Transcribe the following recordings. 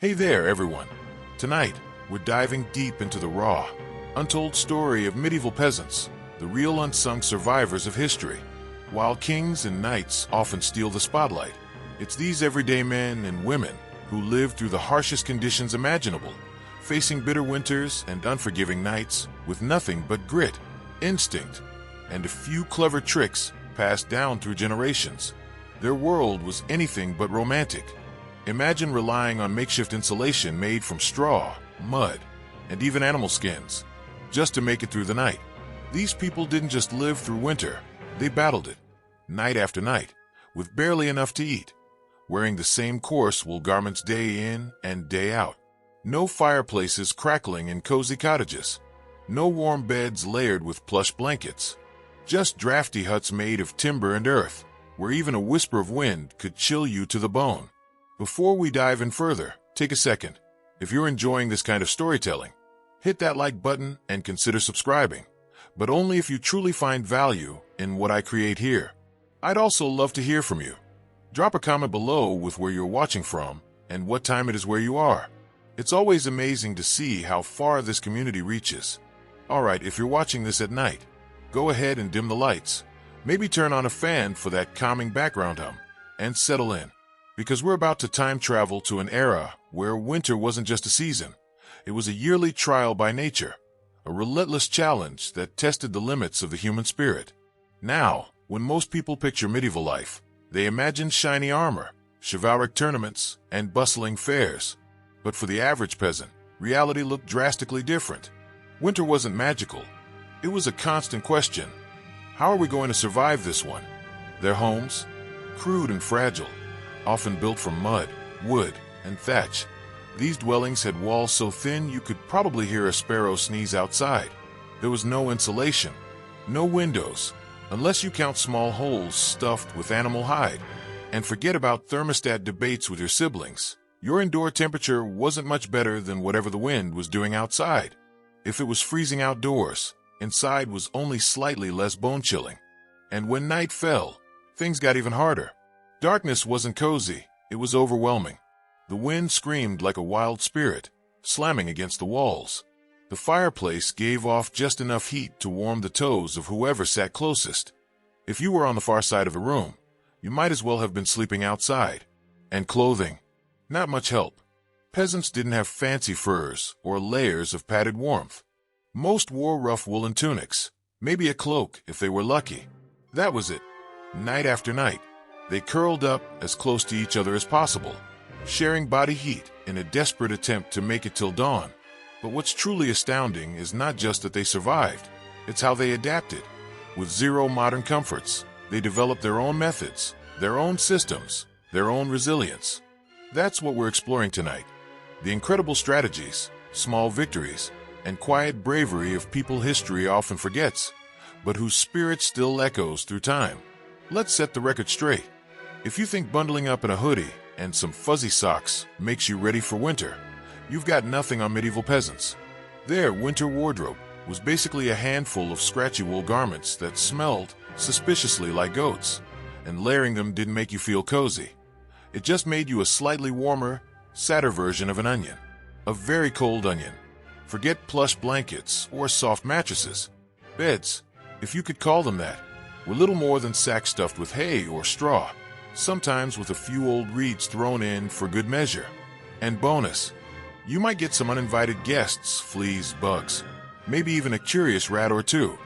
Hey there, everyone. Tonight, we're diving deep into the raw, untold story of medieval peasants, the real unsung survivors of history. While kings and knights often steal the spotlight, it's these everyday men and women who lived through the harshest conditions imaginable, facing bitter winters and unforgiving nights with nothing but grit, instinct, and a few clever tricks passed down through generations. Their world was anything but romantic. Imagine relying on makeshift insulation made from straw, mud, and even animal skins, just to make it through the night. These people didn't just live through winter, they battled it, night after night, with barely enough to eat, wearing the same coarse wool garments day in and day out. No fireplaces crackling in cozy cottages, no warm beds layered with plush blankets, just drafty huts made of timber and earth, where even a whisper of wind could chill you to the bone. Before we dive in further, take a second. If you're enjoying this kind of storytelling, hit that like button and consider subscribing, but only if you truly find value in what I create here. I'd also love to hear from you. Drop a comment below with where you're watching from and what time it is where you are. It's always amazing to see how far this community reaches. Alright, if you're watching this at night, go ahead and dim the lights. Maybe turn on a fan for that calming background hum, and settle in. Because we're about to time travel to an era where winter wasn't just a season. It was a yearly trial by nature, a relentless challenge that tested the limits of the human spirit. Now, when most people picture medieval life, they imagine shiny armor, chivalric tournaments, and bustling fairs. But for the average peasant, reality looked drastically different. Winter wasn't magical. It was a constant question. How are we going to survive this one? Their homes, crude and fragile, often built from mud, wood, and thatch. These dwellings had walls so thin you could probably hear a sparrow sneeze outside. There was no insulation, no windows, unless you count small holes stuffed with animal hide. And forget about thermostat debates with your siblings. Your indoor temperature wasn't much better than whatever the wind was doing outside. If it was freezing outdoors, inside was only slightly less bone-chilling. And when night fell, things got even harder. Darkness wasn't cozy, it was overwhelming. The wind screamed like a wild spirit, slamming against the walls. The fireplace gave off just enough heat to warm the toes of whoever sat closest. If you were on the far side of the room, you might as well have been sleeping outside. And clothing, not much help. Peasants didn't have fancy furs or layers of padded warmth. Most wore rough woolen tunics, maybe a cloak if they were lucky. That was it. Night after night, they curled up as close to each other as possible, sharing body heat in a desperate attempt to make it till dawn. But what's truly astounding is not just that they survived, it's how they adapted. With zero modern comforts, they developed their own methods, their own systems, their own resilience. That's what we're exploring tonight. The incredible strategies, small victories, and quiet bravery of people history often forgets, but whose spirit still echoes through time. Let's set the record straight. If you think bundling up in a hoodie and some fuzzy socks makes you ready for winter, you've got nothing on medieval peasants. Their winter wardrobe was basically a handful of scratchy wool garments that smelled suspiciously like goats, and layering them didn't make you feel cozy. It just made you a slightly warmer, sadder version of an onion. A very cold onion. Forget plush blankets or soft mattresses. Beds, if you could call them that, were little more than sacks stuffed with hay or straw, sometimes with a few old reeds thrown in for good measure. And bonus, you might get some uninvited guests, fleas, bugs, maybe even a curious rat or two,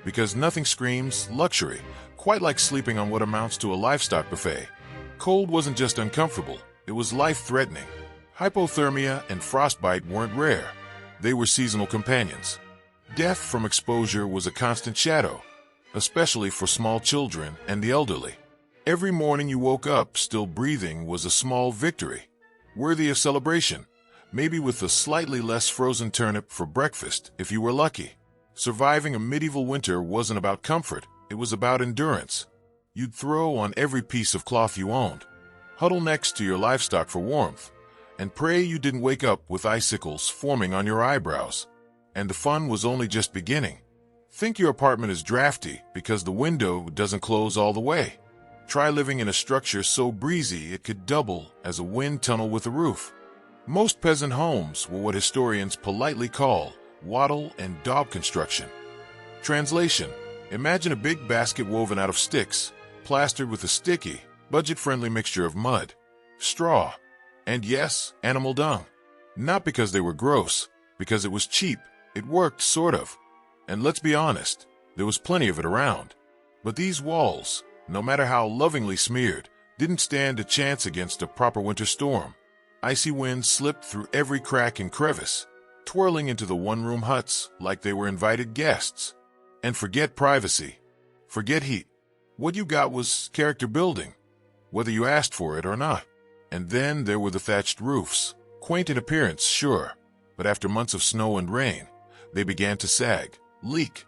because nothing screams luxury quite like sleeping on what amounts to a livestock buffet. Cold wasn't just uncomfortable, it was life-threatening. Hypothermia and frostbite weren't rare, they were seasonal companions. Death from exposure was a constant shadow, especially for small children and the elderly. Every morning you woke up still breathing was a small victory, worthy of celebration, maybe with a slightly less frozen turnip for breakfast if you were lucky. Surviving a medieval winter wasn't about comfort, it was about endurance. You'd throw on every piece of cloth you owned, huddle next to your livestock for warmth, and pray you didn't wake up with icicles forming on your eyebrows. And the fun was only just beginning. Think your apartment is drafty because the window doesn't close all the way. Try living in a structure so breezy it could double as a wind tunnel with a roof. Most peasant homes were what historians politely call wattle and daub construction. Translation: imagine a big basket woven out of sticks, plastered with a sticky, budget-friendly mixture of mud, straw, and yes, animal dung. Not because they were gross, because it was cheap. It worked, sort of. And let's be honest, there was plenty of it around. But these walls, no matter how lovingly smeared, didn't stand a chance against a proper winter storm. Icy winds slipped through every crack and crevice, twirling into the one-room huts like they were invited guests. And forget privacy. Forget heat. What you got was character building, whether you asked for it or not. And then there were the thatched roofs, quaint in appearance, sure, but after months of snow and rain, they began to sag, leak,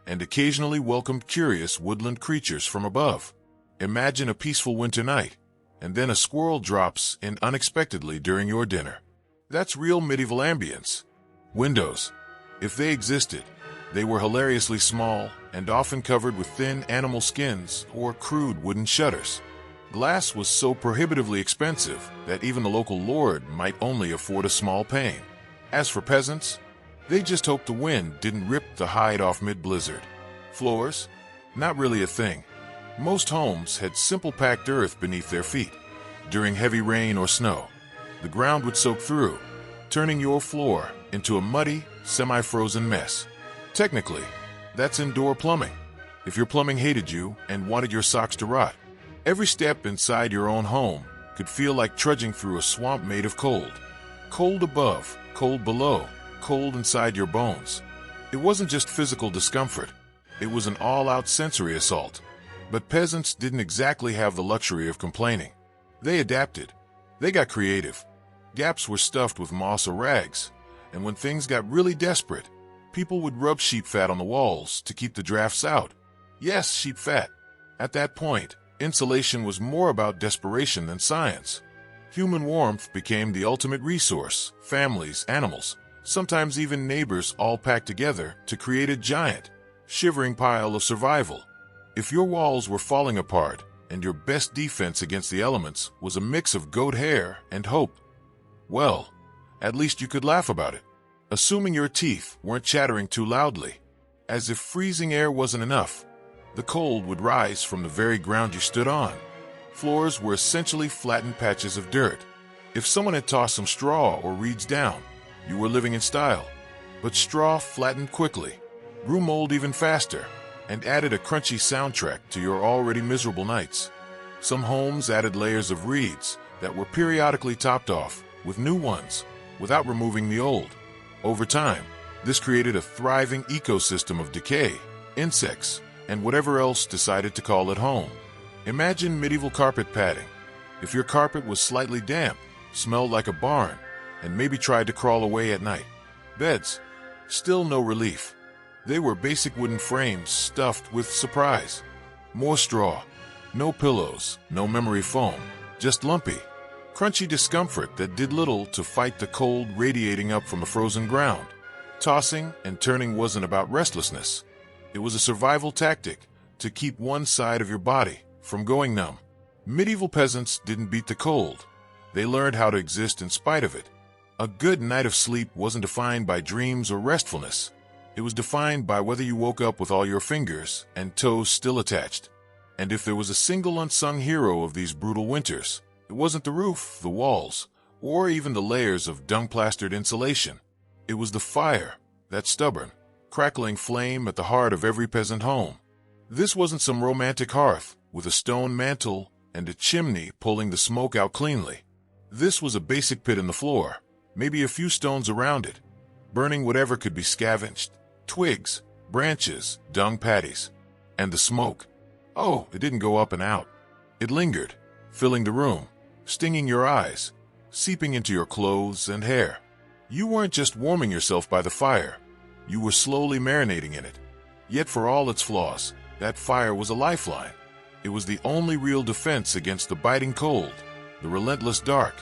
and occasionally welcomed curious woodland creatures from above. Imagine a peaceful winter night, and then a squirrel drops in unexpectedly during your dinner. That's real medieval ambience. Windows, if they existed, they were hilariously small and often covered with thin animal skins or crude wooden shutters. Glass was so prohibitively expensive that even the local lord might only afford a small pane. As for peasants, they just hoped the wind didn't rip the hide off mid-blizzard. Floors? Not really a thing. Most homes had simple packed earth beneath their feet. During heavy rain or snow, the ground would soak through, turning your floor into a muddy, semi-frozen mess. Technically, that's indoor plumbing. If your plumbing hated you and wanted your socks to rot, every step inside your own home could feel like trudging through a swamp made of cold. Cold above, cold below, cold inside your bones. It wasn't just physical discomfort. It was an all-out sensory assault. But peasants didn't exactly have the luxury of complaining. They adapted. They got creative. Gaps were stuffed with moss or rags, and when things got really desperate, people would rub sheep fat on the walls to keep the drafts out. Yes, sheep fat. At that point, insulation was more about desperation than science. Human warmth became the ultimate resource. Families, animals, sometimes even neighbors all packed together to create a giant, shivering pile of survival. If your walls were falling apart and your best defense against the elements was a mix of goat hair and hope, well, at least you could laugh about it, assuming your teeth weren't chattering too loudly. As if freezing air wasn't enough, the cold would rise from the very ground you stood on. Floors were essentially flattened patches of dirt. If someone had tossed some straw or reeds down, you were living in style. But straw flattened quickly, grew mold even faster, and added a crunchy soundtrack to your already miserable nights. Some homes added layers of reeds that were periodically topped off with new ones without removing the old. Over time, this created a thriving ecosystem of decay, insects, and whatever else decided to call it home. Imagine medieval carpet padding. If your carpet was slightly damp, smelled like a barn, and maybe tried to crawl away at night. Beds, still no relief. They were basic wooden frames stuffed with surprise. More straw, no pillows, no memory foam, just lumpy, crunchy discomfort that did little to fight the cold radiating up from the frozen ground. Tossing and turning wasn't about restlessness. It was a survival tactic to keep one side of your body from going numb. Medieval peasants didn't beat the cold. They learned how to exist in spite of it. A good night of sleep wasn't defined by dreams or restfulness. It was defined by whether you woke up with all your fingers and toes still attached. And if there was a single unsung hero of these brutal winters, it wasn't the roof, the walls, or even the layers of dung-plastered insulation. It was the fire, that stubborn, crackling flame at the heart of every peasant home. This wasn't some romantic hearth with a stone mantel and a chimney pulling the smoke out cleanly. This was a basic pit in the floor, maybe a few stones around it, burning whatever could be scavenged. Twigs, branches, dung patties. And the smoke. Oh, it didn't go up and out. It lingered, filling the room, stinging your eyes, seeping into your clothes and hair. You weren't just warming yourself by the fire. You were slowly marinating in it. Yet for all its flaws, that fire was a lifeline. It was the only real defense against the biting cold, the relentless dark,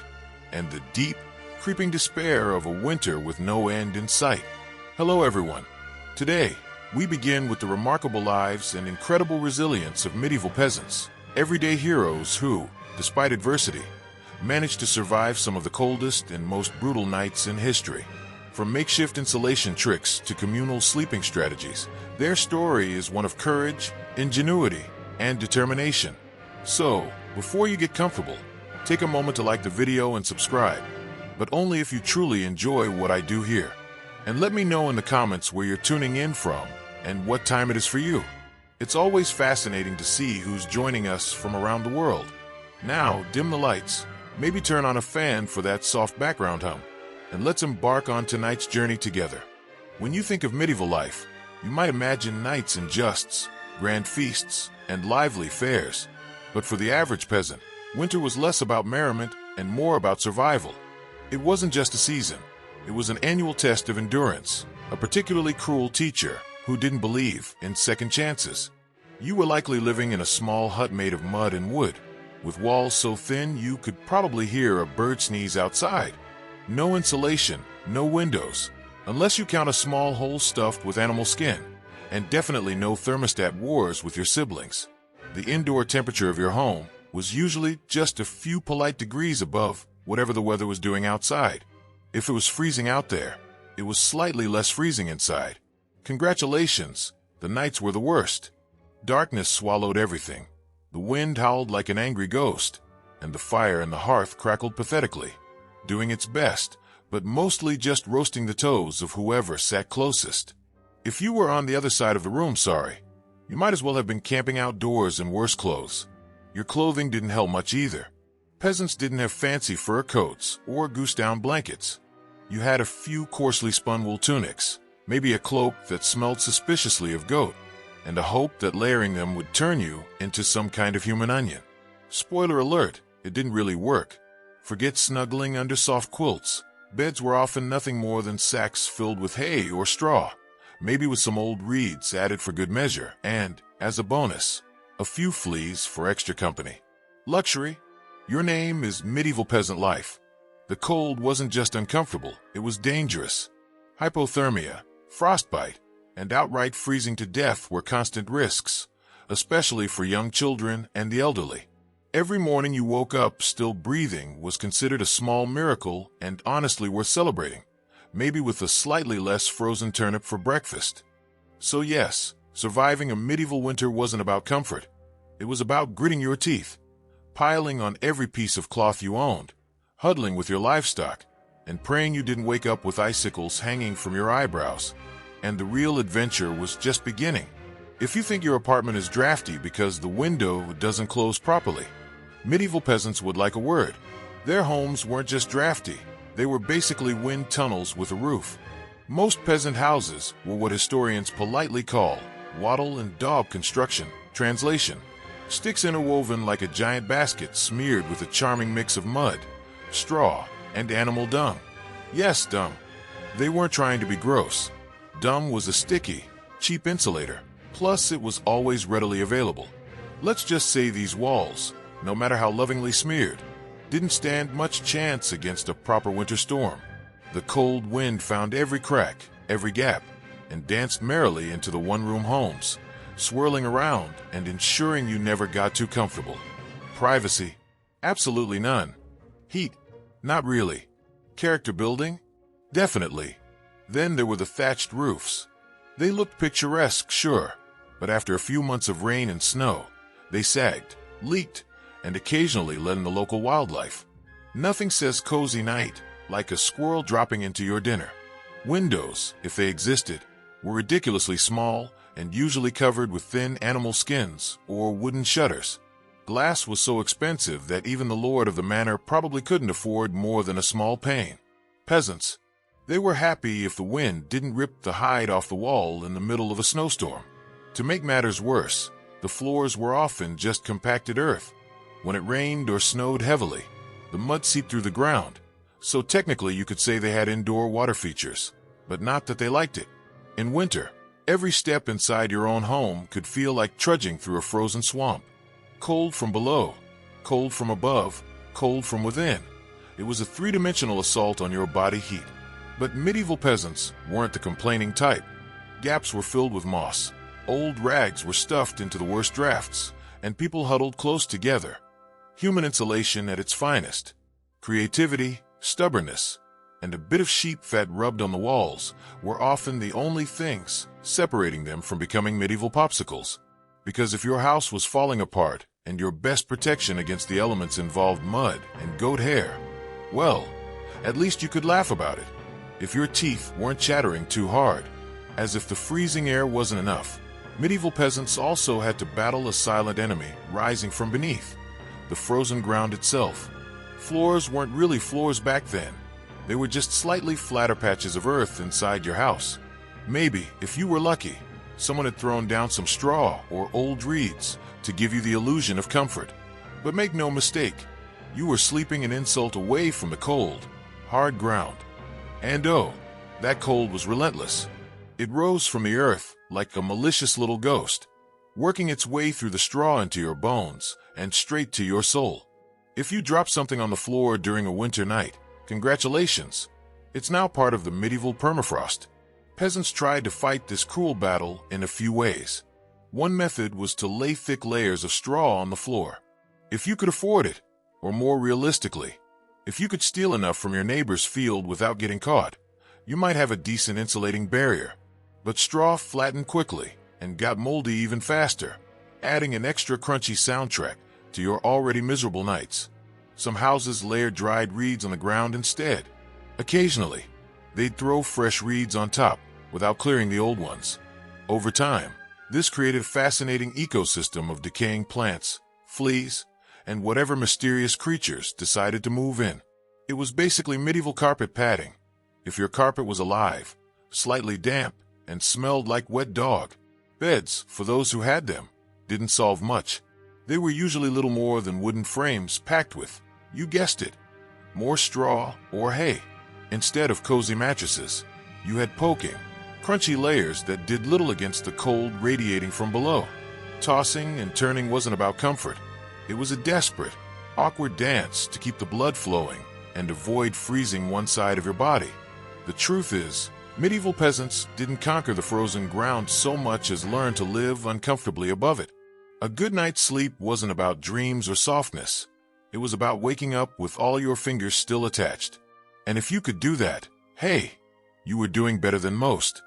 and the deep, creeping despair of a winter with no end in sight. Hello, everyone. Today, we begin with the remarkable lives and incredible resilience of medieval peasants, everyday heroes who, despite adversity, managed to survive some of the coldest and most brutal nights in history. From makeshift insulation tricks to communal sleeping strategies, their story is one of courage, ingenuity, and determination. So, before you get comfortable, take a moment to like the video and subscribe, but only if you truly enjoy what I do here. And let me know in the comments where you're tuning in from and what time it is for you. It's always fascinating to see who's joining us from around the world. Now, dim the lights, maybe turn on a fan for that soft background hum, and let's embark on tonight's journey together. When you think of medieval life, you might imagine knights and justs, grand feasts, and lively fairs. But for the average peasant, winter was less about merriment and more about survival. It wasn't just a season. It was an annual test of endurance, a particularly cruel teacher who didn't believe in second chances. You were likely living in a small hut made of mud and wood, with walls so thin you could probably hear a bird sneeze outside. No insulation, no windows, unless you count a small hole stuffed with animal skin, and definitely no thermostat wars with your siblings. The indoor temperature of your home was usually just a few polite degrees above whatever the weather was doing outside. If it was freezing out there, it was slightly less freezing inside. Congratulations, the nights were the worst. Darkness swallowed everything. The wind howled like an angry ghost, and the fire in the hearth crackled pathetically, doing its best, but mostly just roasting the toes of whoever sat closest. If you were on the other side of the room, sorry, you might as well have been camping outdoors in worse clothes. Your clothing didn't help much either. Peasants didn't have fancy fur coats or goose-down blankets. You had a few coarsely spun wool tunics, maybe a cloak that smelled suspiciously of goat, and a hope that layering them would turn you into some kind of human onion. Spoiler alert, it didn't really work. Forget snuggling under soft quilts. Beds were often nothing more than sacks filled with hay or straw, maybe with some old reeds added for good measure, and, as a bonus, a few fleas for extra company. Luxury? Your name is medieval peasant life. The cold wasn't just uncomfortable, it was dangerous. Hypothermia, frostbite, and outright freezing to death were constant risks, especially for young children and the elderly. Every morning you woke up still breathing was considered a small miracle and honestly worth celebrating, maybe with a slightly less frozen turnip for breakfast. So yes, surviving a medieval winter wasn't about comfort. It was about gritting your teeth, piling on every piece of cloth you owned, huddling with your livestock, and praying you didn't wake up with icicles hanging from your eyebrows. And the real adventure was just beginning. If you think your apartment is drafty because the window doesn't close properly, medieval peasants would like a word. Their homes weren't just drafty, they were basically wind tunnels with a roof. Most peasant houses were what historians politely call wattle and daub construction. Translation: sticks interwoven like a giant basket smeared with a charming mix of mud, straw, and animal dung. Yes, dung. They weren't trying to be gross. Dung was a sticky, cheap insulator, plus it was always readily available. Let's just say these walls, no matter how lovingly smeared, didn't stand much chance against a proper winter storm. The cold wind found every crack, every gap, and danced merrily into the one-room homes, swirling around and ensuring you never got too comfortable. Privacy? Absolutely none. Heat? Not really. Character building? Definitely. Then there were the thatched roofs. They looked picturesque, sure, but after a few months of rain and snow, they sagged, leaked, and occasionally let in the local wildlife. Nothing says cozy night like a squirrel dropping into your dinner. Windows, if they existed, were ridiculously small and usually covered with thin animal skins or wooden shutters. Glass was so expensive that even the lord of the manor probably couldn't afford more than a small pane. Peasants, they were happy if the wind didn't rip the hide off the wall in the middle of a snowstorm. To make matters worse, the floors were often just compacted earth. When it rained or snowed heavily, the mud seeped through the ground, so technically you could say they had indoor water features, but not that they liked it. In winter, every step inside your own home could feel like trudging through a frozen swamp. Cold from below, cold from above, cold from within. It was a three-dimensional assault on your body heat. But medieval peasants weren't the complaining type. Gaps were filled with moss, old rags were stuffed into the worst drafts, and people huddled close together. Human insulation at its finest. Creativity, stubbornness, and a bit of sheep fat rubbed on the walls were often the only things separating them from becoming medieval popsicles. Because if your house was falling apart and your best protection against the elements involved mud and goat hair, well, at least you could laugh about it. If your teeth weren't chattering too hard, as if the freezing air wasn't enough, medieval peasants also had to battle a silent enemy rising from beneath: the frozen ground itself. Floors weren't really floors back then. They were just slightly flatter patches of earth inside your house. Maybe, if you were lucky, someone had thrown down some straw or old reeds to give you the illusion of comfort. But make no mistake, you were sleeping an insult away from the cold, hard ground. And oh, that cold was relentless. It rose from the earth like a malicious little ghost, working its way through the straw into your bones and straight to your soul. If you dropped something on the floor during a winter night, congratulations. It's now part of the medieval permafrost. Peasants tried to fight this cruel battle in a few ways. One method was to lay thick layers of straw on the floor. If you could afford it, or more realistically, if you could steal enough from your neighbor's field without getting caught, you might have a decent insulating barrier. But straw flattened quickly and got moldy even faster, adding an extra crunchy soundtrack to your already miserable nights. Some houses layered dried reeds on the ground instead. Occasionally, they'd throw fresh reeds on top without clearing the old ones. Over time, this created a fascinating ecosystem of decaying plants, fleas, and whatever mysterious creatures decided to move in. It was basically medieval carpet padding. If your carpet was alive, slightly damp, and smelled like wet dog, beds, for those who had them, didn't solve much. They were usually little more than wooden frames packed with, you guessed it, more straw or hay. Instead of cozy mattresses, you had poking, crunchy layers that did little against the cold radiating from below. Tossing and turning wasn't about comfort. It was a desperate, awkward dance to keep the blood flowing and avoid freezing one side of your body. The truth is, medieval peasants didn't conquer the frozen ground so much as learn to live uncomfortably above it. A good night's sleep wasn't about dreams or softness. It was about waking up with all your fingers still attached. And if you could do that, hey, you were doing better than most.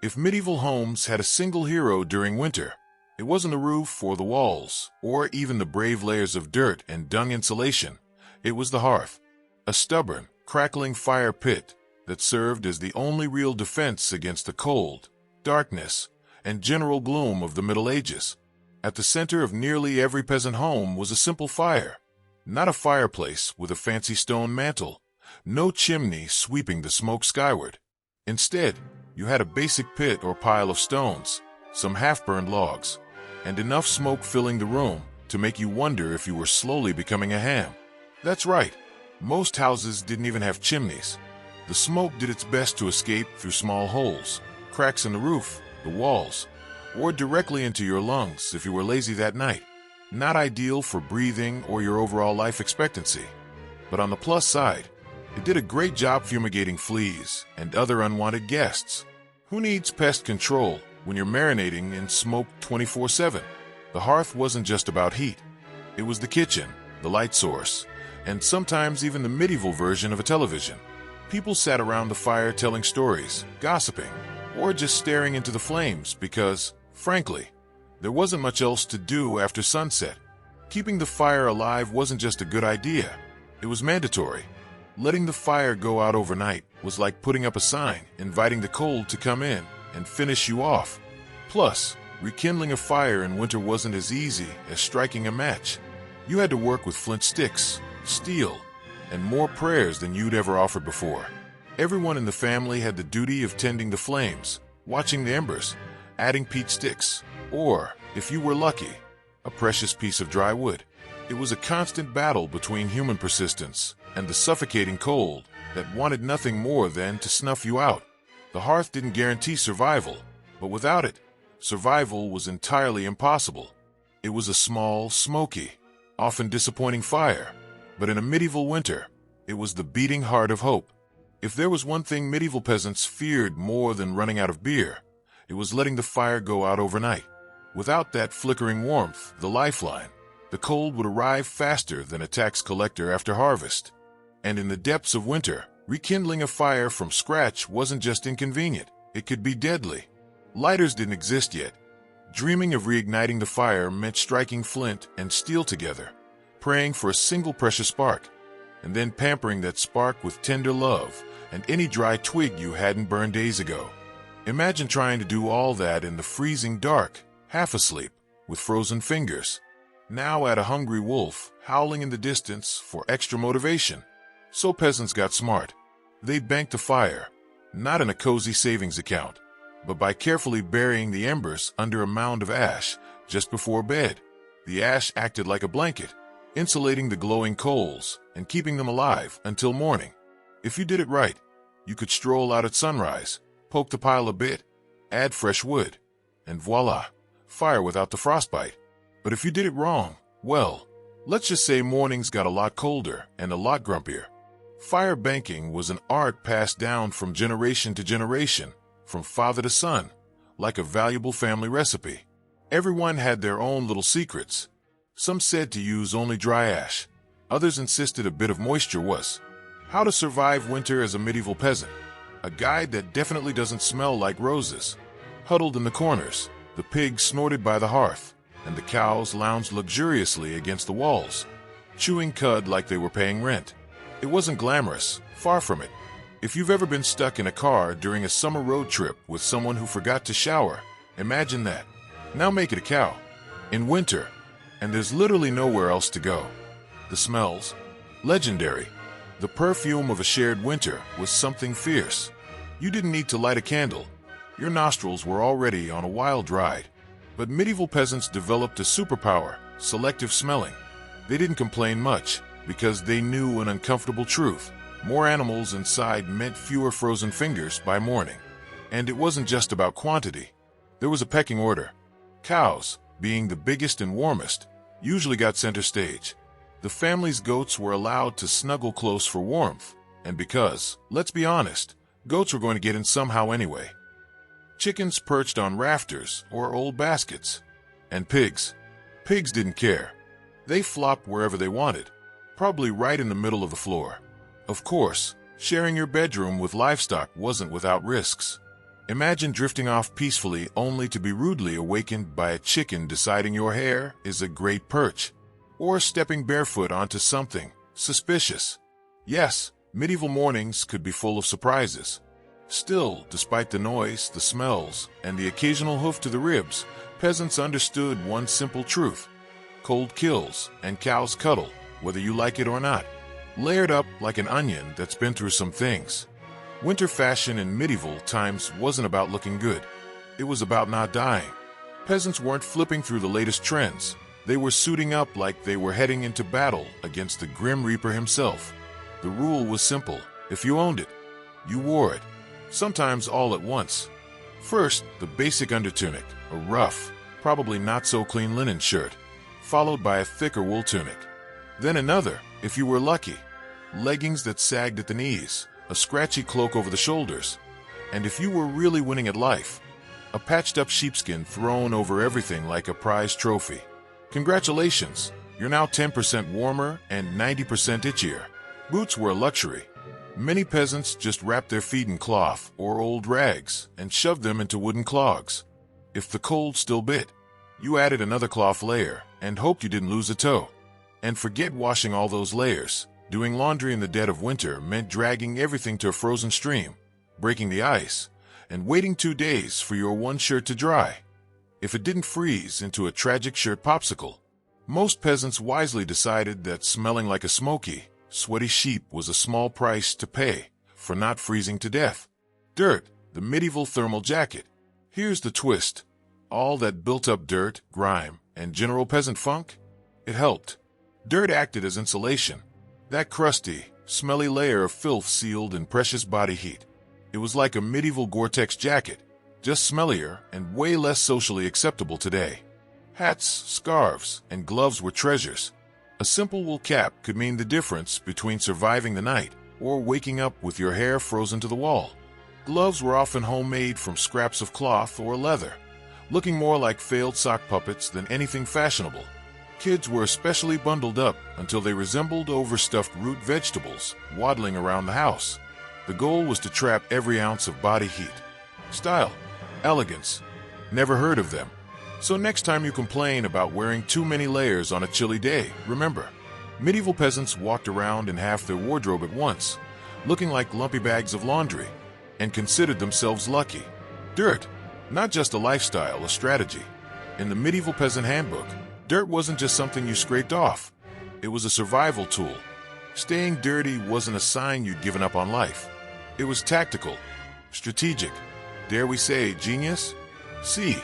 If medieval homes had a single hero during winter, it wasn't the roof or the walls, or even the brave layers of dirt and dung insulation. It was the hearth, a stubborn, crackling fire pit that served as the only real defense against the cold, darkness, and general gloom of the Middle Ages. At the center of nearly every peasant home was a simple fire, not a fireplace with a fancy stone mantel, no chimney sweeping the smoke skyward. Instead, you had a basic pit or pile of stones, some half-burned logs, and enough smoke filling the room to make you wonder if you were slowly becoming a ham. That's right, most houses didn't even have chimneys. The smoke did its best to escape through small holes, cracks in the roof, the walls, or directly into your lungs if you were lazy that night. Not ideal for breathing or your overall life expectancy. But on the plus side, it did a great job fumigating fleas and other unwanted guests. Who needs pest control when you're marinating in smoke 24/7? The hearth wasn't just about heat. It was the kitchen, the light source, and sometimes even the medieval version of a television. People sat around the fire telling stories, gossiping, or just staring into the flames because, frankly, there wasn't much else to do after sunset. Keeping the fire alive wasn't just a good idea. It was mandatory. Letting the fire go out overnight was like putting up a sign inviting the cold to come in and finish you off. Plus, rekindling a fire in winter wasn't as easy as striking a match. You had to work with flint sticks, steel, and more prayers than you'd ever offered before. Everyone in the family had the duty of tending the flames, watching the embers, adding peat sticks, or, if you were lucky, a precious piece of dry wood. It was a constant battle between human persistence and the suffocating cold that wanted nothing more than to snuff you out. The hearth didn't guarantee survival, but without it, survival was entirely impossible. It was a small, smoky, often disappointing fire, but in a medieval winter, it was the beating heart of hope. If there was one thing medieval peasants feared more than running out of beer, it was letting the fire go out overnight. Without that flickering warmth, the lifeline, the cold would arrive faster than a tax collector after harvest. And in the depths of winter, rekindling a fire from scratch wasn't just inconvenient, it could be deadly. Lighters didn't exist yet. Dreaming of reigniting the fire meant striking flint and steel together, praying for a single precious spark, and then pampering that spark with tender love and any dry twig you hadn't burned days ago. Imagine trying to do all that in the freezing dark, half asleep, with frozen fingers. Now add a hungry wolf howling in the distance for extra motivation. So peasants got smart. They banked the fire, not in a cozy savings account, but by carefully burying the embers under a mound of ash just before bed. The ash acted like a blanket, insulating the glowing coals and keeping them alive until morning. If you did it right, you could stroll out at sunrise, poke the pile a bit, add fresh wood, and voila, fire without the frostbite. But if you did it wrong, well, let's just say mornings got a lot colder and a lot grumpier. Fire banking was an art passed down from generation to generation, from father to son, like a valuable family recipe. Everyone had their own little secrets. Some said to use only dry ash. Others insisted a bit of moisture was. How to survive winter as a medieval peasant. A guide that definitely doesn't smell like roses. Huddled in the corners, the pigs snorted by the hearth, and the cows lounged luxuriously against the walls, chewing cud like they were paying rent. It wasn't glamorous, far from it. If you've ever been stuck in a car during a summer road trip with someone who forgot to shower, imagine that. Now make it a cow. In winter, and there's literally nowhere else to go. The smells, legendary. The perfume of a shared winter was something fierce. You didn't need to light a candle. Your nostrils were already on a wild ride. But medieval peasants developed a superpower, selective smelling. They didn't complain much, because they knew an uncomfortable truth. More animals inside meant fewer frozen fingers by morning. And it wasn't just about quantity. There was a pecking order. Cows, being the biggest and warmest, usually got center stage. The family's goats were allowed to snuggle close for warmth, and because, let's be honest, goats were going to get in somehow anyway. Chickens perched on rafters or old baskets. And pigs didn't care. They flopped wherever they wanted, probably right in the middle of the floor. Of course, sharing your bedroom with livestock wasn't without risks. Imagine drifting off peacefully only to be rudely awakened by a chicken deciding your hair is a great perch, or stepping barefoot onto something suspicious. Yes, medieval mornings could be full of surprises. Still, despite the noise, the smells, and the occasional hoof to the ribs, peasants understood one simple truth. Cold kills, and cows cuddle, whether you like it or not. Layered up like an onion that's been through some things. Winter fashion in medieval times wasn't about looking good. It was about not dying. Peasants weren't flipping through the latest trends. They were suiting up like they were heading into battle against the Grim Reaper himself. The rule was simple. If you owned it, you wore it. Sometimes all at once. First, the basic undertunic, a rough, probably not so clean linen shirt, followed by a thicker wool tunic. Then another, if you were lucky, leggings that sagged at the knees, a scratchy cloak over the shoulders, and if you were really winning at life, a patched-up sheepskin thrown over everything like a prized trophy. Congratulations, you're now 10% warmer and 90% itchier. Boots were a luxury. Many peasants just wrapped their feet in cloth or old rags and shoved them into wooden clogs. If the cold still bit, you added another cloth layer and hoped you didn't lose a toe. And forget washing all those layers. Doing laundry in the dead of winter meant dragging everything to a frozen stream, breaking the ice, and waiting 2 days for your one shirt to dry. If it didn't freeze into a tragic shirt popsicle, most peasants wisely decided that smelling like a smoky, sweaty sheep was a small price to pay for not freezing to death. Dirt, the medieval thermal jacket. Here's the twist. All that built-up dirt, grime, and general peasant funk? It helped. Dirt acted as insulation. That crusty, smelly layer of filth sealed in precious body heat. It was like a medieval Gore-Tex jacket, just smellier and way less socially acceptable today. Hats, scarves, and gloves were treasures. A simple wool cap could mean the difference between surviving the night or waking up with your hair frozen to the wall. Gloves were often homemade from scraps of cloth or leather, looking more like failed sock puppets than anything fashionable. Kids were especially bundled up until they resembled overstuffed root vegetables waddling around the house. The goal was to trap every ounce of body heat. Style, elegance, never heard of them. So next time you complain about wearing too many layers on a chilly day, remember, medieval peasants walked around in half their wardrobe at once, looking like lumpy bags of laundry, and considered themselves lucky. Dirt, not just a lifestyle, a strategy. In the Medieval Peasant Handbook, dirt wasn't just something you scraped off. It was a survival tool. Staying dirty wasn't a sign you'd given up on life. It was tactical, strategic, dare we say genius? See,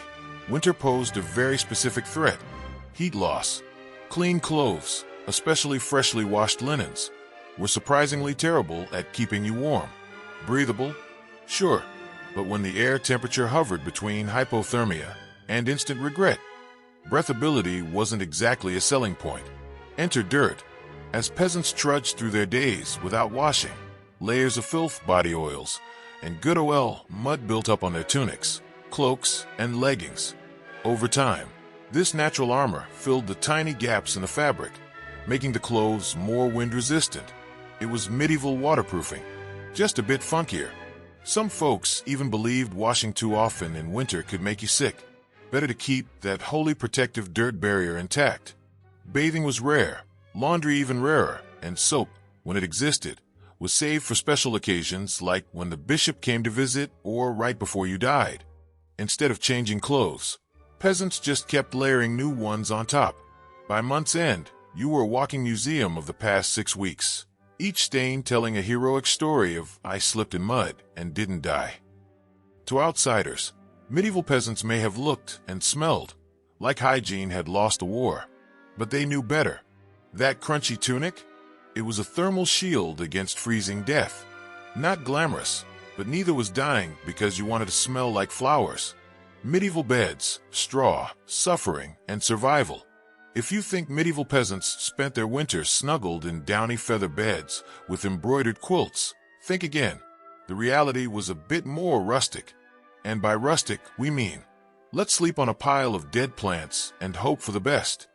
winter posed a very specific threat. Heat loss. Clean clothes, especially freshly washed linens, were surprisingly terrible at keeping you warm. Breathable? Sure, but when the air temperature hovered between hypothermia and instant regret, breathability wasn't exactly a selling point. Enter dirt. As peasants trudged through their days without washing, layers of filth, body oils, and good old mud built up on their tunics, cloaks, and leggings. Over time, this natural armor filled the tiny gaps in the fabric, making the clothes more wind-resistant. It was medieval waterproofing, just a bit funkier. Some folks even believed washing too often in winter could make you sick. Better to keep that wholly protective dirt barrier intact. Bathing was rare, laundry even rarer, and soap, when it existed, was saved for special occasions like when the bishop came to visit or right before you died. Instead of changing clothes, peasants just kept layering new ones on top. By month's end, you were a walking museum of the past 6 weeks, each stain telling a heroic story of "I slipped in mud and didn't die." To outsiders, medieval peasants may have looked and smelled like hygiene had lost a war, but they knew better. That crunchy tunic? It was a thermal shield against freezing death. Not glamorous, but neither was dying because you wanted to smell like flowers. Medieval beds, straw, suffering, and survival. If you think medieval peasants spent their winters snuggled in downy feather beds with embroidered quilts, think again. The reality was a bit more rustic. And by rustic, we mean, let's sleep on a pile of dead plants and hope for the best.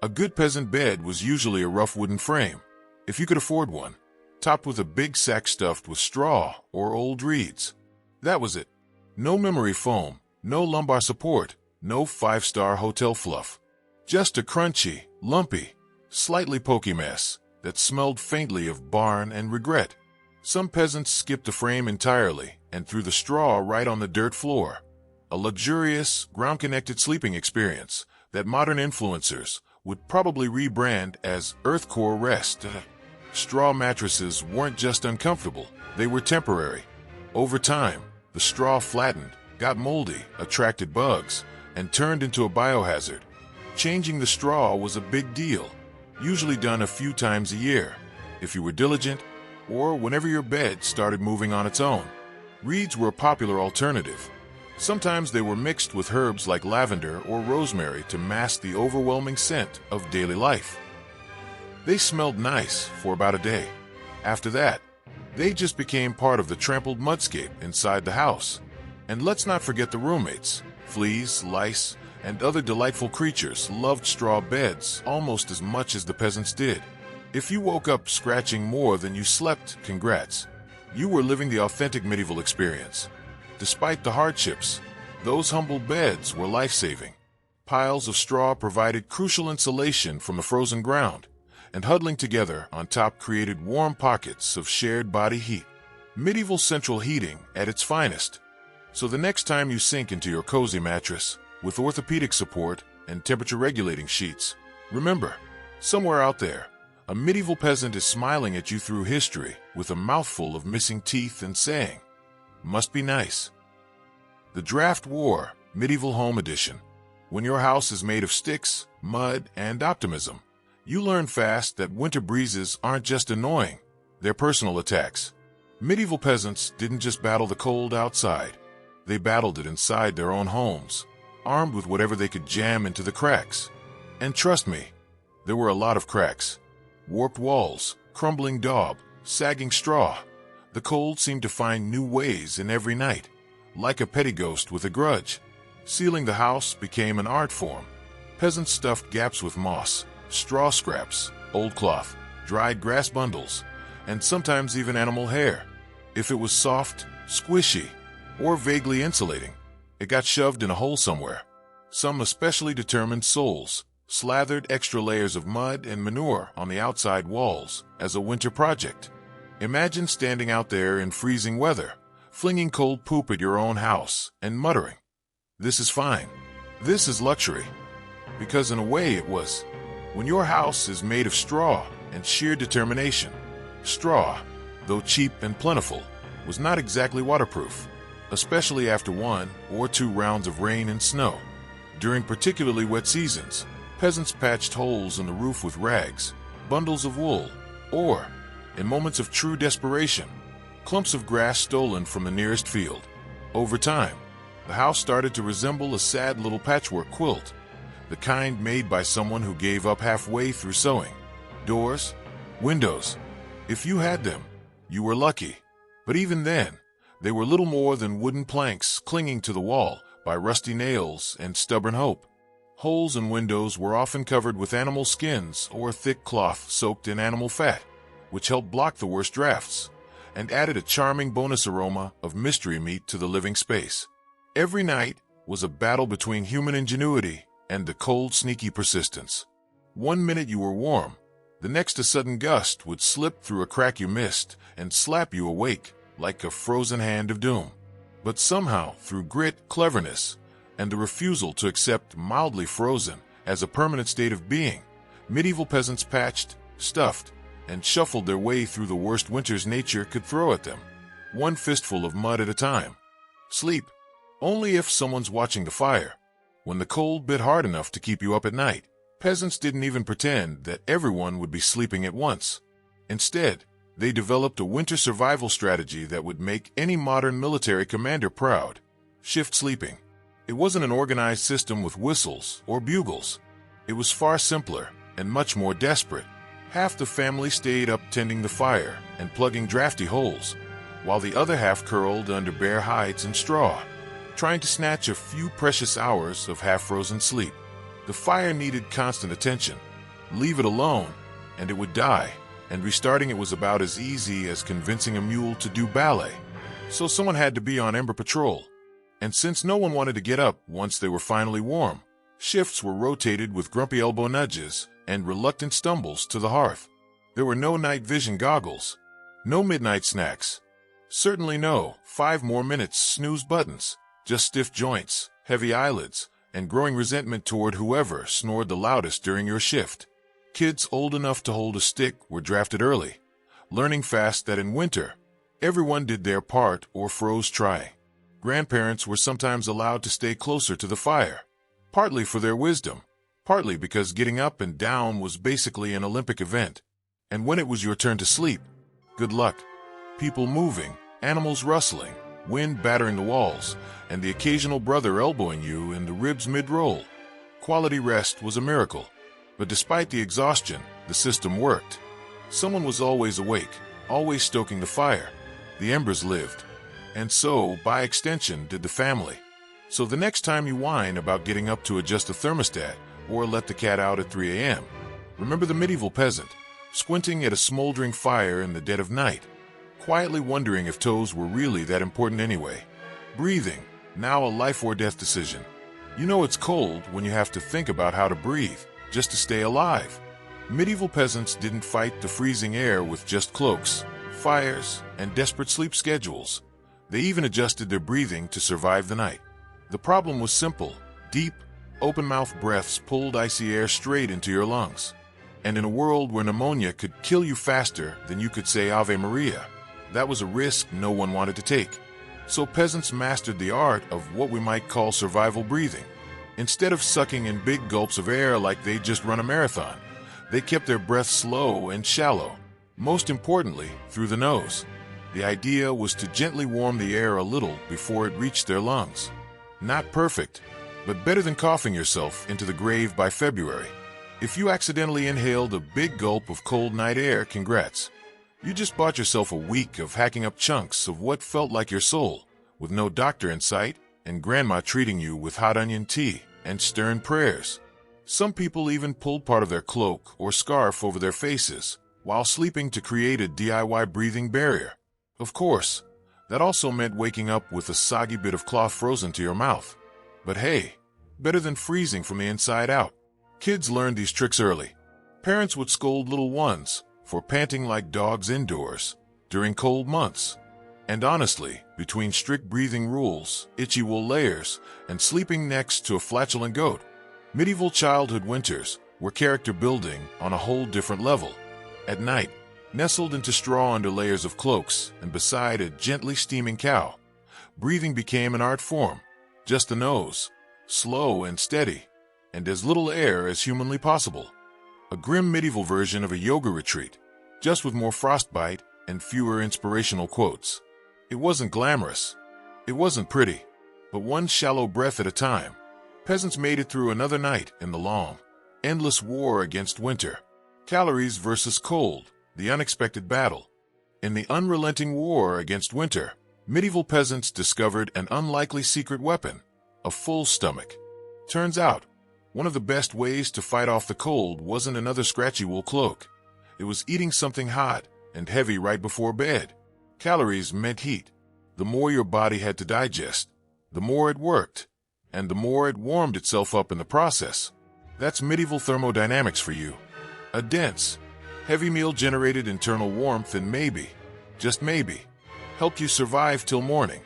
A good peasant bed was usually a rough wooden frame, if you could afford one, topped with a big sack stuffed with straw or old reeds. That was it. No memory foam, no lumbar support, no five-star hotel fluff. Just a crunchy, lumpy, slightly pokey mess that smelled faintly of barn and regret. Some peasants skipped the frame entirely and threw the straw right on the dirt floor. A luxurious, ground-connected sleeping experience that modern influencers would probably rebrand as Earthcore Rest. Straw mattresses weren't just uncomfortable, they were temporary. Over time, the straw flattened, got moldy, attracted bugs, and turned into a biohazard. Changing the straw was a big deal, usually done a few times a year, if you were diligent, or whenever your bed started moving on its own. Reeds were a popular alternative. Sometimes they were mixed with herbs like lavender or rosemary to mask the overwhelming scent of daily life. They smelled nice for about a day. After that, they just became part of the trampled mudscape inside the house. And let's not forget the roommates. Fleas, lice, and other delightful creatures loved straw beds almost as much as the peasants did. If you woke up scratching more than you slept, congrats. You were living the authentic medieval experience. Despite the hardships, those humble beds were life-saving. Piles of straw provided crucial insulation from the frozen ground, and huddling together on top created warm pockets of shared body heat. Medieval central heating at its finest. So the next time you sink into your cozy mattress, with orthopedic support and temperature-regulating sheets, remember, somewhere out there, a medieval peasant is smiling at you through history with a mouthful of missing teeth and saying, "Must be nice." The Draft War, Medieval Home Edition. When your house is made of sticks, mud, and optimism, you learn fast that winter breezes aren't just annoying, they're personal attacks. Medieval peasants didn't just battle the cold outside, they battled it inside their own homes, armed with whatever they could jam into the cracks. And trust me, there were a lot of cracks. Warped walls, crumbling daub, sagging straw. The cold seemed to find new ways in every night, like a petty ghost with a grudge. Sealing the house became an art form. Peasants stuffed gaps with moss, straw scraps, old cloth, dried grass bundles, and sometimes even animal hair. If it was soft, squishy, or vaguely insulating, it got shoved in a hole somewhere. Some especially determined souls slathered extra layers of mud and manure on the outside walls as a winter project. Imagine standing out there in freezing weather, flinging cold poop at your own house and muttering, "This is fine. This is luxury." Because in a way it was. When your house is made of straw and sheer determination, straw, though cheap and plentiful, was not exactly waterproof, especially after 1 or 2 rounds of rain and snow. During particularly wet seasons, peasants patched holes in the roof with rags, bundles of wool, or, in moments of true desperation, clumps of grass stolen from the nearest field. Over time, the house started to resemble a sad little patchwork quilt, the kind made by someone who gave up halfway through sewing. Doors, windows, if you had them, you were lucky. But even then, they were little more than wooden planks clinging to the wall by rusty nails and stubborn hope. Holes in windows were often covered with animal skins or thick cloth soaked in animal fat, which helped block the worst drafts and added a charming bonus aroma of mystery meat to the living space. Every night was a battle between human ingenuity and the cold, sneaky persistence. 1 minute you were warm, the next a sudden gust would slip through a crack you missed and slap you awake like a frozen hand of doom. But somehow, through grit, cleverness, and the refusal to accept mildly frozen as a permanent state of being, medieval peasants patched, stuffed, and shuffled their way through the worst winters nature could throw at them, 1 fistful of mud at a time. Sleep, only if someone's watching the fire. When the cold bit hard enough to keep you up at night, peasants didn't even pretend that everyone would be sleeping at once. Instead, they developed a winter survival strategy that would make any modern military commander proud: shift sleeping. It wasn't an organized system with whistles or bugles. It was far simpler and much more desperate. Half the family stayed up tending the fire and plugging drafty holes, while the other half curled under bare hides and straw, trying to snatch a few precious hours of half-frozen sleep. The fire needed constant attention. Leave it alone, and it would die, and restarting it was about as easy as convincing a mule to do ballet. So someone had to be on ember patrol. And since no one wanted to get up once they were finally warm, shifts were rotated with grumpy elbow nudges and reluctant stumbles to the hearth. There were no night vision goggles, no midnight snacks, certainly no 5 more minutes snooze buttons, just stiff joints, heavy eyelids, and growing resentment toward whoever snored the loudest during your shift. Kids old enough to hold a stick were drafted early, learning fast that in winter, everyone did their part or froze trying. Grandparents were sometimes allowed to stay closer to the fire, partly for their wisdom, partly because getting up and down was basically an Olympic event. And when it was your turn to sleep, good luck. People moving, animals rustling, wind battering the walls, and the occasional brother elbowing you in the ribs mid-roll. Quality rest was a miracle. But despite the exhaustion, the system worked. Someone was always awake, always stoking the fire. The embers lived. And so, by extension, did the family. So the next time you whine about getting up to adjust the thermostat or let the cat out at 3 a.m., remember the medieval peasant, squinting at a smoldering fire in the dead of night, quietly wondering if toes were really that important anyway. Breathing, now a life or death decision. You know it's cold when you have to think about how to breathe, just to stay alive. Medieval peasants didn't fight the freezing air with just cloaks, fires, and desperate sleep schedules. They even adjusted their breathing to survive the night. The problem was simple: deep, open-mouthed breaths pulled icy air straight into your lungs. And in a world where pneumonia could kill you faster than you could say Ave Maria, that was a risk no one wanted to take. So peasants mastered the art of what we might call survival breathing. Instead of sucking in big gulps of air like they'd just run a marathon, they kept their breath slow and shallow, most importantly, through the nose. The idea was to gently warm the air a little before it reached their lungs. Not perfect, but better than coughing yourself into the grave by February. If you accidentally inhaled a big gulp of cold night air, congrats. You just bought yourself a week of hacking up chunks of what felt like your soul, with no doctor in sight and grandma treating you with hot onion tea and stern prayers. Some people even pulled part of their cloak or scarf over their faces while sleeping to create a DIY breathing barrier. Of course, that also meant waking up with a soggy bit of cloth frozen to your mouth. But hey, better than freezing from the inside out. Kids learned these tricks early. Parents would scold little ones for panting like dogs indoors during cold months. And honestly, between strict breathing rules, itchy wool layers, and sleeping next to a flatulent goat, medieval childhood winters were character building on a whole different level. At night, nestled into straw under layers of cloaks and beside a gently steaming cow, breathing became an art form. Just the nose, slow and steady, and as little air as humanly possible. A grim medieval version of a yoga retreat, just with more frostbite and fewer inspirational quotes. It wasn't glamorous. It wasn't pretty. But one shallow breath at a time, peasants made it through another night in the long, endless war against winter. Calories versus cold, the unexpected battle. In the unrelenting war against winter, medieval peasants discovered an unlikely secret weapon, a full stomach. Turns out, one of the best ways to fight off the cold wasn't another scratchy wool cloak. It was eating something hot and heavy right before bed. Calories meant heat. The more your body had to digest, the more it worked, and the more it warmed itself up in the process. That's medieval thermodynamics for you. A dense, heavy meal generated internal warmth and maybe, just maybe, helped you survive till morning.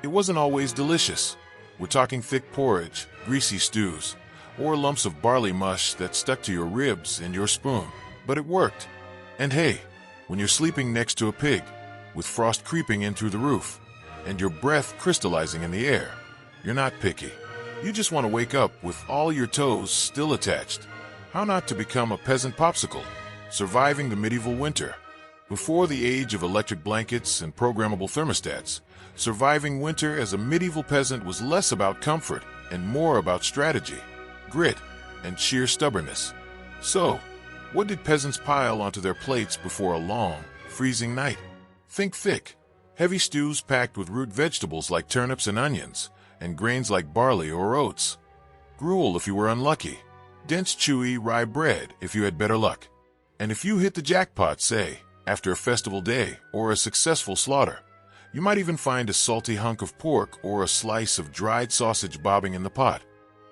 It wasn't always delicious. We're talking thick porridge, greasy stews, or lumps of barley mush that stuck to your ribs and your spoon. But it worked. And hey, when you're sleeping next to a pig, with frost creeping in through the roof, and your breath crystallizing in the air, you're not picky. You just want to wake up with all your toes still attached. How not to become a peasant popsicle, surviving the medieval winter. Before the age of electric blankets and programmable thermostats, surviving winter as a medieval peasant was less about comfort and more about strategy, grit, and sheer stubbornness. So, what did peasants pile onto their plates before a long, freezing night? Think thick, heavy stews packed with root vegetables like turnips and onions, and grains like barley or oats. Gruel if you were unlucky. Dense, chewy rye bread if you had better luck. And if you hit the jackpot, say, after a festival day or a successful slaughter, you might even find a salty hunk of pork or a slice of dried sausage bobbing in the pot.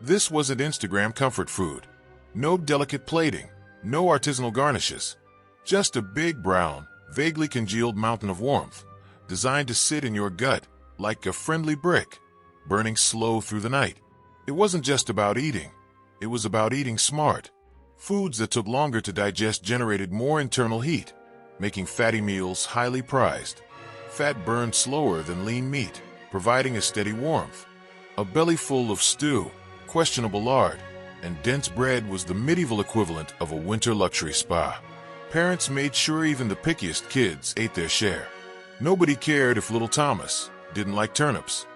This wasn't Instagram comfort food. No delicate plating, no artisanal garnishes. Just a big brown, vaguely congealed mountain of warmth, designed to sit in your gut like a friendly brick, burning slow through the night. It wasn't just about eating. It was about eating smart. Foods that took longer to digest generated more internal heat, making fatty meals highly prized. Fat burned slower than lean meat, providing a steady warmth. A belly full of stew, questionable lard, and dense bread was the medieval equivalent of a winter luxury spa. Parents made sure even the pickiest kids ate their share. Nobody cared if little Thomas didn't like turnips.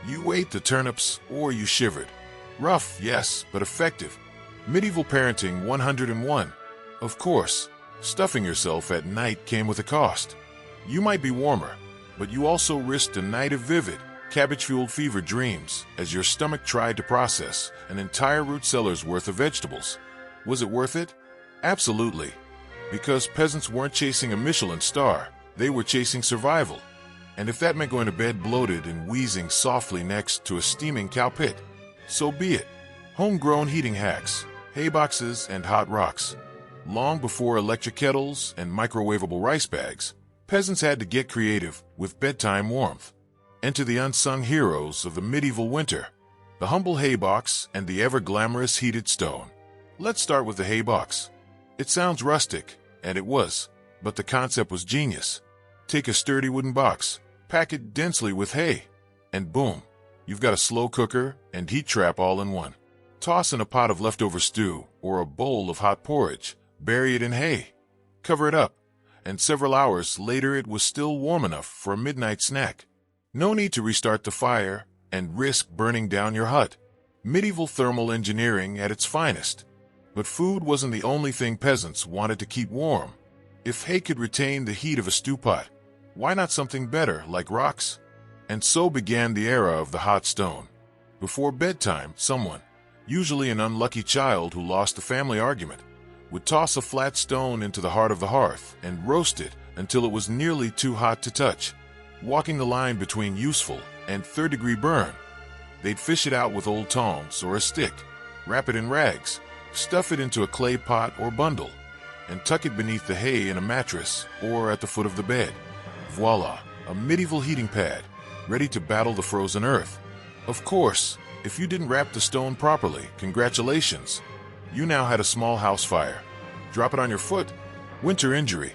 You ate the turnips or you shivered. Rough, yes, but effective. Medieval parenting 101. Of course, stuffing yourself at night came with a cost. You might be warmer, but you also risked a night of vivid, cabbage-fueled fever dreams as your stomach tried to process an entire root cellar's worth of vegetables. Was it worth it? Absolutely. Because peasants weren't chasing a Michelin star, they were chasing survival. And if that meant going to bed bloated and wheezing softly next to a steaming cow pit, so be it. Homegrown heating hacks, hay boxes, and hot rocks. Long before electric kettles and microwavable rice bags, peasants had to get creative with bedtime warmth. Enter the unsung heroes of the medieval winter, the humble hay box and the ever-glamorous heated stone. Let's start with the hay box. It sounds rustic, and it was, but the concept was genius. Take a sturdy wooden box, pack it densely with hay, and boom, you've got a slow cooker and heat trap all in one. Toss in a pot of leftover stew or a bowl of hot porridge, bury it in hay, cover it up, and several hours later it was still warm enough for a midnight snack. No need to restart the fire and risk burning down your hut. Medieval thermal engineering at its finest. But food wasn't the only thing peasants wanted to keep warm. If hay could retain the heat of a stew pot, why not something better like rocks? And so began the era of the hot stone. Before bedtime, someone, Usually an unlucky child who lost a family argument would toss a flat stone into the heart of the hearth and roast it until it was nearly too hot to touch, walking the line between useful and third-degree burn. They'd fish it out with old tongs or a stick, wrap it in rags, stuff it into a clay pot or bundle, and tuck it beneath the hay in a mattress or at the foot of the bed. Voila, a medieval heating pad, ready to battle the frozen earth. Of course, if you didn't wrap the stone properly, congratulations. You now had a small house fire. Drop it on your foot, winter injury.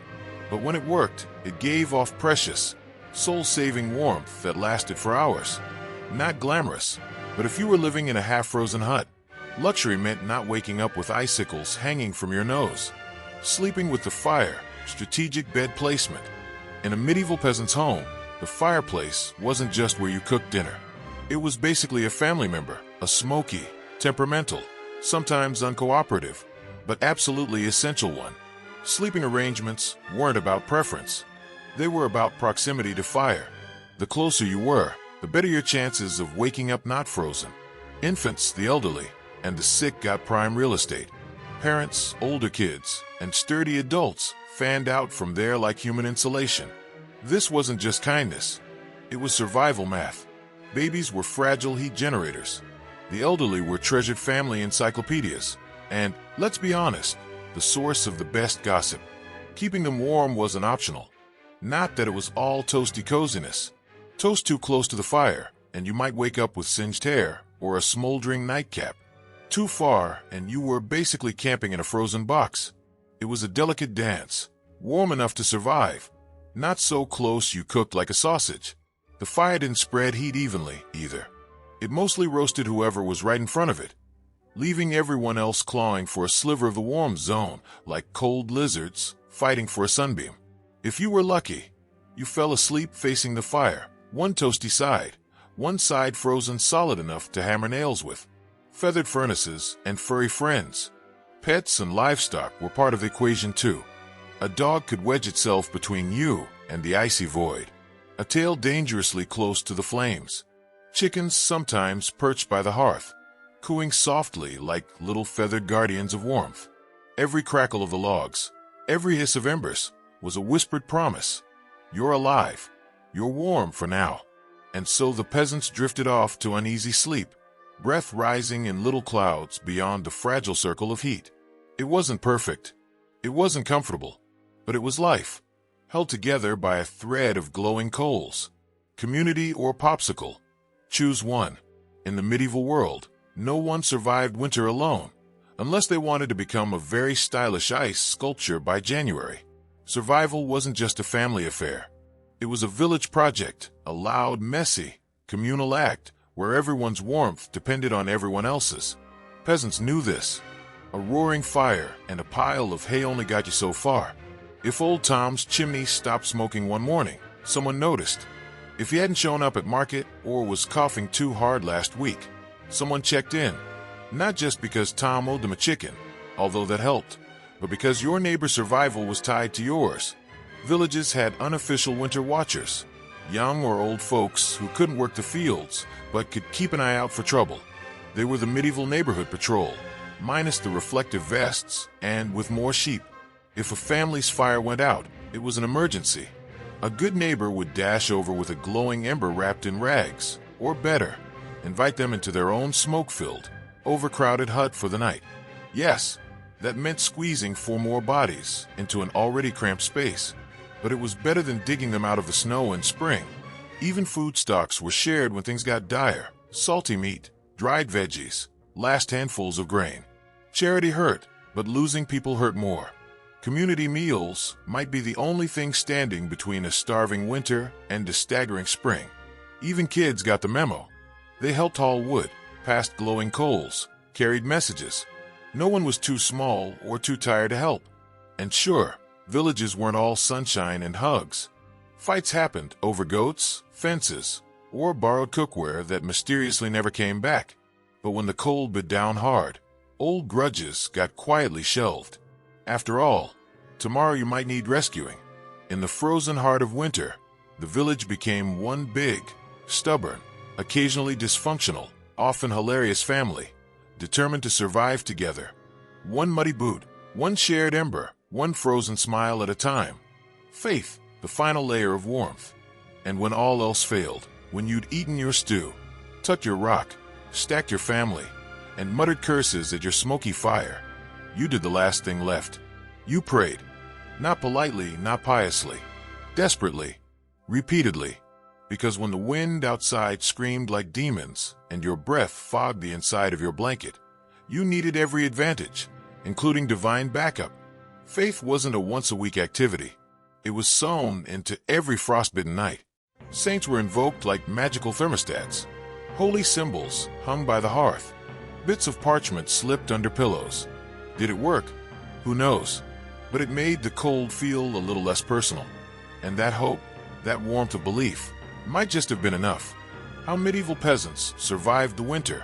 But when it worked, it gave off precious, soul-saving warmth that lasted for hours. Not glamorous, but if you were living in a half-frozen hut, luxury meant not waking up with icicles hanging from your nose. Sleeping with the fire, strategic bed placement. In a medieval peasant's home, the fireplace wasn't just where you cooked dinner. It was basically a family member, a smoky, temperamental, sometimes uncooperative, but absolutely essential one. Sleeping arrangements weren't about preference. They were about proximity to fire. The closer you were, the better your chances of waking up not frozen. Infants, the elderly, and the sick got prime real estate. Parents, older kids, and sturdy adults fanned out from there like human insulation. This wasn't just kindness. It was survival math. Babies were fragile heat generators. The elderly were treasured family encyclopedias. And, let's be honest, the source of the best gossip. Keeping them warm wasn't optional. Not that it was all toasty coziness. Toast too close to the fire, and you might wake up with singed hair or a smoldering nightcap. Too far, and you were basically camping in a frozen box. It was a delicate dance, warm enough to survive. Not so close you cooked like a sausage. The fire didn't spread heat evenly, either. It mostly roasted whoever was right in front of it, leaving everyone else clawing for a sliver of the warm zone, like cold lizards fighting for a sunbeam. If you were lucky, you fell asleep facing the fire, one toasty side, one side frozen solid enough to hammer nails with. Feathered furnaces and furry friends. Pets and livestock were part of the equation too. A dog could wedge itself between you and the icy void, a tail dangerously close to the flames. Chickens sometimes perched by the hearth, cooing softly like little feathered guardians of warmth. Every crackle of the logs, every hiss of embers, was a whispered promise. You're alive. You're warm for now. And so the peasants drifted off to uneasy sleep, breath rising in little clouds beyond the fragile circle of heat. It wasn't perfect. It wasn't comfortable. But it was life, held together by a thread of glowing coals. Community or popsicle. Choose one. In the medieval world, no one survived winter alone, unless they wanted to become a very stylish ice sculpture by January. Survival wasn't just a family affair. It was a village project, a loud, messy, communal act where everyone's warmth depended on everyone else's. Peasants knew this. A roaring fire and a pile of hay only got you so far. If old Tom's chimney stopped smoking one morning, someone noticed. If he hadn't shown up at market or was coughing too hard last week, someone checked in. Not just because Tom owed them a chicken, although that helped, but because your neighbor's survival was tied to yours. Villages had unofficial winter watchers, young or old folks who couldn't work the fields but could keep an eye out for trouble. They were the medieval neighborhood patrol, minus the reflective vests and with more sheep. If a family's fire went out, it was an emergency. A good neighbor would dash over with a glowing ember wrapped in rags, or better, invite them into their own smoke-filled, overcrowded hut for the night. Yes, that meant squeezing 4 more bodies into an already cramped space, but it was better than digging them out of the snow in spring. Even food stocks were shared when things got dire. Salty meat, dried veggies, last handfuls of grain. Charity hurt, but losing people hurt more. Community meals might be the only thing standing between a starving winter and a staggering spring. Even kids got the memo. They helped haul wood, passed glowing coals, carried messages. No one was too small or too tired to help. And sure, villages weren't all sunshine and hugs. Fights happened over goats, fences, or borrowed cookware that mysteriously never came back. But when the cold bit down hard, old grudges got quietly shelved. After all, tomorrow you might need rescuing. In the frozen heart of winter, the village became one big, stubborn, occasionally dysfunctional, often hilarious family, determined to survive together. One muddy boot, one shared ember, one frozen smile at a time. Faith, the final layer of warmth. And when all else failed, when you'd eaten your stew, tucked your rock, stacked your family, and muttered curses at your smoky fire, you did the last thing left. You prayed. Not politely, not piously. Desperately. Repeatedly. Because when the wind outside screamed like demons and your breath fogged the inside of your blanket, you needed every advantage, including divine backup. Faith wasn't a once-a-week activity. It was sewn into every frostbitten night. Saints were invoked like magical thermostats. Holy symbols hung by the hearth. Bits of parchment slipped under pillows. Did it work? Who knows? But it made the cold feel a little less personal. And that hope, that warmth of belief, might just have been enough. How medieval peasants survived the winter.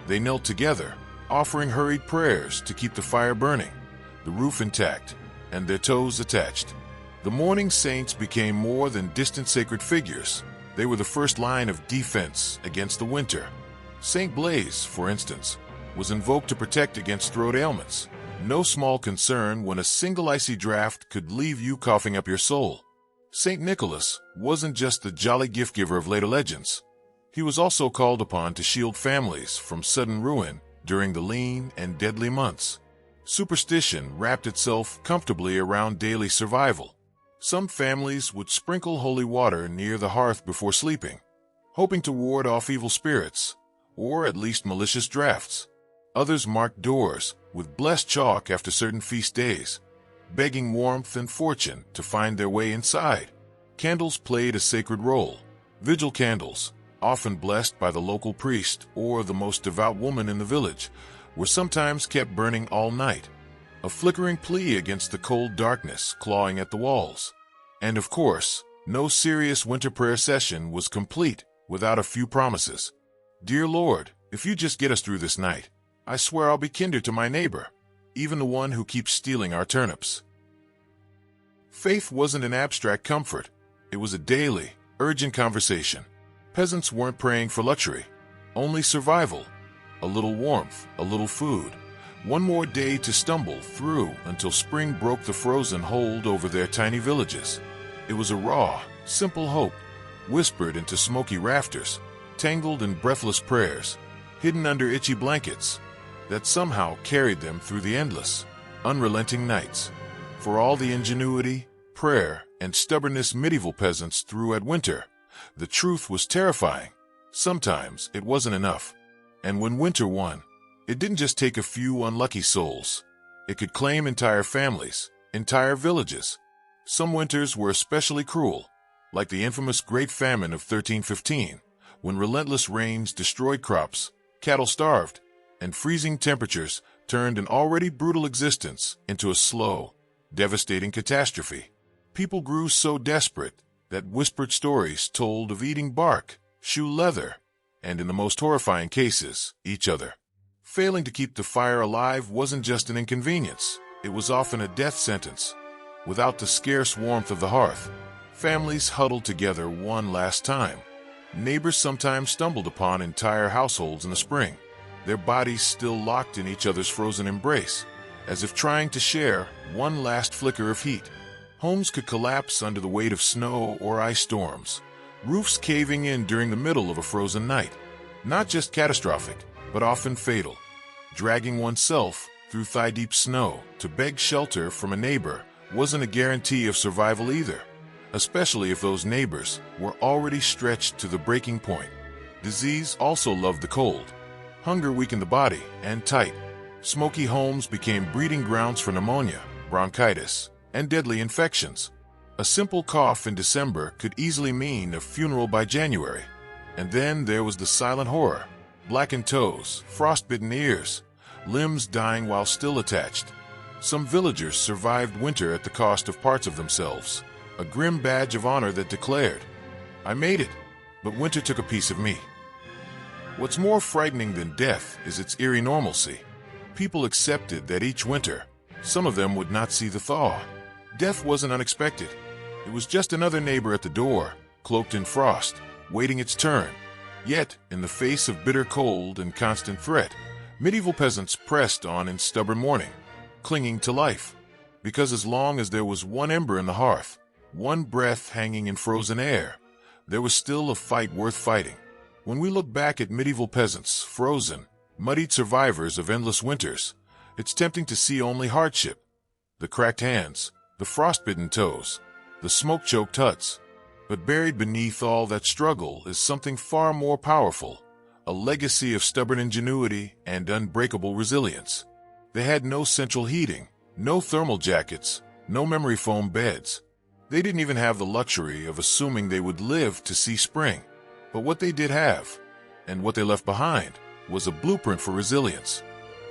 They knelt together, offering hurried prayers to keep the fire burning, the roof intact, and their toes attached. The mourning saints became more than distant sacred figures. They were the first line of defense against the winter. Saint Blaise, for instance, was invoked to protect against throat ailments. No small concern when a single icy draft could leave you coughing up your soul. Saint Nicholas wasn't just the jolly gift-giver of later legends. He was also called upon to shield families from sudden ruin during the lean and deadly months. Superstition wrapped itself comfortably around daily survival. Some families would sprinkle holy water near the hearth before sleeping, hoping to ward off evil spirits, or at least malicious drafts. Others marked doors with blessed chalk after certain feast days, begging warmth and fortune to find their way inside. Candles played a sacred role. Vigil candles, often blessed by the local priest or the most devout woman in the village, were sometimes kept burning all night, a flickering plea against the cold darkness clawing at the walls. And of course, no serious winter prayer session was complete without a few promises. Dear Lord, if you just get us through this night, I swear I'll be kinder to my neighbor, even the one who keeps stealing our turnips. Faith wasn't an abstract comfort. It was a daily, urgent conversation. Peasants weren't praying for luxury, only survival. A little warmth, a little food. One more day to stumble through until spring broke the frozen hold over their tiny villages. It was a raw, simple hope, whispered into smoky rafters, tangled in breathless prayers, hidden under itchy blankets, that somehow carried them through the endless, unrelenting nights. For all the ingenuity, prayer, and stubbornness medieval peasants threw at winter, the truth was terrifying. Sometimes it wasn't enough. And when winter won, it didn't just take a few unlucky souls. It could claim entire families, entire villages. Some winters were especially cruel, like the infamous Great Famine of 1315, when relentless rains destroyed crops, cattle starved, and freezing temperatures turned an already brutal existence into a slow, devastating catastrophe. People grew so desperate that whispered stories told of eating bark, shoe leather, and in the most horrifying cases, each other. Failing to keep the fire alive wasn't just an inconvenience, it was often a death sentence. Without the scarce warmth of the hearth, families huddled together one last time. Neighbors sometimes stumbled upon entire households in the spring, their bodies still locked in each other's frozen embrace, as if trying to share one last flicker of heat. Homes could collapse under the weight of snow or ice storms, roofs caving in during the middle of a frozen night. Not just catastrophic, but often fatal. Dragging oneself through thigh-deep snow to beg shelter from a neighbor wasn't a guarantee of survival either, especially if those neighbors were already stretched to the breaking point. Disease also loved the cold. Hunger weakened the body, and tight, smoky homes became breeding grounds for pneumonia, bronchitis, and deadly infections. A simple cough in December could easily mean a funeral by January. And then there was the silent horror: blackened toes, frostbitten ears, limbs dying while still attached. Some villagers survived winter at the cost of parts of themselves, a grim badge of honor that declared, "I made it, but winter took a piece of me." What's more frightening than death is its eerie normalcy. People accepted that each winter, some of them would not see the thaw. Death wasn't unexpected. It was just another neighbor at the door, cloaked in frost, waiting its turn. Yet, in the face of bitter cold and constant threat, Medieval peasants pressed on in stubborn mourning, clinging to life, because as long as there was one ember in the hearth, one breath hanging in frozen air, there was still a fight worth fighting. When we look back at medieval peasants, frozen, muddied survivors of endless winters, it's tempting to see only hardship. The cracked hands, the frostbitten toes, the smoke-choked huts. But buried beneath all that struggle is something far more powerful, a legacy of stubborn ingenuity and unbreakable resilience. They had no central heating, no thermal jackets, no memory foam beds. They didn't even have the luxury of assuming they would live to see spring. But what they did have, and what they left behind, was a blueprint for resilience.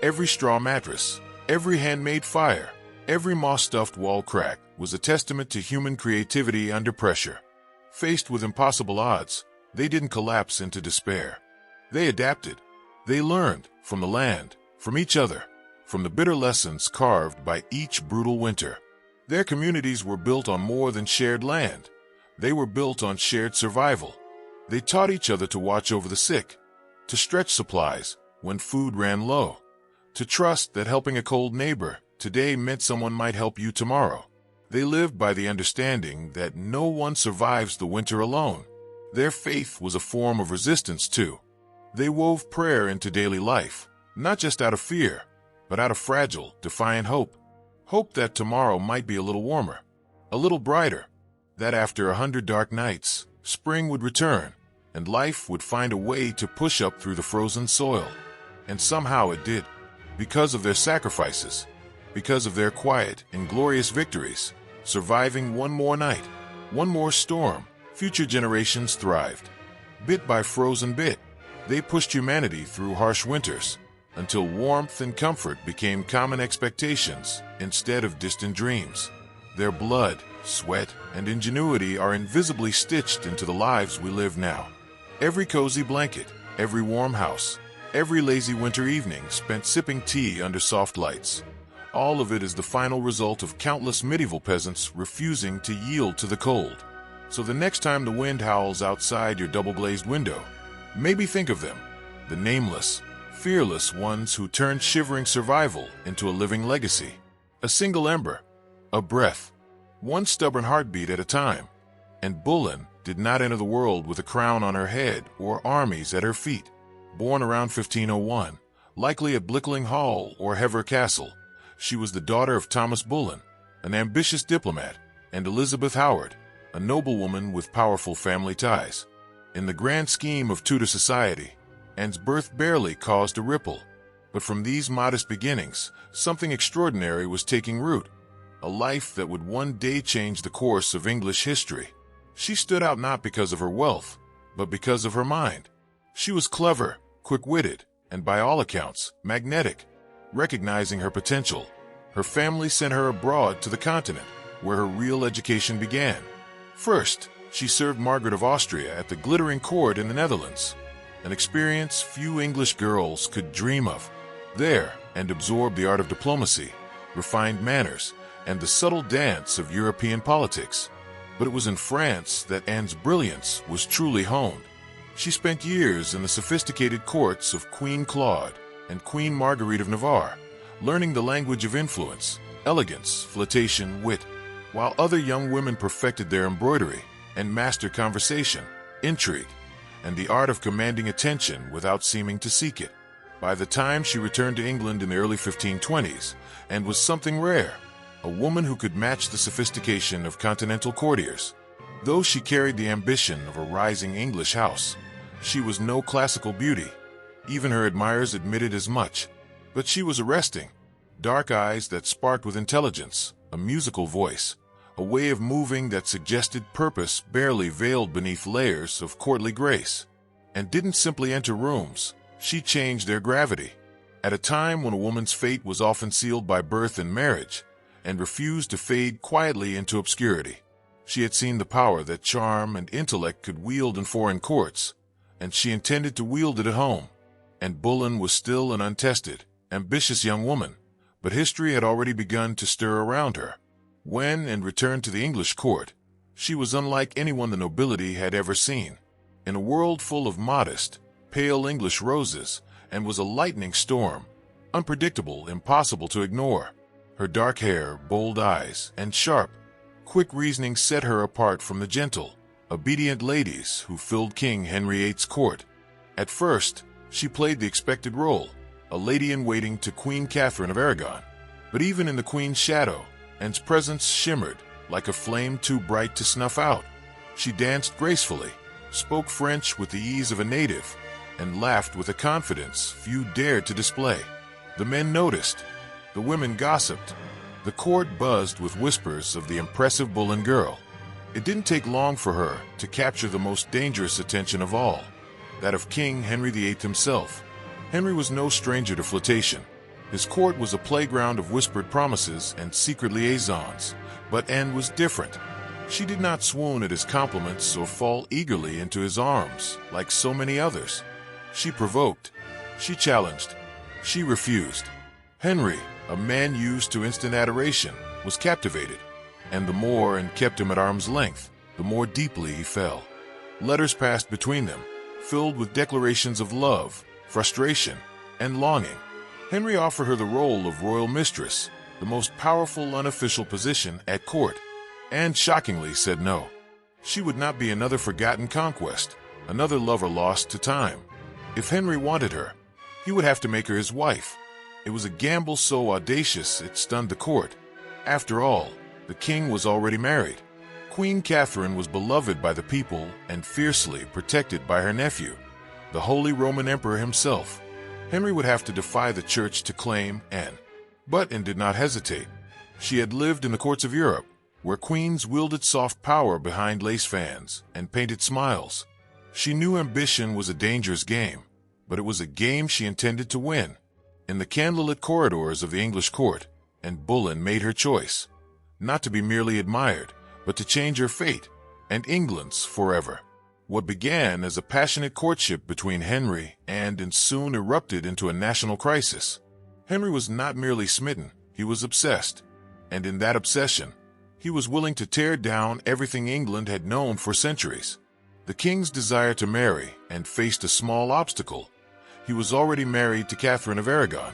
Every straw mattress, every handmade fire, every moss-stuffed wall crack was a testament to human creativity under pressure. Faced with impossible odds, they didn't collapse into despair. They adapted. They learned from the land, from each other, from the bitter lessons carved by each brutal winter. Their communities were built on more than shared land. They were built on shared survival. They taught each other to watch over the sick, to stretch supplies when food ran low, to trust that helping a cold neighbor today meant someone might help you tomorrow. They lived by the understanding that no one survives the winter alone. Their faith was a form of resistance, too. They wove prayer into daily life, not just out of fear, but out of fragile, defiant hope. Hope that tomorrow might be a little warmer, a little brighter, that after 100 dark nights, spring would return, and life would find a way to push up through the frozen soil. And somehow it did, because of their sacrifices, because of their quiet and glorious victories. Surviving one more night, one more storm, future generations thrived. Bit by frozen bit, they pushed humanity through harsh winters, until warmth and comfort became common expectations instead of distant dreams. Their blood, sweat, and ingenuity are invisibly stitched into the lives we live now. Every cozy blanket, every warm house, every lazy winter evening spent sipping tea under soft lights. All of it is the final result of countless medieval peasants refusing to yield to the cold. So the next time the wind howls outside your double-glazed window, maybe think of them, the nameless, fearless ones who turned shivering survival into a living legacy. A single ember, a breath, one stubborn heartbeat at a time. And Bullen did not enter the world with a crown on her head or armies at her feet. Born around 1501, likely at Blickling Hall or Hever Castle, she was the daughter of Thomas Bullen, an ambitious diplomat, and Elizabeth Howard, a noblewoman with powerful family ties. In the grand scheme of Tudor society, Anne's birth barely caused a ripple. But from these modest beginnings, something extraordinary was taking root, a life that would one day change the course of English history. She stood out not because of her wealth, but because of her mind. She was clever, quick-witted, and by all accounts, magnetic. Recognizing her potential, her family sent her abroad to the continent, where her real education began. First, she served Margaret of Austria at the glittering court in the Netherlands, an experience few English girls could dream of. There, and absorbed the art of diplomacy, refined manners, and the subtle dance of European politics. But it was in France that Anne's brilliance was truly honed. She spent years in the sophisticated courts of Queen Claude and Queen Marguerite of Navarre, learning the language of influence, elegance, flirtation, wit, while other young women perfected their embroidery and mastered conversation, intrigue, and the art of commanding attention without seeming to seek it. By the time she returned to England in the early 1520s, Anne was something rare, a woman who could match the sophistication of continental courtiers. Though she carried the ambition of a rising English house, she was no classical beauty. Even her admirers admitted as much. But she was arresting. Dark eyes that sparked with intelligence, a musical voice, a way of moving that suggested purpose barely veiled beneath layers of courtly grace. And didn't simply enter rooms, she changed their gravity. At a time when a woman's fate was often sealed by birth and marriage, and refused to fade quietly into obscurity. She had seen the power that charm and intellect could wield in foreign courts, and she intended to wield it at home. And Bullen was still an untested, ambitious young woman, but history had already begun to stir around her. When, in return to the English court, she was unlike anyone the nobility had ever seen. In a world full of modest, pale English roses, and was a lightning storm, unpredictable, impossible to ignore. Her dark hair, bold eyes, and sharp, quick reasoning set her apart from the gentle, obedient ladies who filled King Henry VIII's court. At first, she played the expected role, a lady-in-waiting to Queen Catherine of Aragon. But even in the Queen's shadow, Anne's presence shimmered like a flame too bright to snuff out. She danced gracefully, spoke French with the ease of a native, and laughed with a confidence few dared to display. The men noticed, the women gossiped, the court buzzed with whispers of the impressive Boleyn girl. It didn't take long for her to capture the most dangerous attention of all, that of King Henry VIII himself. Henry was no stranger to flirtation. His court was a playground of whispered promises and secret liaisons, but Anne was different. She did not swoon at his compliments or fall eagerly into his arms like so many others. She provoked, she challenged, she refused. Henry, a man used to instant adoration, was captivated, and the more Anne kept him at arm's length, the more deeply he fell. Letters passed between them, filled with declarations of love, frustration, and longing. Henry offered her the role of royal mistress, the most powerful unofficial position at court. Anne shockingly said no. She would not be another forgotten conquest, another lover lost to time. If Henry wanted her, he would have to make her his wife. It was a gamble so audacious it stunned the court. After all, the king was already married. Queen Catherine was beloved by the people and fiercely protected by her nephew, the Holy Roman Emperor himself. Henry would have to defy the church to claim Anne. But Anne did not hesitate. She had lived in the courts of Europe, where queens wielded soft power behind lace fans and painted smiles. She knew ambition was a dangerous game, but it was a game she intended to win. In the candlelit corridors of the English court, Anne Boleyn made her choice, not to be merely admired, but to change her fate, and England's forever. What began as a passionate courtship between Henry and Anne soon erupted into a national crisis. Henry was not merely smitten, he was obsessed, and in that obsession, he was willing to tear down everything England had known for centuries. The king's desire to marry Anne faced a small obstacle. He was already married to Catherine of Aragon.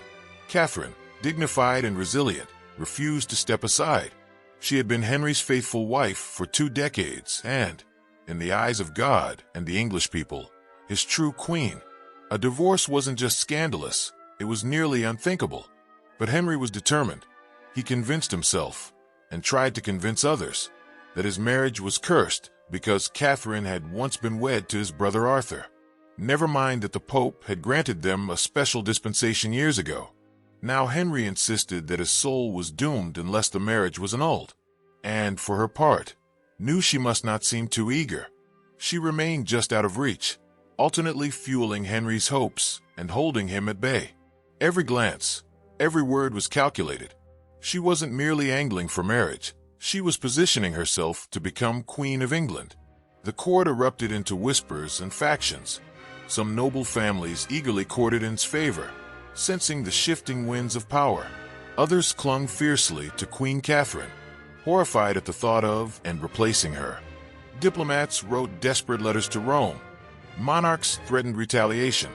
Catherine, dignified and resilient, refused to step aside. She had been Henry's faithful wife for 2 decades and, in the eyes of God and the English people, his true queen. A divorce wasn't just scandalous, it was nearly unthinkable. But Henry was determined. He convinced himself, and tried to convince others, that his marriage was cursed because Catherine had once been wed to his brother Arthur. Never mind that the Pope had granted them a special dispensation years ago. Now Henry insisted that his soul was doomed unless the marriage was annulled. And, for her part, knew she must not seem too eager. She remained just out of reach, alternately fueling Henry's hopes and holding him at bay. Every glance, every word was calculated. She wasn't merely angling for marriage. She was positioning herself to become Queen of England. The court erupted into whispers and factions. Some noble families eagerly courted Anne's favor, sensing the shifting winds of power. Others clung fiercely to Queen Catherine, horrified at the thought of and replacing her. Diplomats wrote desperate letters to Rome. Monarchs threatened retaliation.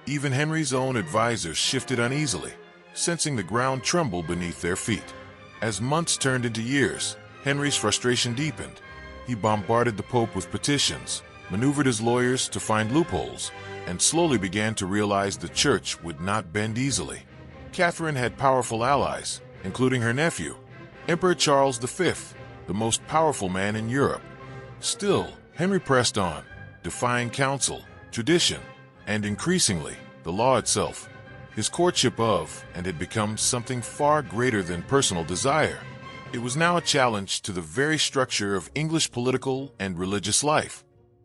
Even Henry's own advisors shifted uneasily, sensing the ground tremble beneath their feet. As months turned into years, Henry's frustration deepened. He bombarded the Pope with petitions, maneuvered his lawyers to find loopholes, and slowly began to realize the church would not bend easily. Catherine had powerful allies, including her nephew, Emperor Charles V, the most powerful man in Europe. Still, Henry pressed on, defying counsel, tradition, and increasingly, the law itself. His courtship of and had become something far greater than personal desire. It was now a challenge to the very structure of English political and religious life.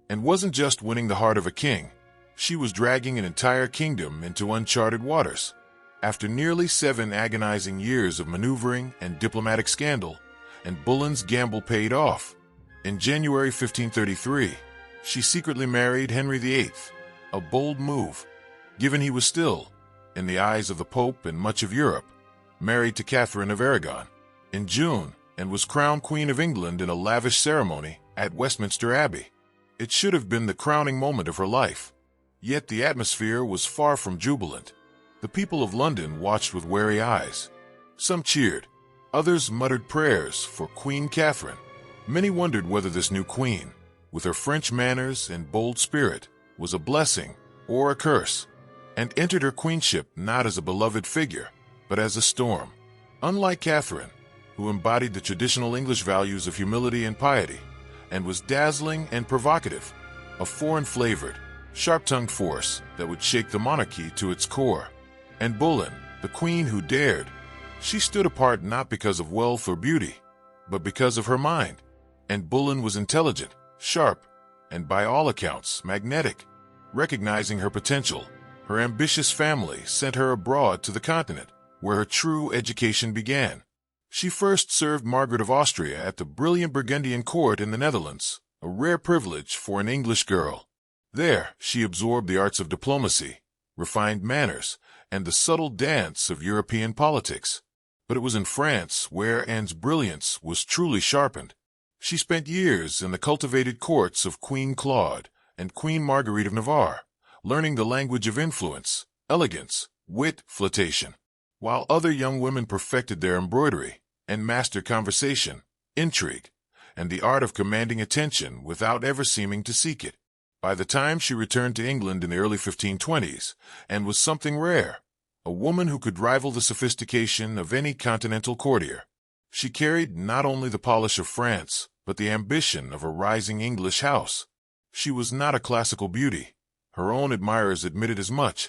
And wasn't just winning the heart of a king. She was dragging an entire kingdom into uncharted waters. After nearly 7 agonizing years of maneuvering and diplomatic scandal, Anne Boleyn's gamble paid off. In January 1533, she secretly married Henry VIII, a bold move, given he was still, in the eyes of the Pope and much of Europe, married to Catherine of Aragon. In June, Anne was crowned Queen of England in a lavish ceremony at Westminster Abbey. It should have been the crowning moment of her life. Yet the atmosphere was far from jubilant. The people of London watched with wary eyes. Some cheered, others muttered prayers for Queen Catherine. Many wondered whether this new queen, with her French manners and bold spirit, was a blessing or a curse, and entered her queenship not as a beloved figure, but as a storm. Unlike Catherine, who embodied the traditional English values of humility and piety, and was dazzling and provocative, a foreign-flavored, sharp-tongued force that would shake the monarchy to its core. And Boleyn, the queen who dared, she stood apart not because of wealth or beauty, but because of her mind. And Boleyn was intelligent, sharp, and by all accounts, magnetic. Recognizing her potential, her ambitious family sent her abroad to the continent, where her true education began. She first served Margaret of Austria at the brilliant Burgundian court in the Netherlands, a rare privilege for an English girl. There, she absorbed the arts of diplomacy, refined manners, and the subtle dance of European politics. But it was in France where Anne's brilliance was truly sharpened. She spent years in the cultivated courts of Queen Claude and Queen Marguerite of Navarre, learning the language of influence, elegance, wit, flirtation, while other young women perfected their embroidery and mastered conversation, intrigue, and the art of commanding attention without ever seeming to seek it. By the time she returned to England in the early 1520s, Anne was something rare, a woman who could rival the sophistication of any continental courtier. She carried not only the polish of France, but the ambition of a rising English house. She was not a classical beauty. Her own admirers admitted as much,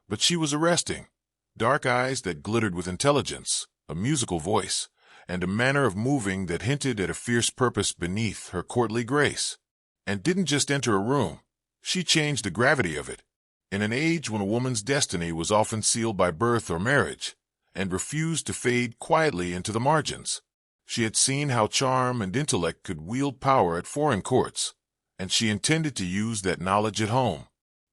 but she was arresting. Dark eyes that glittered with intelligence, a musical voice, and a manner of moving that hinted at a fierce purpose beneath her courtly grace. And didn't just enter a room, she changed the gravity of it. In an age when a woman's destiny was often sealed by birth or marriage, and refused to fade quietly into the margins, she had seen how charm and intellect could wield power at foreign courts, and she intended to use that knowledge at home.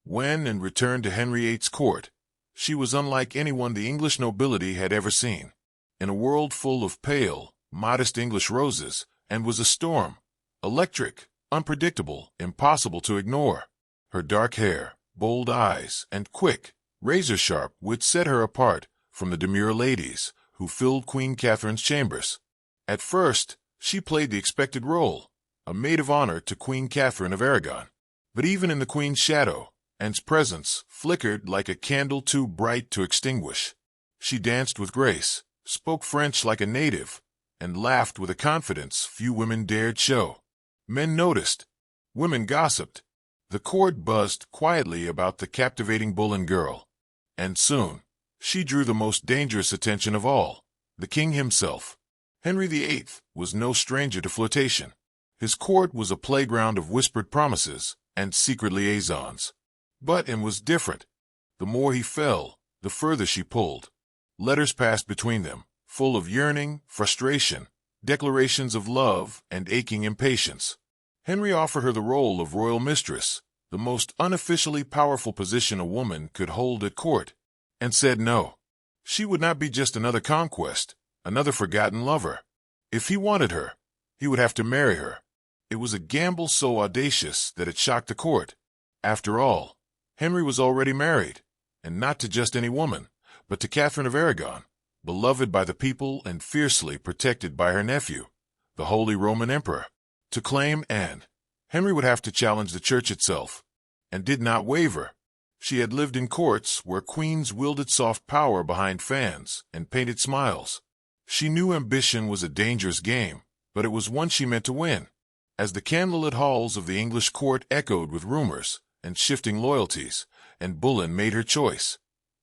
When, in return to Henry VIII's court, she was unlike anyone the English nobility had ever seen. In a world full of pale, modest English roses, and was a storm, electric, unpredictable, impossible to ignore. Her dark hair, bold eyes, and quick, razor-sharp wit set her apart from the demure ladies who filled Queen Catherine's chambers. At first, she played the expected role, a maid of honor to Queen Catherine of Aragon. But even in the Queen's shadow, Anne's presence flickered like a candle too bright to extinguish. She danced with grace, spoke French like a native, and laughed with a confidence few women dared show. Men noticed. Women gossiped. The court buzzed quietly about the captivating Boleyn girl. And soon, she drew the most dangerous attention of all, the king himself. Henry VIII was no stranger to flirtation. His court was a playground of whispered promises and secret liaisons. But Anne was different. The more he fell, the further she pulled. Letters passed between them, full of yearning, frustration, declarations of love, and aching impatience. Henry offered her the role of royal mistress, the most unofficially powerful position a woman could hold at court, and said no. She would not be just another conquest, another forgotten lover. If he wanted her, he would have to marry her. It was a gamble so audacious that it shocked the court. After all, Henry was already married, and not to just any woman, but to Catherine of Aragon, beloved by the people and fiercely protected by her nephew, the Holy Roman Emperor. To claim Anne, Henry would have to challenge the church itself, and did not waver. She had lived in courts where queens wielded soft power behind fans and painted smiles. She knew ambition was a dangerous game, but it was one she meant to win. As the candlelit halls of the English court echoed with rumors and shifting loyalties, and Boleyn made her choice,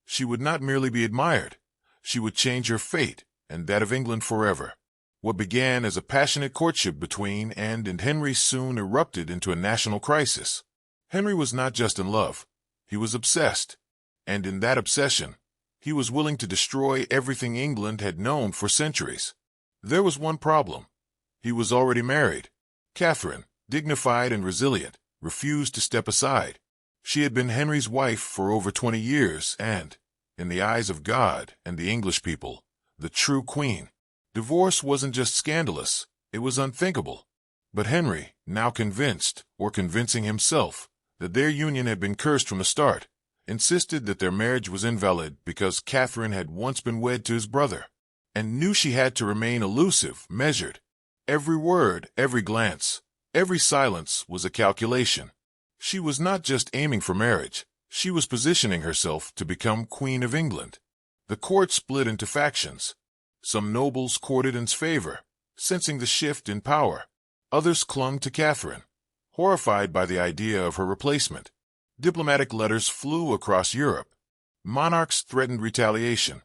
she would not merely be admired. She would change her fate and that of England forever. What began as a passionate courtship between Anne and Henry soon erupted into a national crisis. Henry was not just in love, he was obsessed. And in that obsession, he was willing to destroy everything England had known for centuries. There was one problem. He was already married. Catherine, dignified and resilient, refused to step aside. She had been Henry's wife for over 20 years and, in the eyes of God and the English people, the true queen. Divorce wasn't just scandalous, it was unthinkable. But Henry, now convinced, or convincing himself, that their union had been cursed from the start, insisted that their marriage was invalid because Catherine had once been wed to his brother, and knew she had to remain elusive, measured. Every word, every glance, every silence was a calculation. She was not just aiming for marriage, she was positioning herself to become Queen of England. The court split into factions. Some nobles courted in favor, sensing the shift in power. Others clung to Catherine, horrified by the idea of her replacement. Diplomatic letters flew across Europe. Monarchs threatened retaliation.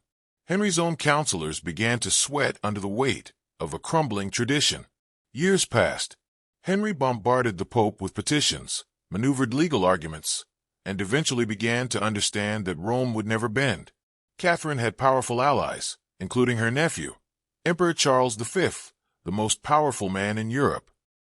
Henry's own counselors began to sweat under the weight of a crumbling tradition. Years passed. Henry bombarded the Pope with petitions, maneuvered legal arguments, and eventually began to understand that Rome would never bend. Catherine had powerful allies, including her nephew, Emperor Charles V, the most powerful man in Europe.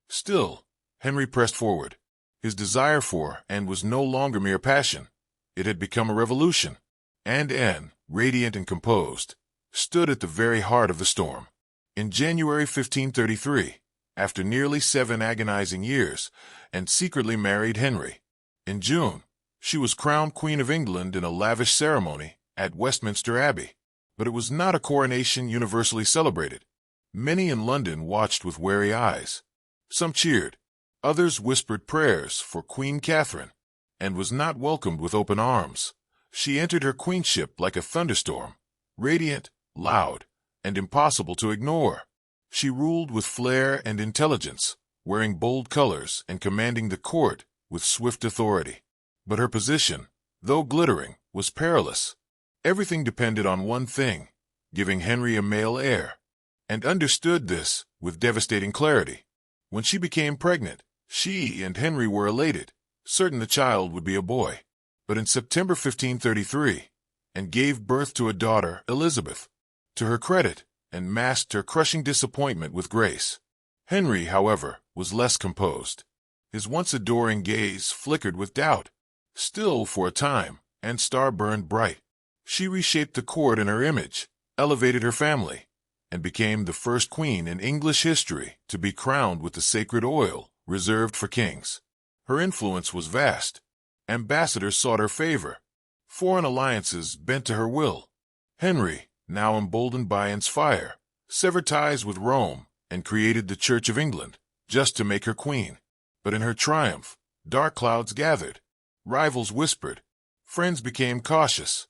Still, Henry pressed forward. His desire for and was no longer mere passion. It had become a revolution. And Anne, radiant and composed, stood at the very heart of the storm. In January 1533, after nearly 7 agonizing years, Anne secretly married Henry. In June, she was crowned Queen of England in a lavish ceremony at Westminster Abbey. But it was not a coronation universally celebrated. Many in London watched with wary eyes. Some cheered. Others whispered prayers for Queen Catherine, and was not welcomed with open arms. She entered her queenship like a thunderstorm, radiant, loud, and impossible to ignore. She ruled with flair and intelligence, wearing bold colors and commanding the court with swift authority. But her position, though glittering, was perilous. Everything depended on one thing, giving Henry a male heir, and understood this with devastating clarity. When she became pregnant, she and Henry were elated, certain the child would be a boy. But in September 1533, Anne gave birth to a daughter, Elizabeth. To her credit, Anne masked her crushing disappointment with grace. Henry, however, was less composed. His once adoring gaze flickered with doubt. Still, for a time, Anne's star burned bright. She reshaped the court in her image, elevated her family, and became the first queen in English history to be crowned with the sacred oil reserved for kings. Her influence was vast. Ambassadors sought her favor. Foreign alliances bent to her will. Henry, now emboldened by Anne's fire, severed ties with Rome and created the Church of England, just to make her queen. But in her triumph, dark clouds gathered. Rivals whispered. Friends became cautious.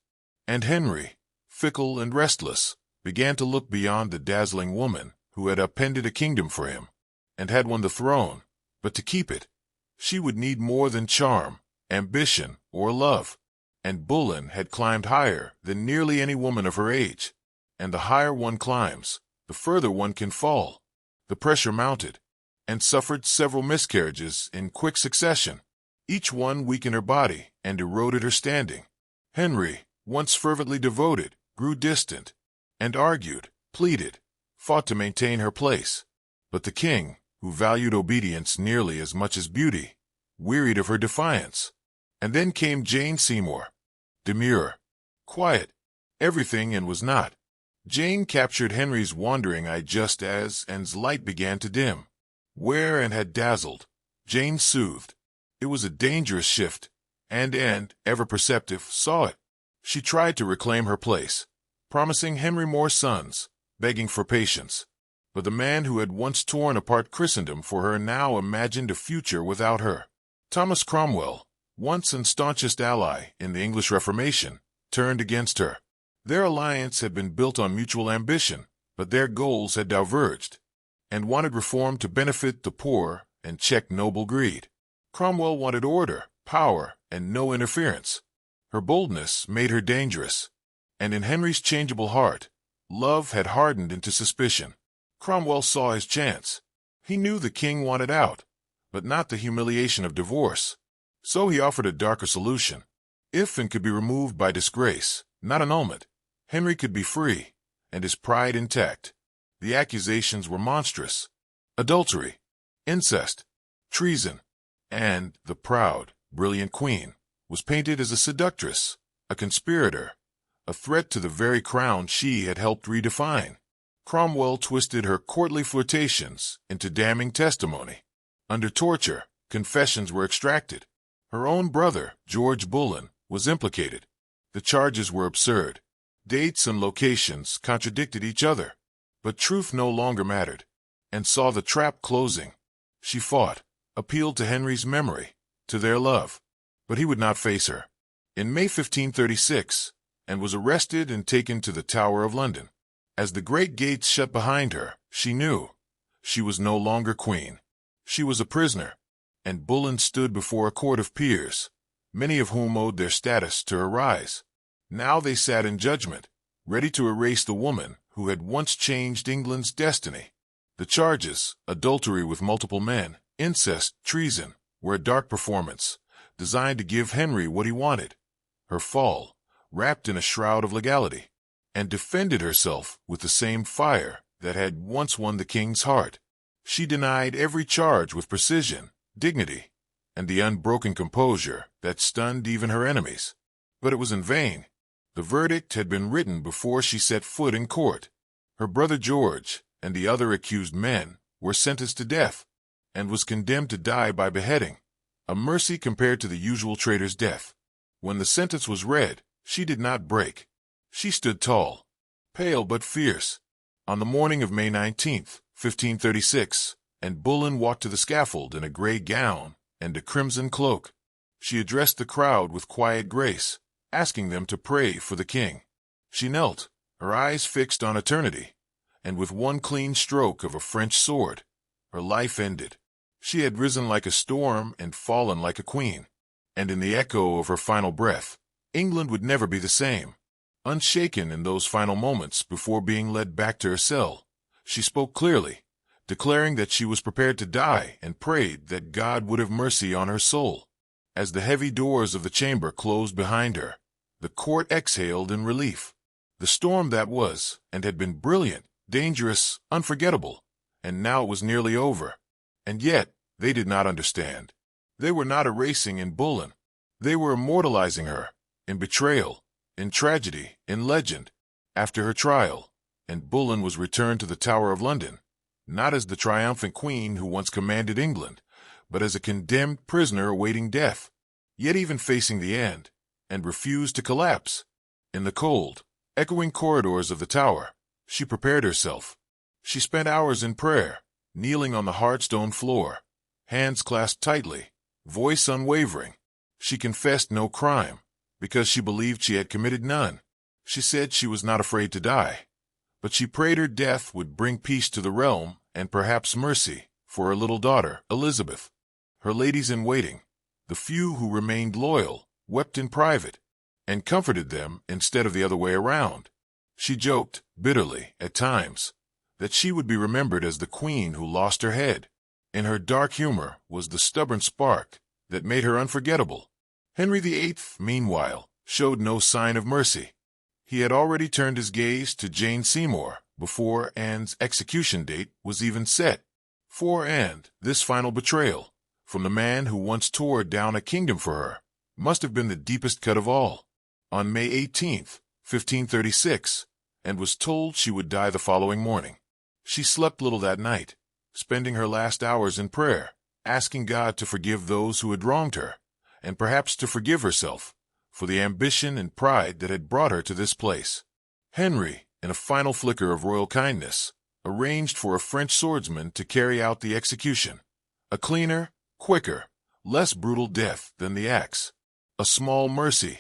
And Henry, fickle and restless, began to look beyond the dazzling woman who had upended a kingdom for him, and had won the throne. But to keep it, she would need more than charm, ambition, or love. And Boleyn had climbed higher than nearly any woman of her age. And the higher one climbs, the further one can fall. The pressure mounted, and suffered several miscarriages in quick succession. Each one weakened her body and eroded her standing. Henry, once fervently devoted, grew distant, and argued, pleaded, fought to maintain her place. But the king, who valued obedience nearly as much as beauty, wearied of her defiance. And then came Jane Seymour. Demure, quiet, everything and was not. Jane captured Henry's wandering eye just as Anne's light began to dim. Where Anne had dazzled, Jane soothed. It was a dangerous shift, and Anne, ever perceptive, saw it. She tried to reclaim her place, promising Henry more sons, begging for patience. But the man who had once torn apart Christendom for her now imagined a future without her. Thomas Cromwell, once and staunchest ally in the English Reformation, turned against her. Their alliance had been built on mutual ambition, but their goals had diverged, and wanted reform to benefit the poor and check noble greed. Cromwell wanted order, power, and no interference. Her boldness made her dangerous, and in Henry's changeable heart, love had hardened into suspicion. Cromwell saw his chance. He knew the king wanted out, but not the humiliation of divorce. So he offered a darker solution. If Anne could be removed by disgrace, not annulment, Henry could be free, and his pride intact. The accusations were monstrous. Adultery, incest, treason, and the proud, brilliant queen was painted as a seductress, a conspirator, a threat to the very crown she had helped redefine. Cromwell twisted her courtly flirtations into damning testimony. Under torture, confessions were extracted. Her own brother, George Bullen, was implicated. The charges were absurd. Dates and locations contradicted each other. But truth no longer mattered, and saw the trap closing. She fought, appealed to Henry's memory, to their love. But he would not face her. In May 1536, and was arrested and taken to the Tower of London. As the great gates shut behind her, she knew she was no longer queen. She was a prisoner, and Bullen stood before a court of peers, many of whom owed their status to her rise. Now they sat in judgment, ready to erase the woman who had once changed England's destiny. The charges, adultery with multiple men, incest, treason, were a dark performance, designed to give Henry what he wanted. Her fall, wrapped in a shroud of legality, and defended herself with the same fire that had once won the king's heart. She denied every charge with precision, dignity, and the unbroken composure that stunned even her enemies. But it was in vain. The verdict had been written before she set foot in court. Her brother George and the other accused men were sentenced to death, and was condemned to die by beheading, a mercy compared to the usual traitor's death. When the sentence was read, she did not break. She stood tall, pale but fierce. On the morning of May 19th, 1536, and Bullen walked to the scaffold in a gray gown and a crimson cloak. She addressed the crowd with quiet grace, asking them to pray for the king. She knelt, her eyes fixed on eternity, and with one clean stroke of a French sword, her life ended. She had risen like a storm and fallen like a queen, and in the echo of her final breath, England would never be the same. Unshaken in those final moments before being led back to her cell, she spoke clearly, declaring that she was prepared to die and prayed that God would have mercy on her soul. As the heavy doors of the chamber closed behind her, the court exhaled in relief. The storm that was, and had been brilliant, dangerous, unforgettable, and now it was nearly over. And yet, they did not understand. They were not erasing in Bullen. They were immortalizing her, in betrayal, in tragedy, in legend. After her trial, and Bullen was returned to the Tower of London, not as the triumphant queen who once commanded England, but as a condemned prisoner awaiting death, yet even facing the end, and refused to collapse. In the cold, echoing corridors of the tower, she prepared herself. She spent hours in prayer, kneeling on the hard stone floor, hands clasped tightly, voice unwavering. She confessed no crime, because she believed she had committed none. She said she was not afraid to die, but she prayed her death would bring peace to the realm and perhaps mercy for her little daughter, Elizabeth. Her ladies-in-waiting, the few who remained loyal, wept in private, and comforted them instead of the other way around. She joked, bitterly, at times, that she would be remembered as the queen who lost her head. In her dark humor was the stubborn spark that made her unforgettable. Henry VIII, meanwhile, showed no sign of mercy. He had already turned his gaze to Jane Seymour before Anne's execution date was even set. For Anne, this final betrayal, from the man who once tore down a kingdom for her, must have been the deepest cut of all. On May 18th, 1536, and was told she would die the following morning. She slept little that night, spending her last hours in prayer, asking God to forgive those who had wronged her, and perhaps to forgive herself for the ambition and pride that had brought her to this place. Henry, in a final flicker of royal kindness, arranged for a French swordsman to carry out the execution. A cleaner, quicker, less brutal death than the axe. A small mercy,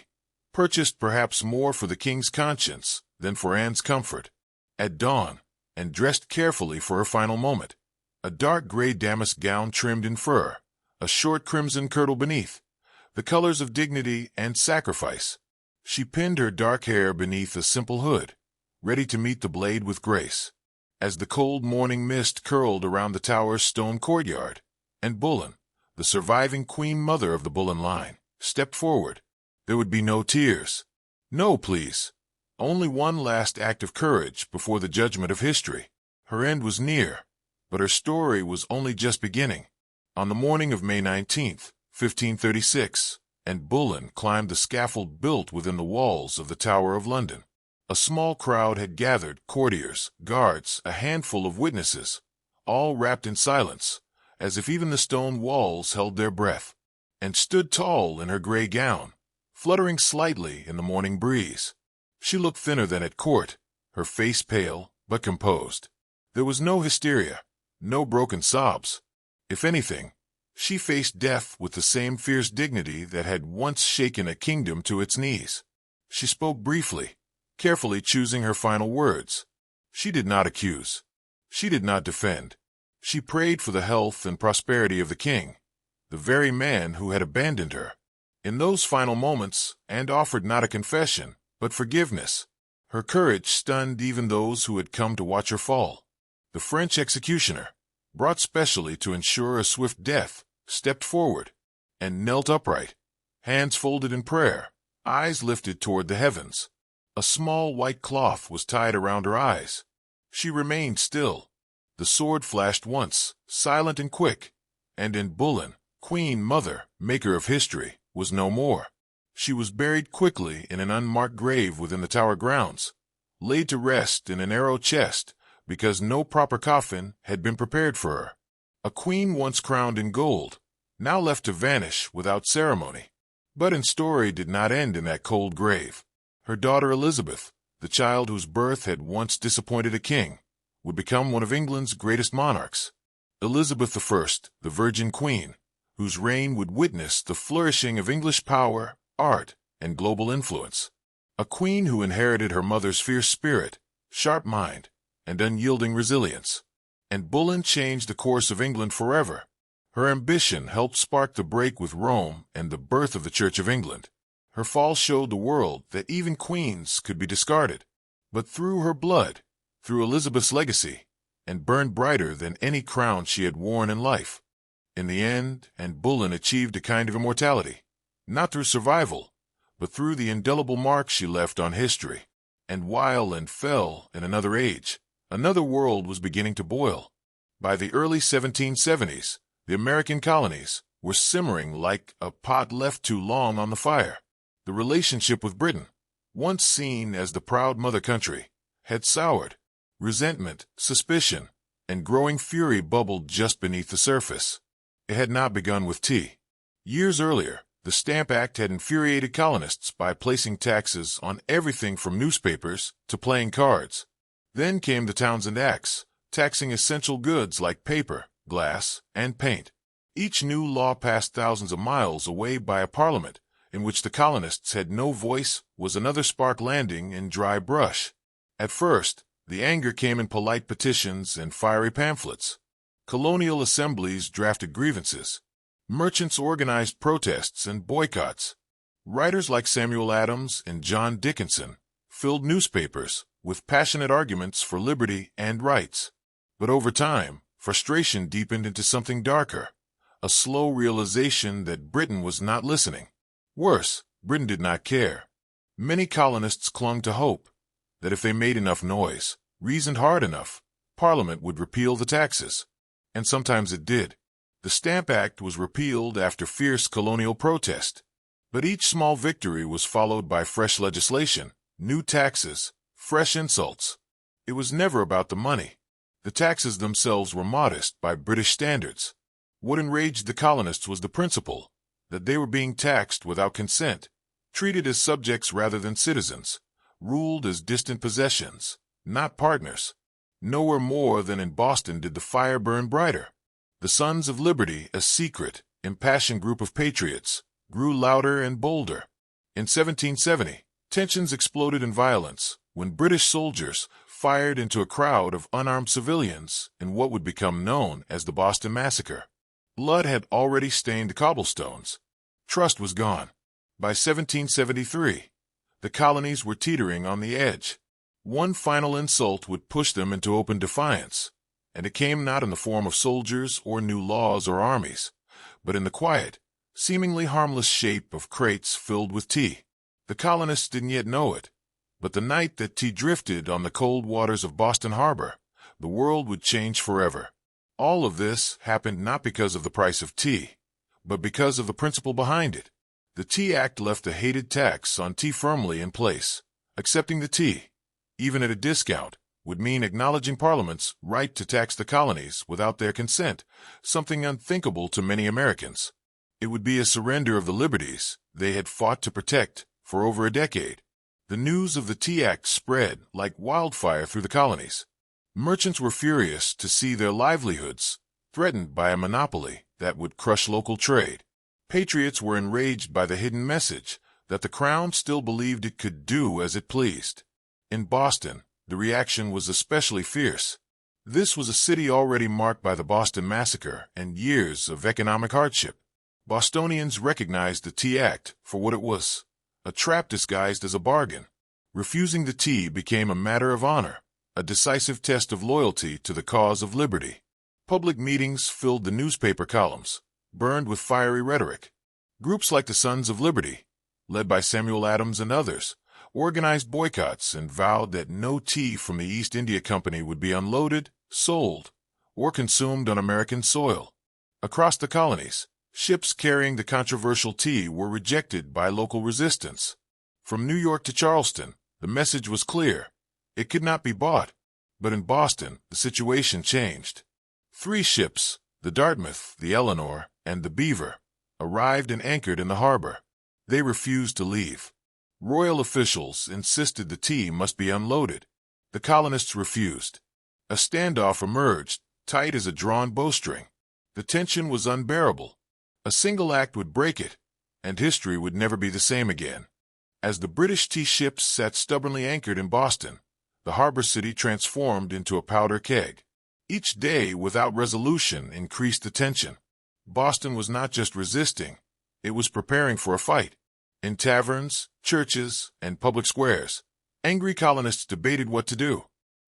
purchased perhaps more for the king's conscience than for Anne's comfort. At dawn, and dressed carefully for her final moment, a dark gray damask gown trimmed in fur, a short crimson kirtle beneath, the colors of dignity and sacrifice. She pinned her dark hair beneath a simple hood, ready to meet the blade with grace. As the cold morning mist curled around the tower's stone courtyard, and Bullen, the surviving queen mother of the Bullen line, stepped forward, there would be no tears, no pleas, only one last act of courage before the judgment of history. Her end was near, but her story was only just beginning. On the morning of May 19th, 1536, and Bullen climbed the scaffold built within the walls of the Tower of London. A small crowd had gathered, courtiers, guards, a handful of witnesses, all wrapped in silence, as if even the stone walls held their breath. and stood tall in her gray gown, fluttering slightly in the morning breeze. She looked thinner than at court, her face pale but composed. There was no hysteria, no broken sobs. If anything, she faced death with the same fierce dignity that had once shaken a kingdom to its knees. She spoke briefly, carefully choosing her final words. She did not accuse. She did not defend. She prayed for the health and prosperity of the king, the very man who had abandoned her. In those final moments, and offered not a confession, but forgiveness. Her courage stunned even those who had come to watch her fall. The French executioner, brought specially to ensure a swift death, stepped forward and knelt upright, hands folded in prayer, eyes lifted toward the heavens. A small white cloth was tied around her eyes. She remained still. The sword flashed once, silent and quick, and in Boleyn, Queen Mother, maker of history, was no more. She was buried quickly in an unmarked grave within the Tower grounds, laid to rest in a narrow chest, because no proper coffin had been prepared for her. A queen once crowned in gold, now left to vanish without ceremony. But in story did not end in that cold grave. Her daughter Elizabeth, the child whose birth had once disappointed a king, would become one of England's greatest monarchs. Elizabeth I, the Virgin Queen, whose reign would witness the flourishing of English power, art, and global influence. A queen who inherited her mother's fierce spirit, sharp mind, and unyielding resilience. And Boleyn changed the course of England forever. Her ambition helped spark the break with Rome and the birth of the Church of England. Her fall showed the world that even queens could be discarded. But through her blood, through Elizabeth's legacy, and burned brighter than any crown she had worn in life. In the end, Anne Boleyn achieved a kind of immortality, not through survival, but through the indelible mark she left on history. And while Anne fell in another age, another world was beginning to boil. By the early 1770s, the American colonies were simmering like a pot left too long on the fire. The relationship with Britain, once seen as the proud mother country, had soured. Resentment, suspicion, and growing fury bubbled just beneath the surface. It had not begun with tea. Years earlier, the Stamp Act had infuriated colonists by placing taxes on everything from newspapers to playing cards. Then came the Townshend Acts, taxing essential goods like paper, glass, and paint. Each new law passed thousands of miles away by a parliament in which the colonists had no voice was another spark landing in dry brush. At first, the anger came in polite petitions and fiery pamphlets. Colonial assemblies drafted grievances. Merchants organized protests and boycotts. Writers like Samuel Adams and John Dickinson filled newspapers with passionate arguments for liberty and rights. But over time, frustration deepened into something darker, a slow realization that Britain was not listening. Worse, Britain did not care. Many colonists clung to hope that if they made enough noise, reasoned hard enough, Parliament would repeal the taxes. And sometimes it did. The Stamp Act was repealed after fierce colonial protest. But each small victory was followed by fresh legislation, new taxes, fresh insults. It was never about the money. The taxes themselves were modest by British standards. What enraged the colonists was the principle that they were being taxed without consent, treated as subjects rather than citizens, ruled as distant possessions, not partners. Nowhere more than in Boston did the fire burn brighter. The Sons of Liberty, a secret, impassioned group of patriots, grew louder and bolder. In 1770, tensions exploded in violence when British soldiers fired into a crowd of unarmed civilians in what would become known as the Boston Massacre. Blood had already stained the cobblestones. Trust was gone. By 1773, the colonies were teetering on the edge. One final insult would push them into open defiance, and it came not in the form of soldiers or new laws or armies, but in the quiet, seemingly harmless shape of crates filled with tea. The colonists didn't yet know it, but the night that tea drifted on the cold waters of Boston Harbor, the world would change forever. All of this happened not because of the price of tea, but because of the principle behind it. The Tea Act left a hated tax on tea firmly in place. Accepting the tea, even at a discount, would mean acknowledging Parliament's right to tax the colonies without their consent, something unthinkable to many Americans. It would be a surrender of the liberties they had fought to protect for over a decade. The news of the Tea Act spread like wildfire through the colonies. Merchants were furious to see their livelihoods threatened by a monopoly that would crush local trade. Patriots were enraged by the hidden message that the Crown still believed it could do as it pleased. In Boston, the reaction was especially fierce. This was a city already marked by the Boston Massacre and years of economic hardship. Bostonians recognized the Tea Act for what it was, a trap disguised as a bargain. Refusing the tea became a matter of honor, a decisive test of loyalty to the cause of liberty. Public meetings filled the newspaper columns, burned with fiery rhetoric. Groups like the Sons of Liberty, led by Samuel Adams and others, organized boycotts and vowed that no tea from the East India Company would be unloaded, sold, or consumed on American soil. Across the colonies, ships carrying the controversial tea were rejected by local resistance. From New York to Charleston, the message was clear. It could not be bought. But in Boston, the situation changed. 3 ships, the Dartmouth, the Eleanor, and the Beaver, arrived and anchored in the harbor. They refused to leave. Royal officials insisted the tea must be unloaded. The colonists refused. A standoff emerged, tight as a drawn bowstring. The tension was unbearable. A single act would break it, and history would never be the same again. As the British tea ships sat stubbornly anchored in Boston, the harbor city transformed into a powder keg. Each day without resolution increased the tension. Boston was not just resisting, it was preparing for a fight. In taverns, churches, and public squares, angry colonists debated what to do.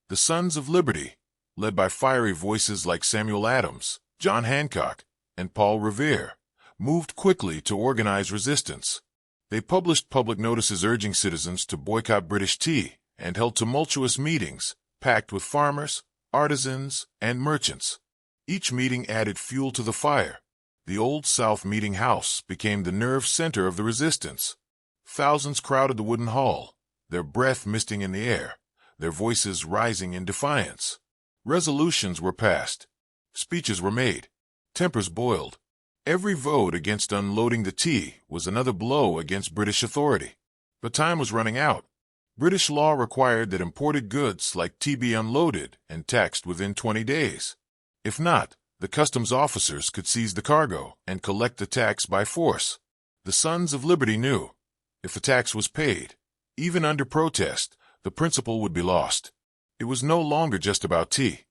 The Sons of Liberty, led by fiery voices like Samuel Adams, John Hancock, and Paul Revere, moved quickly to organize resistance. They published public notices urging citizens to boycott British tea and held tumultuous meetings, packed with farmers, artisans, and merchants. Each meeting added fuel to the fire. The Old South Meeting House became the nerve center of the resistance. Thousands crowded the wooden hall, their breath misting in the air, their voices rising in defiance. Resolutions were passed. Speeches were made. Tempers boiled. Every vote against unloading the tea was another blow against British authority. But time was running out. British law required that imported goods like tea be unloaded and taxed within 20 days. If not, the customs officers could seize the cargo and collect the tax by force. The Sons of Liberty knew, if the tax was paid, even under protest, the principle would be lost. It was no longer just about tea.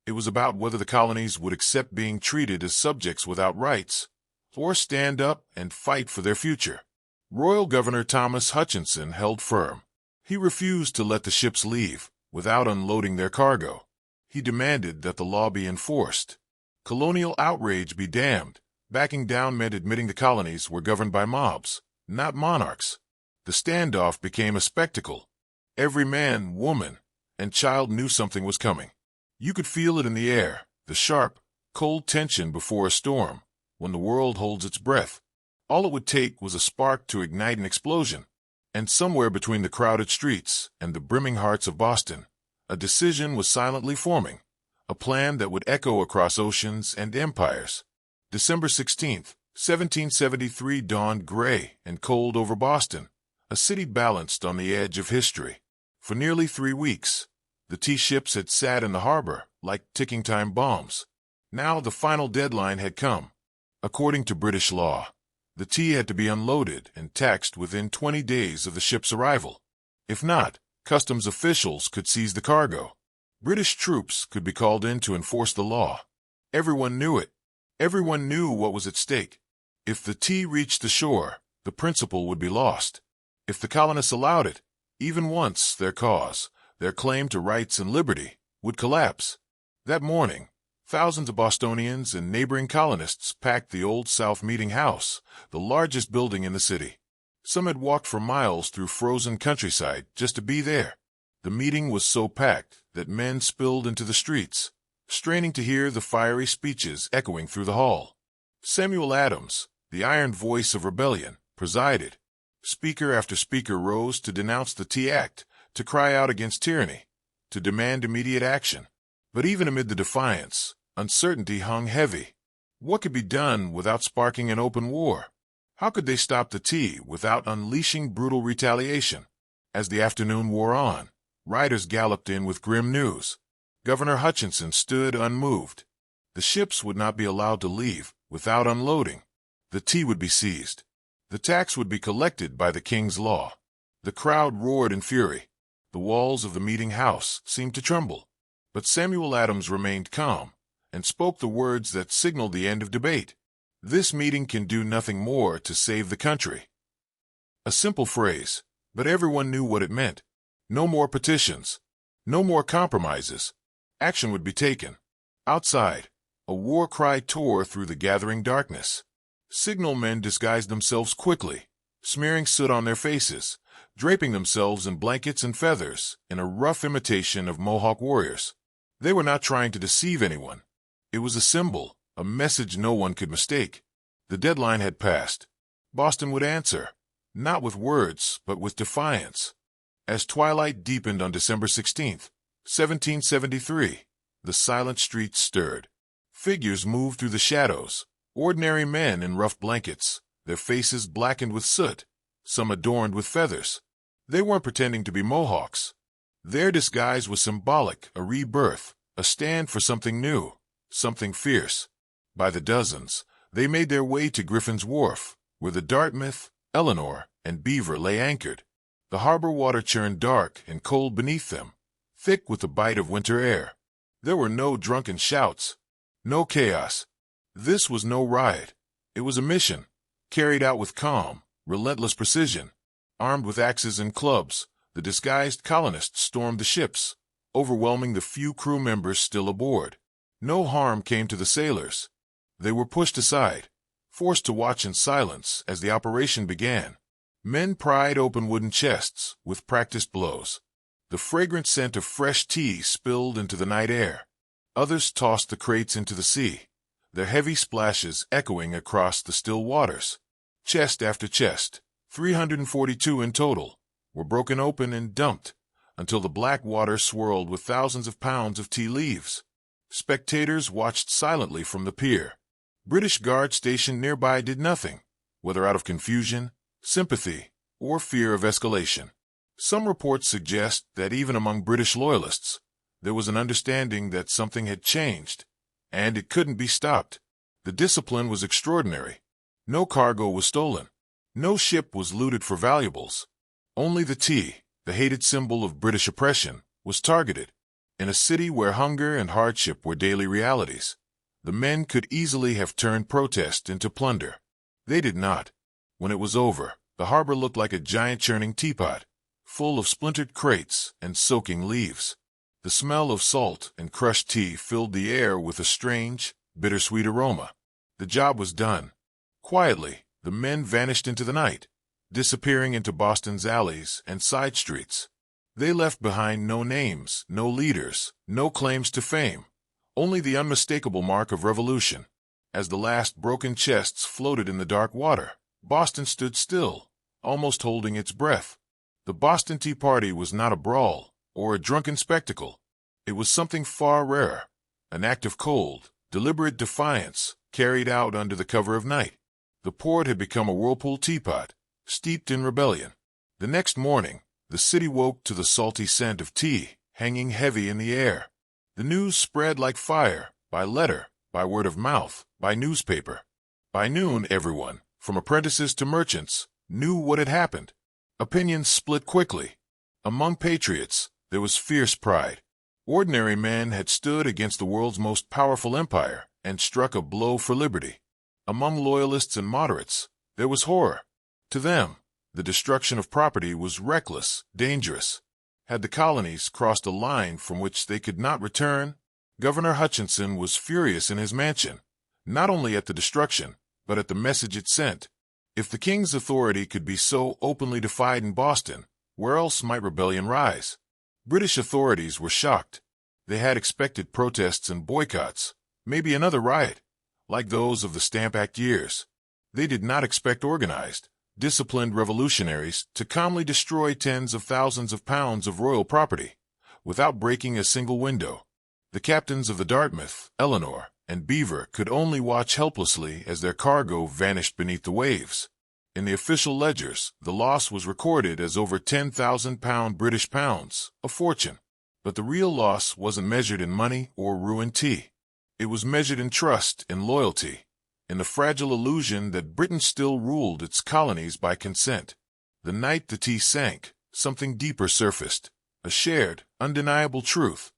It was about whether the colonies would accept being treated as subjects without rights, or stand up and fight for their future. Royal Governor Thomas Hutchinson held firm. He refused to let the ships leave without unloading their cargo. He demanded that the law be enforced. Colonial outrage be damned. Backing down meant admitting the colonies were governed by mobs, not monarchs. The standoff became a spectacle. Every man, woman, and child knew something was coming. You could feel it in the air, the sharp, cold tension before a storm, when the world holds its breath. All it would take was a spark to ignite an explosion. And somewhere between the crowded streets and the brimming hearts of Boston, a decision was silently forming, a plan that would echo across oceans and empires. December 16, 1773 dawned gray and cold over Boston, a city balanced on the edge of history. For nearly 3 weeks, the tea ships had sat in the harbor like ticking time bombs. Now the final deadline had come. According to British law, the tea had to be unloaded and taxed within 20 days of the ship's arrival. If not, customs officials could seize the cargo. British troops could be called in to enforce the law. Everyone knew it. Everyone knew what was at stake. If the tea reached the shore, the principle would be lost. If the colonists allowed it, even once, their cause, their claim to rights and liberty, would collapse. That morning, thousands of Bostonians and neighboring colonists packed the Old South Meeting House, the largest building in the city. Some had walked for miles through frozen countryside just to be there. The meeting was so packed that men spilled into the streets, straining to hear the fiery speeches echoing through the hall. Samuel Adams, the iron voice of rebellion, presided. Speaker after speaker rose to denounce the Tea Act, to cry out against tyranny, to demand immediate action. But even amid the defiance, uncertainty hung heavy. What could be done without sparking an open war? How could they stop the tea without unleashing brutal retaliation? As the afternoon wore on, riders galloped in with grim news. Governor Hutchinson stood unmoved. The ships would not be allowed to leave without unloading. The tea would be seized. The tax would be collected by the king's law. The crowd roared in fury. The walls of the meeting house seemed to tremble. But Samuel Adams remained calm and spoke the words that signaled the end of debate. This meeting can do nothing more to save the country. A simple phrase, but everyone knew what it meant. No more petitions. No more compromises. Action would be taken. Outside, a war cry tore through the gathering darkness. Signalmen disguised themselves quickly, smearing soot on their faces, draping themselves in blankets and feathers in a rough imitation of Mohawk warriors. They were not trying to deceive anyone. It was a symbol, a message no one could mistake. The deadline had passed. Boston would answer, not with words, but with defiance. As twilight deepened on December 16th, 1773, the silent streets stirred. Figures moved through the shadows, ordinary men in rough blankets, their faces blackened with soot, some adorned with feathers. They weren't pretending to be Mohawks. Their disguise was symbolic, a rebirth, a stand for something new, something fierce. By the dozens, they made their way to Griffin's Wharf, where the Dartmouth, Eleanor, and Beaver lay anchored. The harbor water churned dark and cold beneath them, thick with the bite of winter air. There were no drunken shouts, no chaos. This was no riot. It was a mission, carried out with calm, relentless precision. Armed with axes and clubs, the disguised colonists stormed the ships, overwhelming the few crew members still aboard. No harm came to the sailors. They were pushed aside, forced to watch in silence as the operation began. Men pried open wooden chests with practiced blows. The fragrant scent of fresh tea spilled into the night air. Others tossed the crates into the sea, their heavy splashes echoing across the still waters. Chest after chest, 342 in total, were broken open and dumped until the black water swirled with thousands of pounds of tea leaves. Spectators watched silently from the pier. British guards stationed nearby did nothing, whether out of confusion, sympathy, or fear of escalation. Some reports suggest that even among British loyalists, there was an understanding that something had changed, and it couldn't be stopped. The discipline was extraordinary. No cargo was stolen. No ship was looted for valuables. Only the tea, the hated symbol of British oppression, was targeted. In a city where hunger and hardship were daily realities, the men could easily have turned protest into plunder. They did not. When it was over, the harbor looked like a giant churning teapot, full of splintered crates and soaking leaves. The smell of salt and crushed tea filled the air with a strange, bittersweet aroma. The job was done. Quietly, the men vanished into the night, disappearing into Boston's alleys and side streets. They left behind no names, no leaders, no claims to fame, only the unmistakable mark of revolution. As the last broken chests floated in the dark water, Boston stood still, almost holding its breath. The Boston Tea Party was not a brawl or a drunken spectacle. It was something far rarer, an act of cold, deliberate defiance carried out under the cover of night. The port had become a whirlpool teapot, steeped in rebellion. The next morning, the city woke to the salty scent of tea hanging heavy in the air. The news spread like fire, by letter, by word of mouth, by newspaper. By noon, everyone, from apprentices to merchants, knew what had happened. Opinions split quickly. Among patriots, there was fierce pride. Ordinary men had stood against the world's most powerful empire and struck a blow for liberty. Among loyalists and moderates, there was horror. To them, the destruction of property was reckless, dangerous. Had the colonies crossed a line from which they could not return? Governor Hutchinson was furious in his mansion, not only at the destruction, but at the message it sent. If the king's authority could be so openly defied in Boston, where else might rebellion rise? British authorities were shocked. They had expected protests and boycotts, maybe another riot, like those of the Stamp Act years. They did not expect organized, disciplined revolutionaries to calmly destroy tens of thousands of pounds of royal property, without breaking a single window. The captains of the Dartmouth, Eleanor, and beaver could only watch helplessly as their cargo vanished beneath the waves. In the official ledgers, the loss was recorded as over 10,000 British pounds, a fortune. But the real loss wasn't measured in money or ruined tea. It was measured in trust and loyalty, in the fragile illusion that Britain still ruled its colonies by consent. The night the tea sank, something deeper surfaced, a shared, undeniable truth.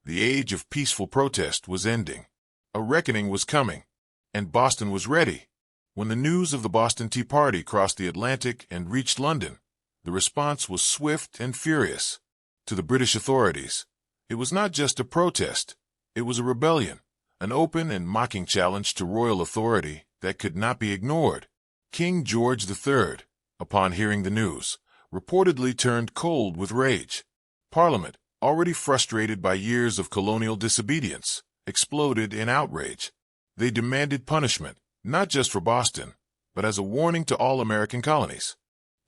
The age of peaceful protest was ending. A reckoning was coming, and Boston was ready. When the news of the Boston Tea Party crossed the Atlantic and reached London, the response was swift and furious. To the British authorities, it was not just a protest, it was a rebellion, an open and mocking challenge to royal authority that could not be ignored. King George III, upon hearing the news, reportedly turned cold with rage. Parliament, already frustrated by years of colonial disobedience, exploded in outrage. They demanded punishment, not just for Boston, but as a warning to all American colonies.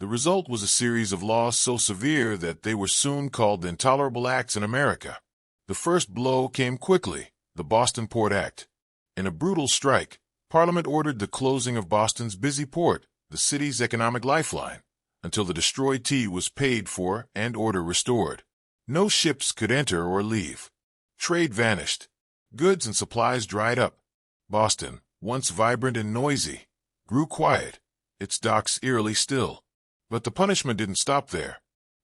The result was a series of laws so severe that they were soon called intolerable acts in America. The first blow came quickly, the Boston Port Act. In a brutal strike, Parliament ordered the closing of Boston's busy port, the city's economic lifeline, until the destroyed tea was paid for and order restored. No ships could enter or leave. Trade vanished. Goods and supplies dried up. Boston, once vibrant and noisy, grew quiet, its docks eerily still. But the punishment didn't stop there.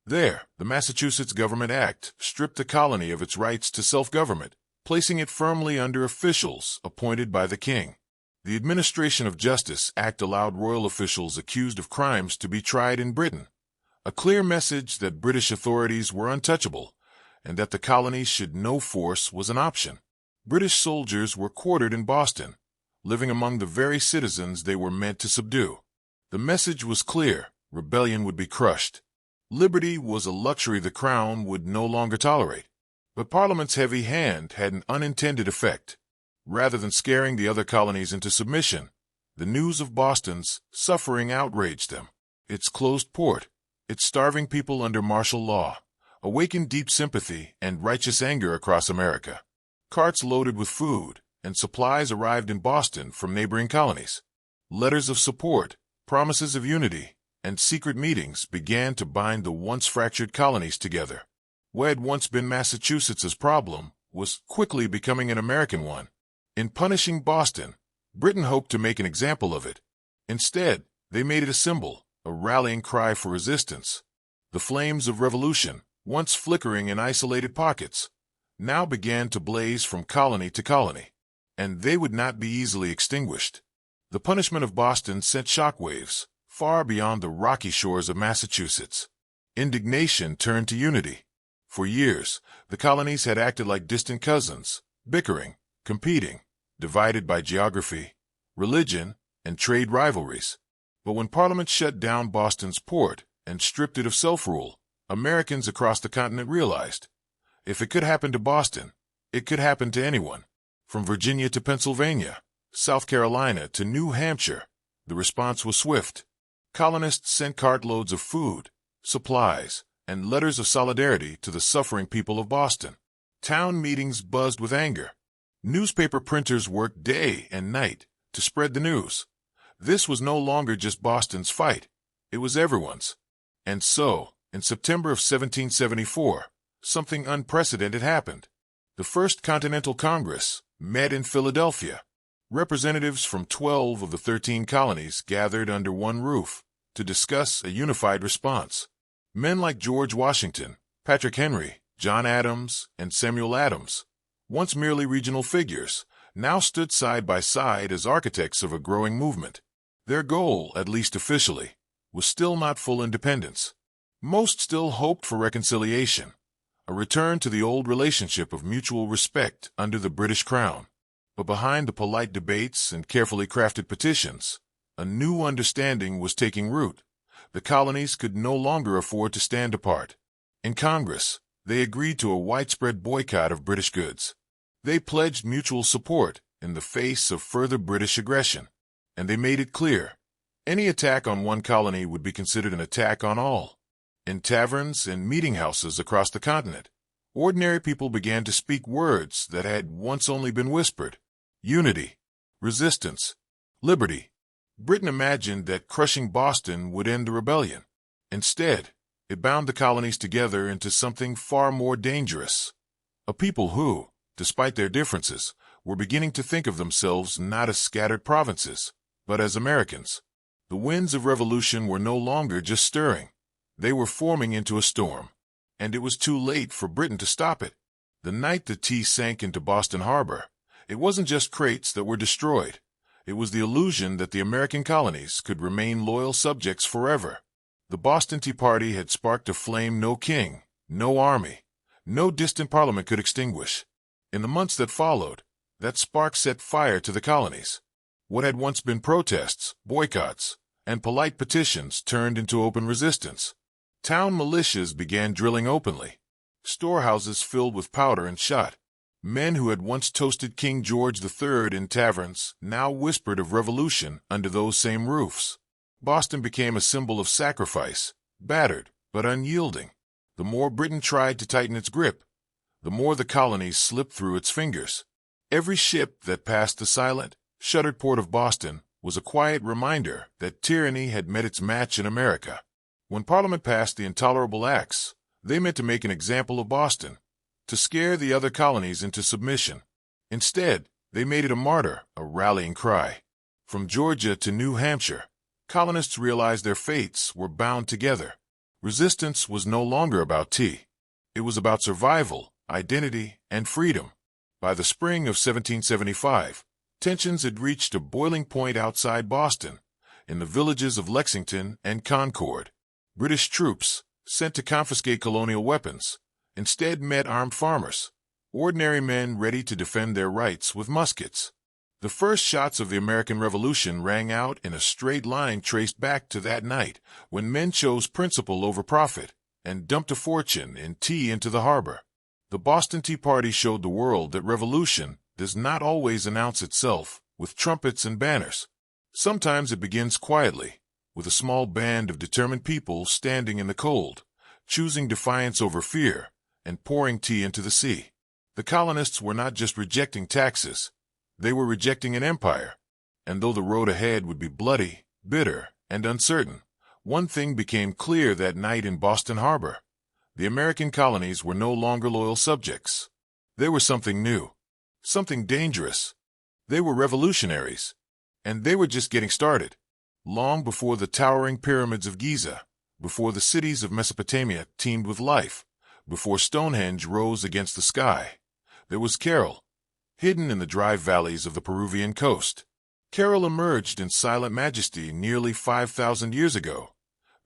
The Massachusetts Government Act stripped the colony of its rights to self-government, placing it firmly under officials appointed by the king. The Administration of Justice Act allowed royal officials accused of crimes to be tried in Britain, a clear message that British authorities were untouchable and that the colonies should know force was an option. British soldiers were quartered in Boston, living among the very citizens they were meant to subdue. The message was clear: rebellion would be crushed. Liberty was a luxury the crown would no longer tolerate. But Parliament's heavy hand had an unintended effect. Rather than scaring the other colonies into submission, the news of Boston's suffering outraged them. Its closed port, its starving people under martial law, awakened deep sympathy and righteous anger across America. Carts loaded with food and supplies arrived in Boston from neighboring colonies. Letters of support, promises of unity, and secret meetings began to bind the once fractured colonies together. What had once been Massachusetts's problem was quickly becoming an American one. In punishing Boston, Britain hoped to make an example of it. Instead, they made it a symbol, a rallying cry for resistance. The flames of revolution, once flickering in isolated pockets, now began to blaze from colony to colony, and they would not be easily extinguished. The punishment of Boston sent shockwaves far beyond the rocky shores of Massachusetts. Indignation turned to unity. For years, the colonies had acted like distant cousins, bickering, competing, divided by geography, religion, and trade rivalries. But when Parliament shut down Boston's port and stripped it of self-rule, Americans across the continent realized, if it could happen to Boston, it could happen to anyone. From Virginia to Pennsylvania, South Carolina to New Hampshire, the response was swift. Colonists sent cartloads of food, supplies, and letters of solidarity to the suffering people of Boston. Town meetings buzzed with anger. Newspaper printers worked day and night to spread the news. This was no longer just Boston's fight. It was everyone's. And so, in September of 1774, something unprecedented happened. The First Continental Congress met in Philadelphia. Representatives from 12 of the 13 colonies gathered under one roof to discuss a unified response. Men like George Washington, Patrick Henry, John Adams, and Samuel Adams, once merely regional figures, now stood side by side as architects of a growing movement. Their goal, at least officially, was still not full independence. Most still hoped for reconciliation, a return to the old relationship of mutual respect under the British Crown. But behind the polite debates and carefully crafted petitions, a new understanding was taking root. The colonies could no longer afford to stand apart. In Congress, they agreed to a widespread boycott of British goods. They pledged mutual support in the face of further British aggression. And they made it clear, any attack on one colony would be considered an attack on all. In taverns and meeting houses across the continent, ordinary people began to speak words that had once only been whispered. unity, resistance, liberty. Britain imagined that crushing Boston would end the rebellion. Instead, it bound the colonies together into something far more dangerous. A people who, despite their differences, were beginning to think of themselves not as scattered provinces, but as Americans. The winds of revolution were no longer just stirring. They were forming into a storm. And it was too late for Britain to stop it. The night the tea sank into Boston Harbor, it wasn't just crates that were destroyed. It was the illusion that the American colonies could remain loyal subjects forever. The Boston Tea Party had sparked a flame no king, no army, no distant parliament could extinguish. In the months that followed, that spark set fire to the colonies. What had once been protests, boycotts, and polite petitions turned into open resistance. Town militias began drilling openly. Storehouses filled with powder and shot. Men who had once toasted King George III in taverns now whispered of revolution under those same roofs. Boston became a symbol of sacrifice, battered but unyielding. The more Britain tried to tighten its grip, the more the colonies slipped through its fingers. Every ship that passed the silent, shuttered port of Boston was a quiet reminder that tyranny had met its match in America. When Parliament passed the Intolerable Acts, they meant to make an example of Boston, to scare the other colonies into submission. Instead, they made it a martyr, a rallying cry. From Georgia to New Hampshire, colonists realized their fates were bound together. Resistance was no longer about tea. It was about survival, identity, and freedom. By the spring of 1775, tensions had reached a boiling point outside Boston, in the villages of Lexington and Concord. British troops, sent to confiscate colonial weapons, instead met armed farmers, ordinary men ready to defend their rights with muskets. The first shots of the American Revolution rang out in a straight line traced back to that night when men chose principle over profit and dumped a fortune in tea into the harbor. The Boston Tea Party showed the world that revolution does not always announce itself with trumpets and banners. Sometimes it begins quietly, with a small band of determined people standing in the cold, choosing defiance over fear, and pouring tea into the sea. The colonists were not just rejecting taxes, they were rejecting an empire. And though the road ahead would be bloody, bitter, and uncertain, one thing became clear that night in Boston Harbor. The American colonies were no longer loyal subjects. They were something new, something dangerous. They were revolutionaries, and they were just getting started. Long before the towering pyramids of Giza, before the cities of Mesopotamia teemed with life, before Stonehenge rose against the sky, there was Carol, hidden in the dry valleys of the Peruvian coast. Carol emerged in silent majesty nearly 5,000 years ago,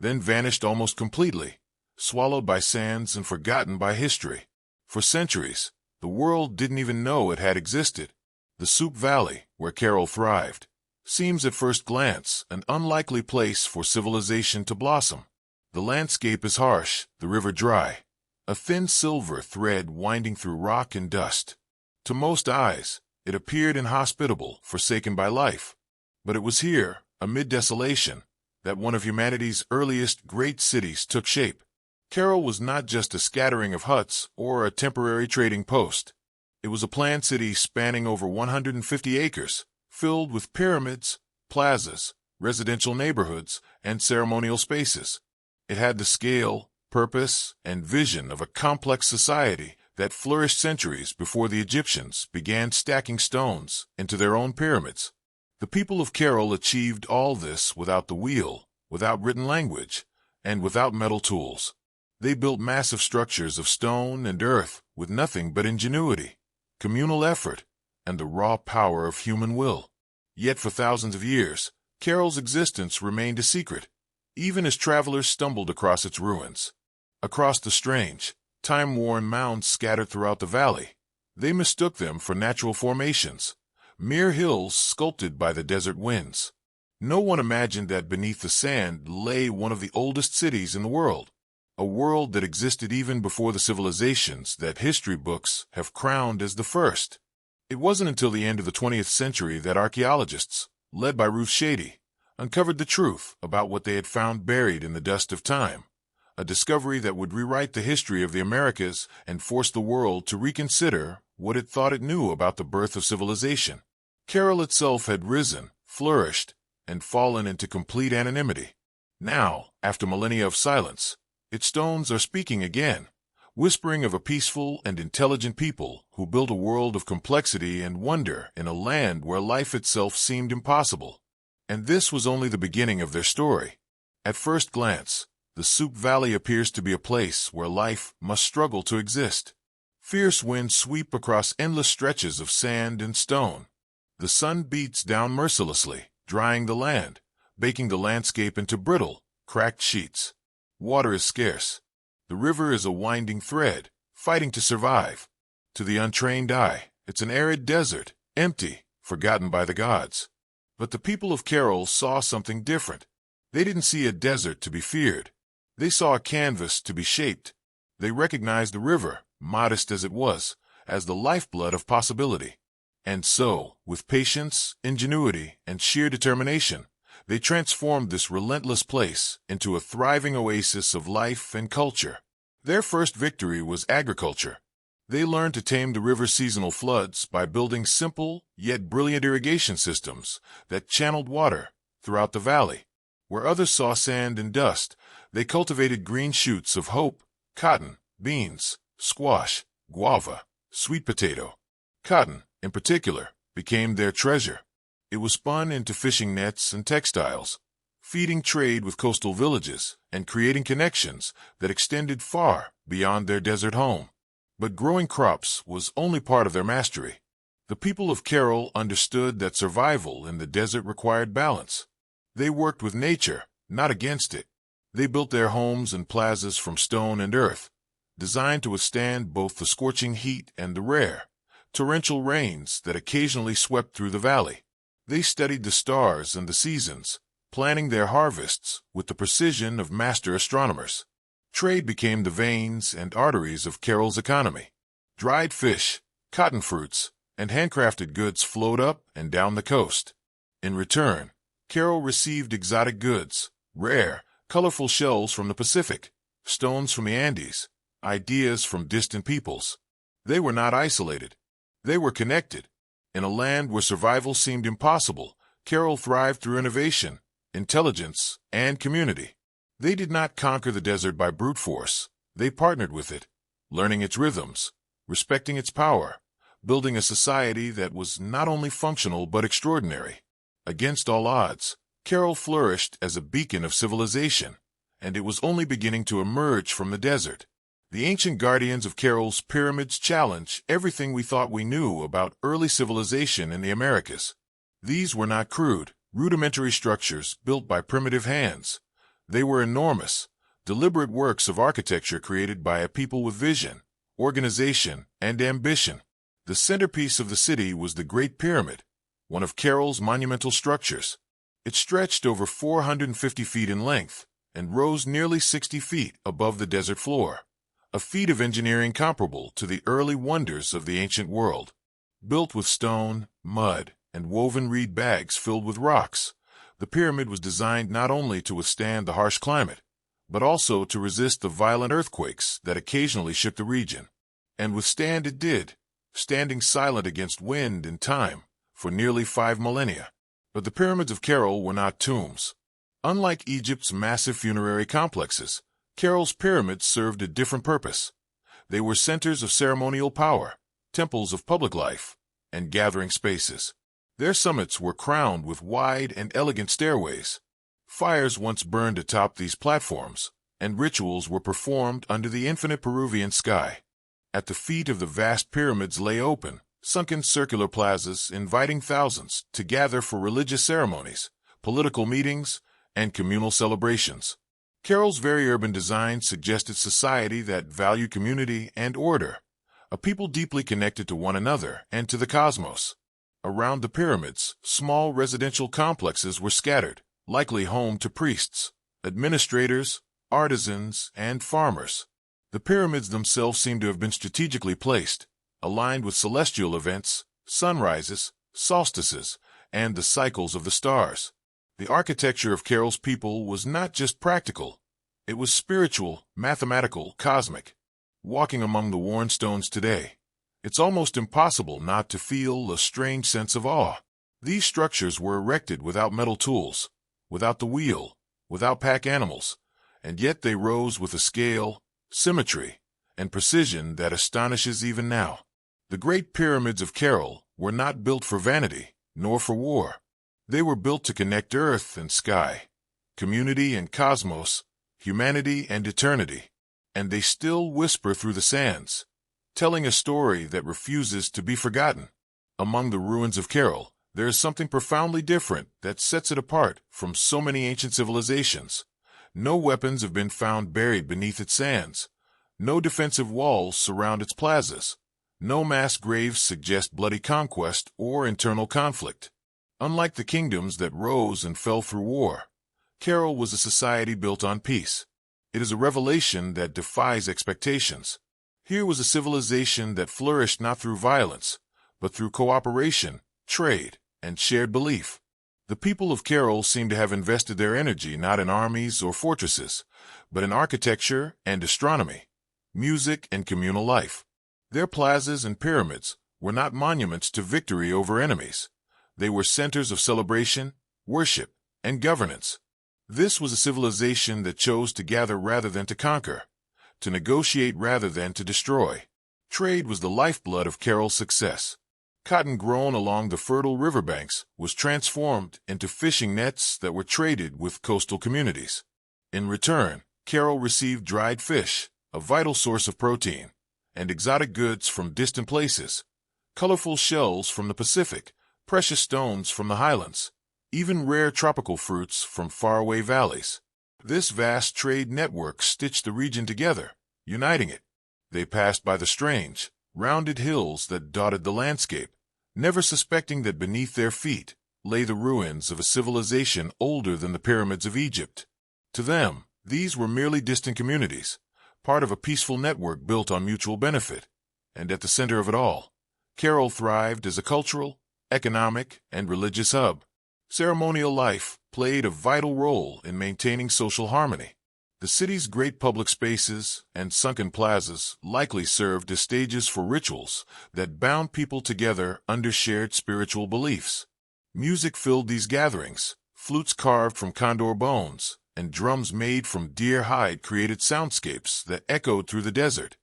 then vanished almost completely, swallowed by sands and forgotten by history. For centuries, the world didn't even know it had existed. The Soup Valley, where Carol thrived, seems at first glance an unlikely place for civilization to blossom. The landscape is harsh, the river dry, a thin silver thread winding through rock and dust. To most eyes, it appeared inhospitable, forsaken by life. But it was here, amid desolation, that one of humanity's earliest great cities took shape. Carol was not just a scattering of huts or a temporary trading post. It was a planned city spanning over 150 acres, filled with pyramids, plazas, residential neighborhoods, and ceremonial spaces. It had the scale, purpose, and vision of a complex society that flourished centuries before the Egyptians began stacking stones into their own pyramids. The people of Carol achieved all this without the wheel, without written language, and without metal tools. They built massive structures of stone and earth with nothing but ingenuity, communal effort, and the raw power of human will. Yet for thousands of years, Carol's existence remained a secret, even as travelers stumbled across its ruins. Across the strange, time-worn mounds scattered throughout the valley, they mistook them for natural formations, mere hills sculpted by the desert winds. No one imagined that beneath the sand lay one of the oldest cities in the world, a world that existed even before the civilizations that history books have crowned as the first. It wasn't until the end of the 20th century that archaeologists, led by Ruth Shady, uncovered the truth about what they had found buried in the dust of time, a discovery that would rewrite the history of the Americas and force the world to reconsider what it thought it knew about the birth of civilization. Carroll itself had risen, flourished, and fallen into complete anonymity. Now, after millennia of silence, its stones are speaking again, whispering of a peaceful and intelligent people who built a world of complexity and wonder in a land where life itself seemed impossible. And this was only the beginning of their story. At first glance, the Soothe Valley appears to be a place where life must struggle to exist. Fierce winds sweep across endless stretches of sand and stone. The sun beats down mercilessly, drying the land, baking the landscape into brittle, cracked sheets. Water is scarce. The river is a winding thread, fighting to survive. To the untrained eye, it's an arid desert, empty, forgotten by the gods. But the people of Carroll saw something different. They didn't see a desert to be feared. They saw a canvas to be shaped. They recognized the river, modest as it was, as the lifeblood of possibility. And so, with patience, ingenuity, and sheer determination, they transformed this relentless place into a thriving oasis of life and culture. Their first victory was agriculture. They learned to tame the river's seasonal floods by building simple, yet brilliant irrigation systems that channeled water throughout the valley. Where others saw sand and dust, they cultivated green shoots of hope: cotton, beans, squash, guava, sweet potato. Cotton, in particular, became their treasure. It was spun into fishing nets and textiles, feeding trade with coastal villages and creating connections that extended far beyond their desert home. But growing crops was only part of their mastery. The people of Carroll understood that survival in the desert required balance. They worked with nature, not against it. They built their homes and plazas from stone and earth, designed to withstand both the scorching heat and the rare, torrential rains that occasionally swept through the valley. They studied the stars and the seasons, planning their harvests with the precision of master astronomers. Trade became the veins and arteries of Carroll's economy. Dried fish, cotton fruits, and handcrafted goods flowed up and down the coast. In return, Carroll received exotic goods, rare, colorful shells from the Pacific, stones from the Andes, ideas from distant peoples. They were not isolated. They were connected. In a land where survival seemed impossible, Carroll thrived through innovation, intelligence, and community. They did not conquer the desert by brute force. They partnered with it, learning its rhythms, respecting its power, building a society that was not only functional but extraordinary. Against all odds, Carroll flourished as a beacon of civilization, and it was only beginning to emerge from the desert. The ancient guardians of Carroll's pyramids challenge everything we thought we knew about early civilization in the Americas. These were not crude, rudimentary structures built by primitive hands. They were enormous, deliberate works of architecture created by a people with vision, organization, and ambition. The centerpiece of the city was the Great Pyramid, one of Carroll's monumental structures. It stretched over 450 feet in length and rose nearly 60 feet above the desert floor, a feat of engineering comparable to the early wonders of the ancient world. Built with stone, mud, and woven reed bags filled with rocks, the pyramid was designed not only to withstand the harsh climate, but also to resist the violent earthquakes that occasionally shook the region. And withstand it did, standing silent against wind and time for nearly 5 millennia. But the pyramids of Carroll were not tombs. Unlike Egypt's massive funerary complexes, Carroll's pyramids served a different purpose. They were centers of ceremonial power, temples of public life, and gathering spaces. Their summits were crowned with wide and elegant stairways. Fires once burned atop these platforms, and rituals were performed under the infinite Peruvian sky. At the feet of the vast pyramids lay open, sunken circular plazas inviting thousands to gather for religious ceremonies, political meetings, and communal celebrations. Carroll's very urban design suggested society that valued community and order, a people deeply connected to one another and to the cosmos. Around the pyramids, small residential complexes were scattered, likely home to priests, administrators, artisans, and farmers. The pyramids themselves seem to have been strategically placed, aligned with celestial events, sunrises, solstices, and the cycles of the stars. The architecture of Carroll's people was not just practical. It was spiritual, mathematical, cosmic. Walking among the worn stones today, it's almost impossible not to feel a strange sense of awe. These structures were erected without metal tools, without the wheel, without pack animals, and yet they rose with a scale, symmetry, and precision that astonishes even now. The Great Pyramids of Kerala were not built for vanity, nor for war. They were built to connect earth and sky, community and cosmos, humanity and eternity. And they still whisper through the sands, telling a story that refuses to be forgotten. Among the ruins of Kerala, there is something profoundly different that sets it apart from so many ancient civilizations. No weapons have been found buried beneath its sands. No defensive walls surround its plazas. No mass graves suggest bloody conquest or internal conflict. Unlike the kingdoms that rose and fell through war, Kerala was a society built on peace. It is a revelation that defies expectations. Here was a civilization that flourished not through violence, but through cooperation, trade, and shared belief. The people of Kerala seem to have invested their energy not in armies or fortresses, but in architecture and astronomy, music and communal life. Their plazas and pyramids were not monuments to victory over enemies. They were centers of celebration, worship, and governance. This was a civilization that chose to gather rather than to conquer, to negotiate rather than to destroy. Trade was the lifeblood of Kerala's success. Cotton grown along the fertile riverbanks was transformed into fishing nets that were traded with coastal communities. In return, Kerala received dried fish, a vital source of protein, and exotic goods from distant places, colorful shells from the Pacific, precious stones from the highlands, even rare tropical fruits from faraway valleys. This vast trade network stitched the region together, uniting it. They passed by the strange, rounded hills that dotted the landscape, never suspecting that beneath their feet lay the ruins of a civilization older than the pyramids of Egypt. To them, these were merely distant communities, part of a peaceful network built on mutual benefit. And at the center of it all, Kerala thrived as a cultural, economic, and religious hub. Ceremonial life played a vital role in maintaining social harmony. The city's great public spaces and sunken plazas likely served as stages for rituals that bound people together under shared spiritual beliefs. Music filled these gatherings. Flutes carved from condor bones and drums made from deer hide created soundscapes that echoed through the desert,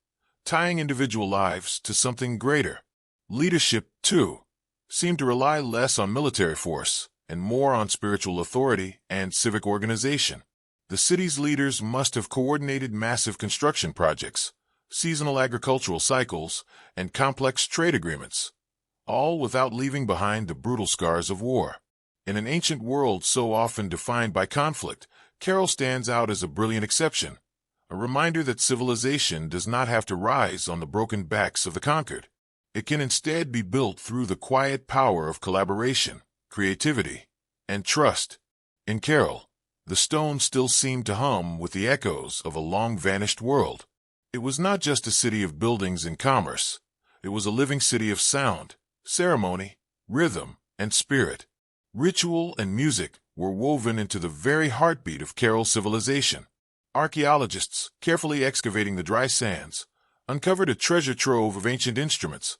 tying individual lives to something greater. Leadership, too, seemed to rely less on military force and more on spiritual authority and civic organization. The city's leaders must have coordinated massive construction projects, seasonal agricultural cycles, and complex trade agreements, all without leaving behind the brutal scars of war. In an ancient world so often defined by conflict, Kerala stands out as a brilliant exception, a reminder that civilization does not have to rise on the broken backs of the conquered. It can instead be built through the quiet power of collaboration, creativity, and trust. In Kerala, the stones still seemed to hum with the echoes of a long-vanished world. It was not just a city of buildings and commerce. It was a living city of sound, ceremony, rhythm, and spirit. Ritual and music were woven into the very heartbeat of Kerala civilization. Archaeologists, carefully excavating the dry sands, uncovered a treasure trove of ancient instruments.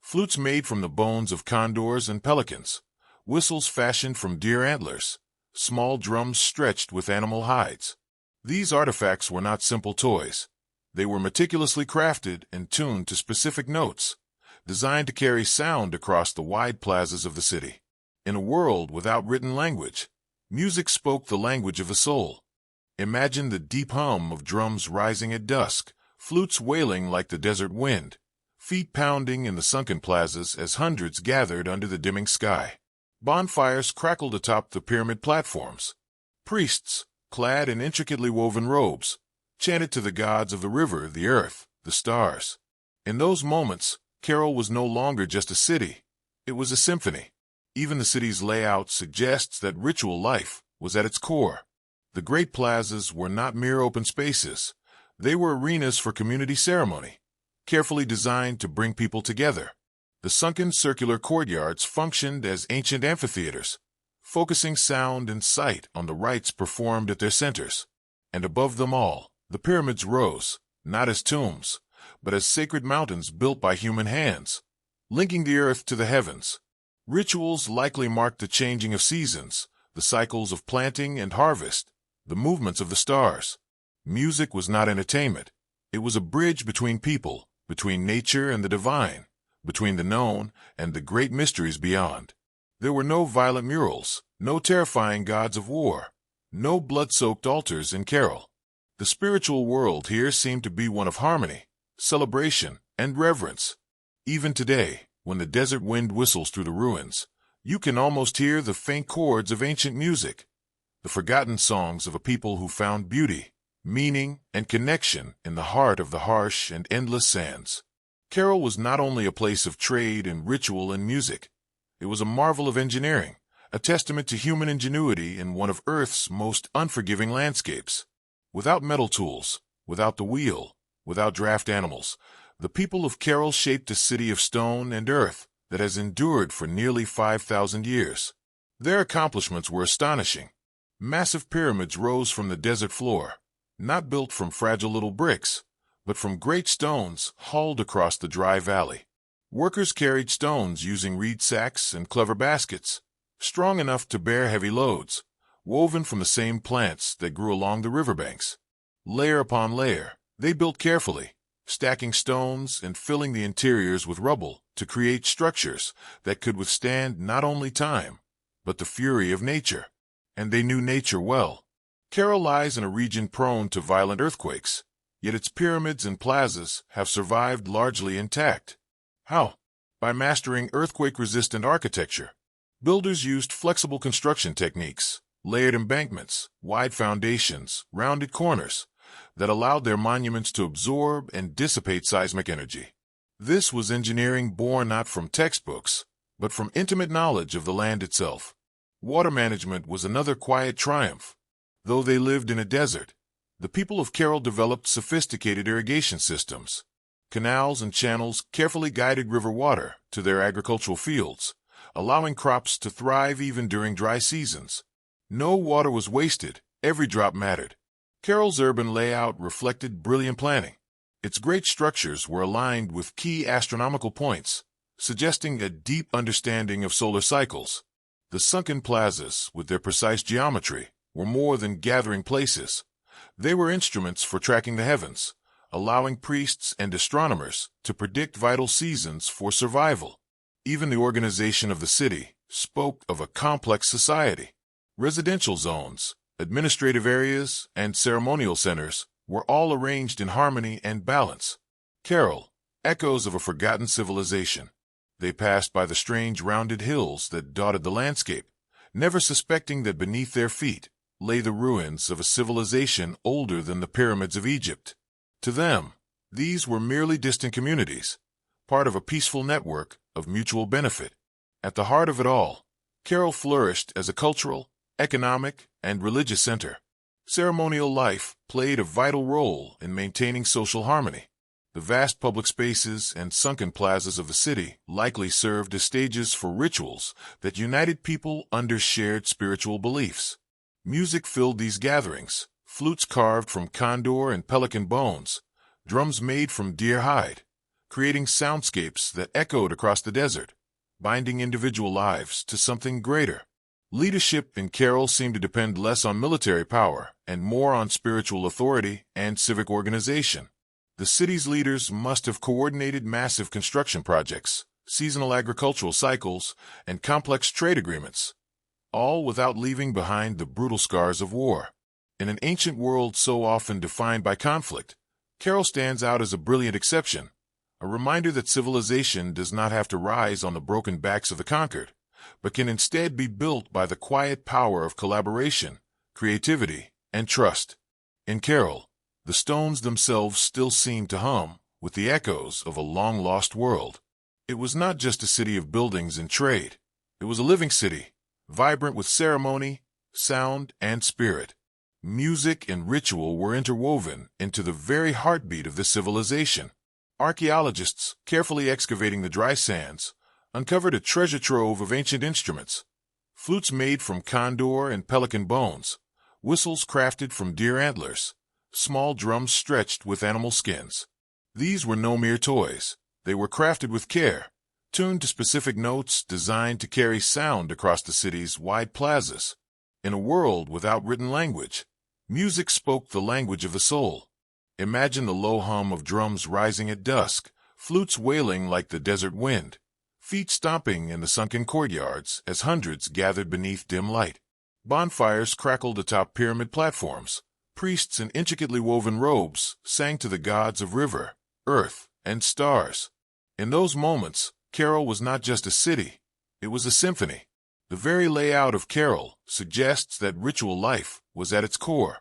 Flutes made from the bones of condors and pelicans, whistles fashioned from deer antlers, small drums stretched with animal hides. These artifacts were not simple toys. They were meticulously crafted and tuned to specific notes, designed to carry sound across the wide plazas of the city. In a world without written language, music spoke the language of the soul. Imagine the deep hum of drums rising at dusk, flutes wailing like the desert wind, feet pounding in the sunken plazas as hundreds gathered under the dimming sky. Bonfires crackled atop the pyramid platforms. Priests, clad in intricately woven robes, chanted to the gods of the river, the earth, the stars. In those moments, Kerala was no longer just a city. It was a symphony. Even the city's layout suggests that ritual life was at its core. The great plazas were not mere open spaces. They were arenas for community ceremony, carefully designed to bring people together. The sunken circular courtyards functioned as ancient amphitheaters, focusing sound and sight on the rites performed at their centers. And above them all, the pyramids rose, not as tombs, but as sacred mountains built by human hands, linking the earth to the heavens. Rituals likely marked the changing of seasons, the cycles of planting and harvest, the movements of the stars. Music was not entertainment. It was a bridge between people, between nature and the divine, between the known and the great mysteries beyond. There were no violent murals, no terrifying gods of war, no blood-soaked altars in carol. The spiritual world here seemed to be one of harmony, celebration, and reverence. Even today, when the desert wind whistles through the ruins, you can almost hear the faint chords of ancient music, the forgotten songs of a people who found beauty, meaning, and connection in the heart of the harsh and endless sands. Carol was not only a place of trade and ritual and music. It was a marvel of engineering, a testament to human ingenuity in one of Earth's most unforgiving landscapes. Without metal tools, without the wheel, without draft animals, the people of Carol shaped a city of stone and earth that has endured for nearly 5,000 years. Their accomplishments were astonishing. Massive pyramids rose from the desert floor, not built from fragile little bricks, but from great stones hauled across the dry valley. Workers carried stones using reed sacks and clever baskets, strong enough to bear heavy loads, woven from the same plants that grew along the riverbanks. Layer upon layer, they built carefully, stacking stones and filling the interiors with rubble to create structures that could withstand not only time, but the fury of nature. And they knew nature well. Carol lies in a region prone to violent earthquakes, yet its pyramids and plazas have survived largely intact. How? By mastering earthquake-resistant architecture. Builders used flexible construction techniques, layered embankments, wide foundations, rounded corners, that allowed their monuments to absorb and dissipate seismic energy. This was engineering born not from textbooks, but from intimate knowledge of the land itself. Water management was another quiet triumph. Though they lived in a desert, the people of Carol developed sophisticated irrigation systems. Canals and channels carefully guided river water to their agricultural fields, allowing crops to thrive even during dry seasons. No water was wasted, every drop mattered. Carol's urban layout reflected brilliant planning. Its great structures were aligned with key astronomical points, suggesting a deep understanding of solar cycles. The sunken plazas, with their precise geometry, were more than gathering places. They were instruments for tracking the heavens, allowing priests and astronomers to predict vital seasons for survival. Even the organization of the city spoke of a complex society. Residential zones, administrative areas, and ceremonial centers were all arranged in harmony and balance. Carol, echoes of a forgotten civilization. They passed by the strange rounded hills that dotted the landscape, never suspecting that beneath their feet lay the ruins of a civilization older than the pyramids of Egypt. To them, these were merely distant communities, part of a peaceful network of mutual benefit. At the heart of it all, Carol flourished as a cultural, economic, and religious center. Ceremonial life played a vital role in maintaining social harmony. The vast public spaces and sunken plazas of the city likely served as stages for rituals that united people under shared spiritual beliefs. Music filled these gatherings, flutes carved from condor and pelican bones, drums made from deer hide, creating soundscapes that echoed across the desert, binding individual lives to something greater. Leadership in Carol seemed to depend less on military power and more on spiritual authority and civic organization. The city's leaders must have coordinated massive construction projects, seasonal agricultural cycles, and complex trade agreements, all without leaving behind the brutal scars of war. In an ancient world so often defined by conflict, Carol stands out as a brilliant exception, a reminder that civilization does not have to rise on the broken backs of the conquered, but can instead be built by the quiet power of collaboration, creativity, and trust. In Carol, the stones themselves still seem to hum with the echoes of a long-lost world. It was not just a city of buildings and trade. It was a living city, vibrant with ceremony, sound, and spirit. Music and ritual were interwoven into the very heartbeat of this civilization. Archaeologists, carefully excavating the dry sands, uncovered a treasure trove of ancient instruments. Flutes made from condor and pelican bones, whistles crafted from deer antlers, small drums stretched with animal skins. These were no mere toys. They were crafted with care, tuned to specific notes designed to carry sound across the city's wide plazas. In a world without written language, music spoke the language of the soul. Imagine the low hum of drums rising at dusk, flutes wailing like the desert wind, feet stomping in the sunken courtyards as hundreds gathered beneath dim light. Bonfires crackled atop pyramid platforms. Priests in intricately woven robes sang to the gods of river, earth, and stars. In those moments, Carol was not just a city, it was a symphony. The very layout of Carol suggests that ritual life was at its core.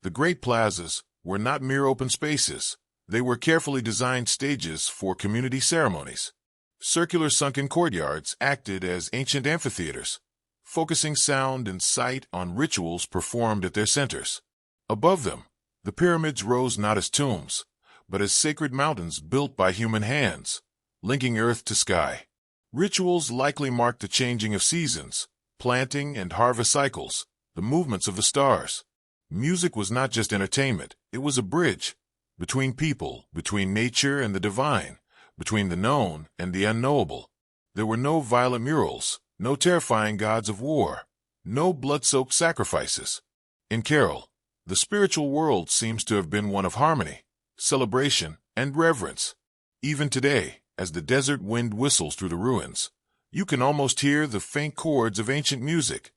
The great plazas were not mere open spaces, they were carefully designed stages for community ceremonies. Circular sunken courtyards acted as ancient amphitheaters, focusing sound and sight on rituals performed at their centers. Above them, the pyramids rose not as tombs, but as sacred mountains built by human hands, linking earth to sky. Rituals likely marked the changing of seasons, planting and harvest cycles, the movements of the stars. Music was not just entertainment, it was a bridge between people, between nature and the divine, between the known and the unknowable. There were no violent murals, no terrifying gods of war, no blood-soaked sacrifices. In Carol, the spiritual world seems to have been one of harmony, celebration, and reverence. Even today, as the desert wind whistles through the ruins, you can almost hear the faint chords of ancient music,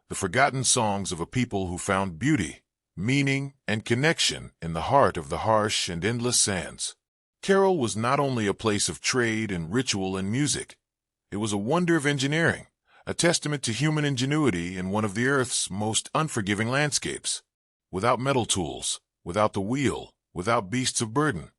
the forgotten songs of a people who found beauty, meaning, and connection in the heart of the harsh and endless sands. Carol was not only a place of trade and ritual and music, it was a wonder of engineering, a testament to human ingenuity in one of the Earth's most unforgiving landscapes. Without metal tools, without the wheel, without beasts of burden,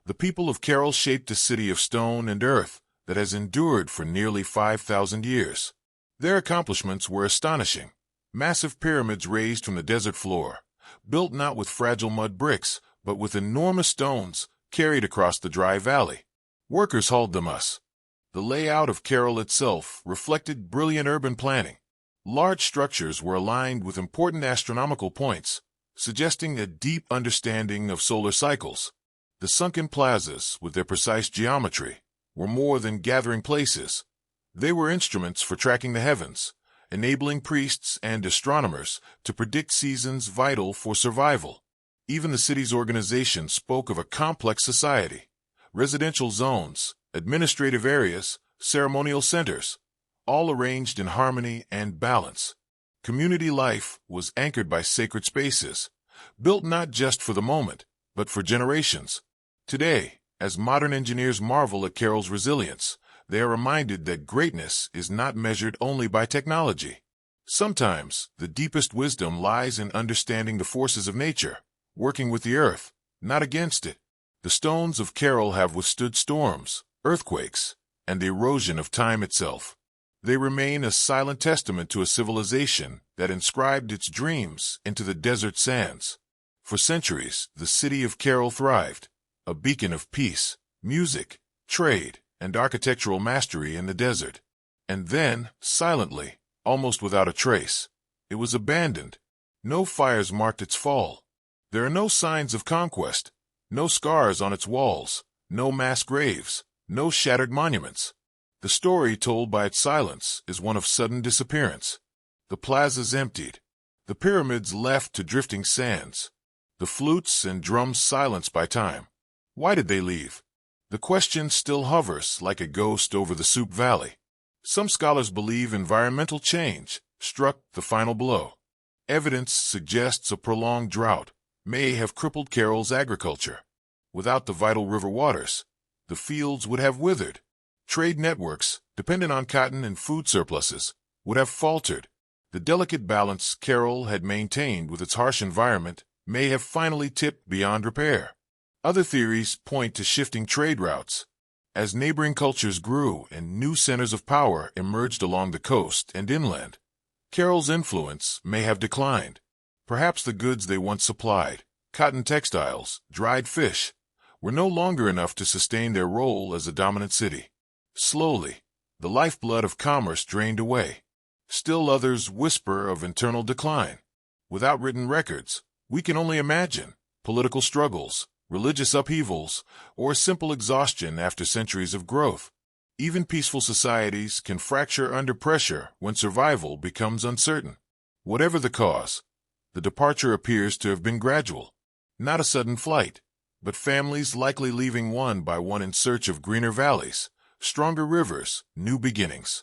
the people of Carol shaped a city of stone and earth that has endured for nearly 5,000 years. Their accomplishments were astonishing. Massive pyramids raised from the desert floor, built not with fragile mud bricks, but with enormous stones carried across the dry valley. Workers hauled them us. The layout of Carol itself reflected brilliant urban planning. Large structures were aligned with important astronomical points, suggesting a deep understanding of solar cycles. The sunken plazas, with their precise geometry, were more than gathering places. They were instruments for tracking the heavens, enabling priests and astronomers to predict seasons vital for survival. Even the city's organization spoke of a complex society. Residential zones, administrative areas, ceremonial centers, all arranged in harmony and balance. Community life was anchored by sacred spaces, built not just for the moment, but for generations. Today, as modern engineers marvel at Carol's resilience, they are reminded that greatness is not measured only by technology. Sometimes, the deepest wisdom lies in understanding the forces of nature, working with the earth, not against it. The stones of Carol have withstood storms, earthquakes, and the erosion of time itself. They remain a silent testament to a civilization that inscribed its dreams into the desert sands. For centuries, the city of Carol thrived, a beacon of peace, music, trade, and architectural mastery in the desert. And then, silently, almost without a trace, it was abandoned. No fires marked its fall. There are no signs of conquest, no scars on its walls, no mass graves, no shattered monuments. The story told by its silence is one of sudden disappearance. The plazas emptied, the pyramids left to drifting sands, the flutes and drums silenced by time. Why did they leave? The question still hovers like a ghost over the Soup Valley. Some scholars believe environmental change struck the final blow. Evidence suggests a prolonged drought may have crippled Carol's agriculture. Without the vital river waters, the fields would have withered. Trade networks, dependent on cotton and food surpluses, would have faltered. The delicate balance Carol had maintained with its harsh environment may have finally tipped beyond repair. Other theories point to shifting trade routes. As neighboring cultures grew and new centers of power emerged along the coast and inland, Carol's influence may have declined. Perhaps the goods they once supplied, cotton textiles, dried fish, were no longer enough to sustain their role as a dominant city. Slowly, the lifeblood of commerce drained away. Still others whisper of internal decline. Without written records, we can only imagine political struggles, religious upheavals, or simple exhaustion after centuries of growth. Even peaceful societies can fracture under pressure when survival becomes uncertain. Whatever the cause, the departure appears to have been gradual. Not a sudden flight, but families likely leaving one by one in search of greener valleys, stronger rivers, new beginnings.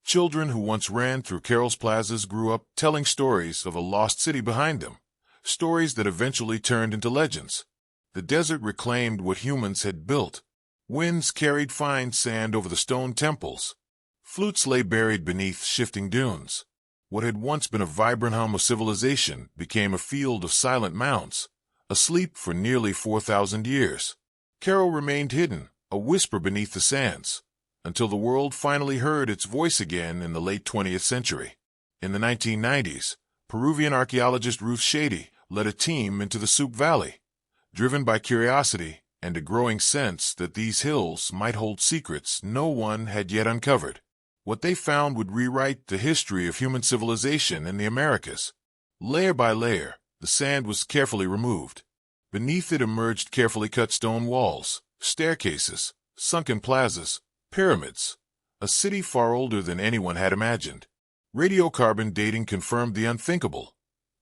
Children who once ran through Carol's plazas grew up telling stories of a lost city behind them, stories that eventually turned into legends. The desert reclaimed what humans had built. Winds carried fine sand over the stone temples. Flutes lay buried beneath shifting dunes. What had once been a vibrant hum of civilization became a field of silent mounds, asleep for nearly 4,000 years. Carol remained hidden, a whisper beneath the sands, until the world finally heard its voice again in the late 20th century. In the 1990s, Peruvian archaeologist Ruth Shady led a team into the Soothe Valley, driven by curiosity and a growing sense that these hills might hold secrets no one had yet uncovered. What they found would rewrite the history of human civilization in the Americas. Layer by layer, the sand was carefully removed. Beneath it emerged carefully cut stone walls, staircases, sunken plazas, pyramids, a city far older than anyone had imagined. Radiocarbon dating confirmed the unthinkable.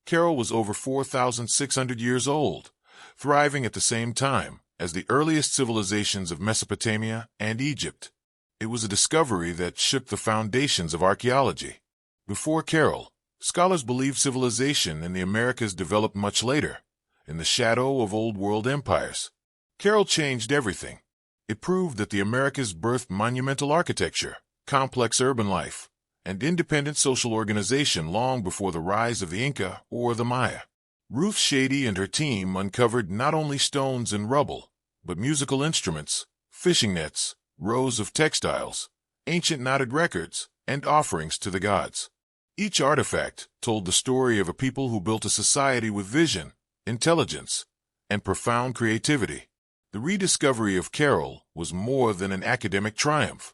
Carol was over 4,600 years old, thriving at the same time as the earliest civilizations of Mesopotamia and Egypt. It was a discovery that shook the foundations of archaeology. Before Carol, scholars believed civilization in the Americas developed much later, in the shadow of old world empires. Carol changed everything. It proved that the Americas birthed monumental architecture, complex urban life, and independent social organization long before the rise of the Inca or the Maya. Ruth Shady and her team uncovered not only stones and rubble, but musical instruments, fishing nets, rows of textiles, ancient knotted records, and offerings to the gods. Each artifact told the story of a people who built a society with vision, intelligence, and profound creativity. The rediscovery of Carol was more than an academic triumph.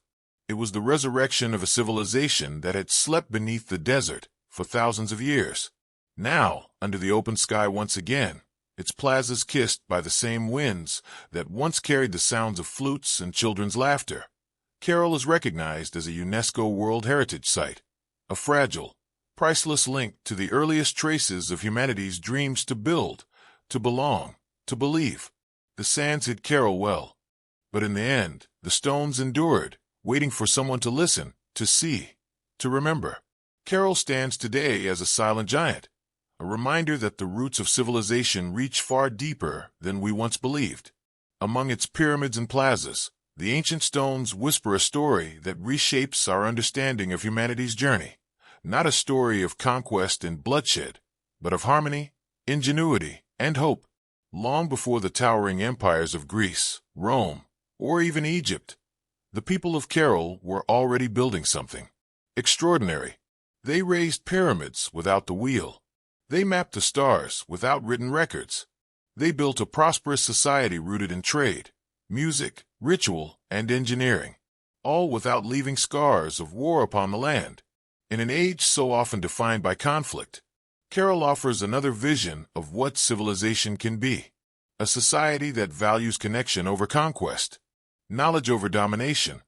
It was the resurrection of a civilization that had slept beneath the desert for thousands of years. Now, under the open sky once again, its plazas kissed by the same winds that once carried the sounds of flutes and children's laughter. Carol is recognized as a UNESCO World Heritage Site, a fragile, priceless link to the earliest traces of humanity's dreams to build, to belong, to believe. The sands hid Carol well, but in the end, the stones endured, waiting for someone to listen, to see, to remember. Carol stands today as a silent giant, a reminder that the roots of civilization reach far deeper than we once believed. Among its pyramids and plazas, the ancient stones whisper a story that reshapes our understanding of humanity's journey. Not a story of conquest and bloodshed, but of harmony, ingenuity, and hope. Long before the towering empires of Greece, Rome, or even Egypt, the people of Carol were already building something extraordinary. They raised pyramids without the wheel. They mapped the stars without written records. They built a prosperous society rooted in trade, music, ritual, and engineering, all without leaving scars of war upon the land. In an age so often defined by conflict, Carol offers another vision of what civilization can be. A society that values connection over conquest, knowledge over domination.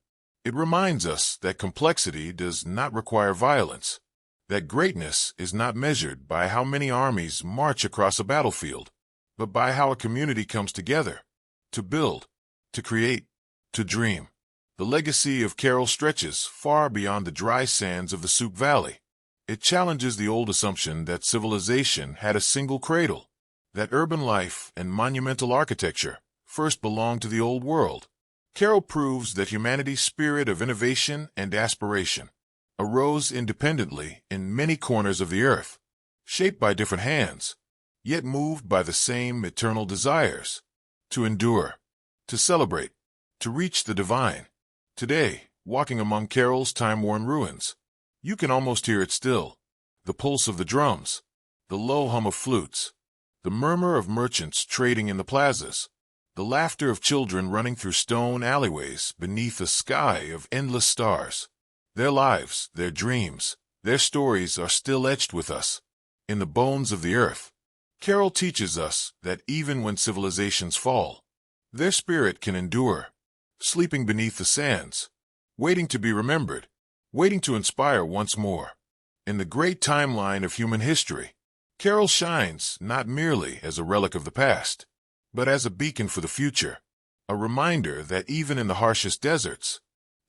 It reminds us that complexity does not require violence, that greatness is not measured by how many armies march across a battlefield, but by how a community comes together, to build, to create, to dream. The legacy of Carol stretches far beyond the dry sands of the Soothe Valley. It challenges the old assumption that civilization had a single cradle, that urban life and monumental architecture first belonged to the old world. Carol proves that humanity's spirit of innovation and aspiration arose independently in many corners of the earth, shaped by different hands, yet moved by the same eternal desires, to endure, to celebrate, to reach the divine. Today, walking among Carol's time-worn ruins, you can almost hear it still, the pulse of the drums, the low hum of flutes, the murmur of merchants trading in the plazas, the laughter of children running through stone alleyways beneath a sky of endless stars. Their lives, their dreams, their stories are still etched with us, in the bones of the earth. Carol teaches us that even when civilizations fall, their spirit can endure, sleeping beneath the sands, waiting to be remembered, waiting to inspire once more. In the great timeline of human history, Carol shines not merely as a relic of the past, but as a beacon for the future, a reminder that even in the harshest deserts,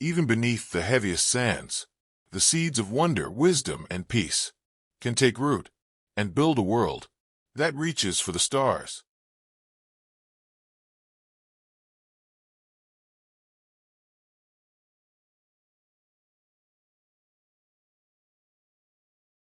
even beneath the heaviest sands, the seeds of wonder, wisdom, and peace can take root and build a world that reaches for the stars.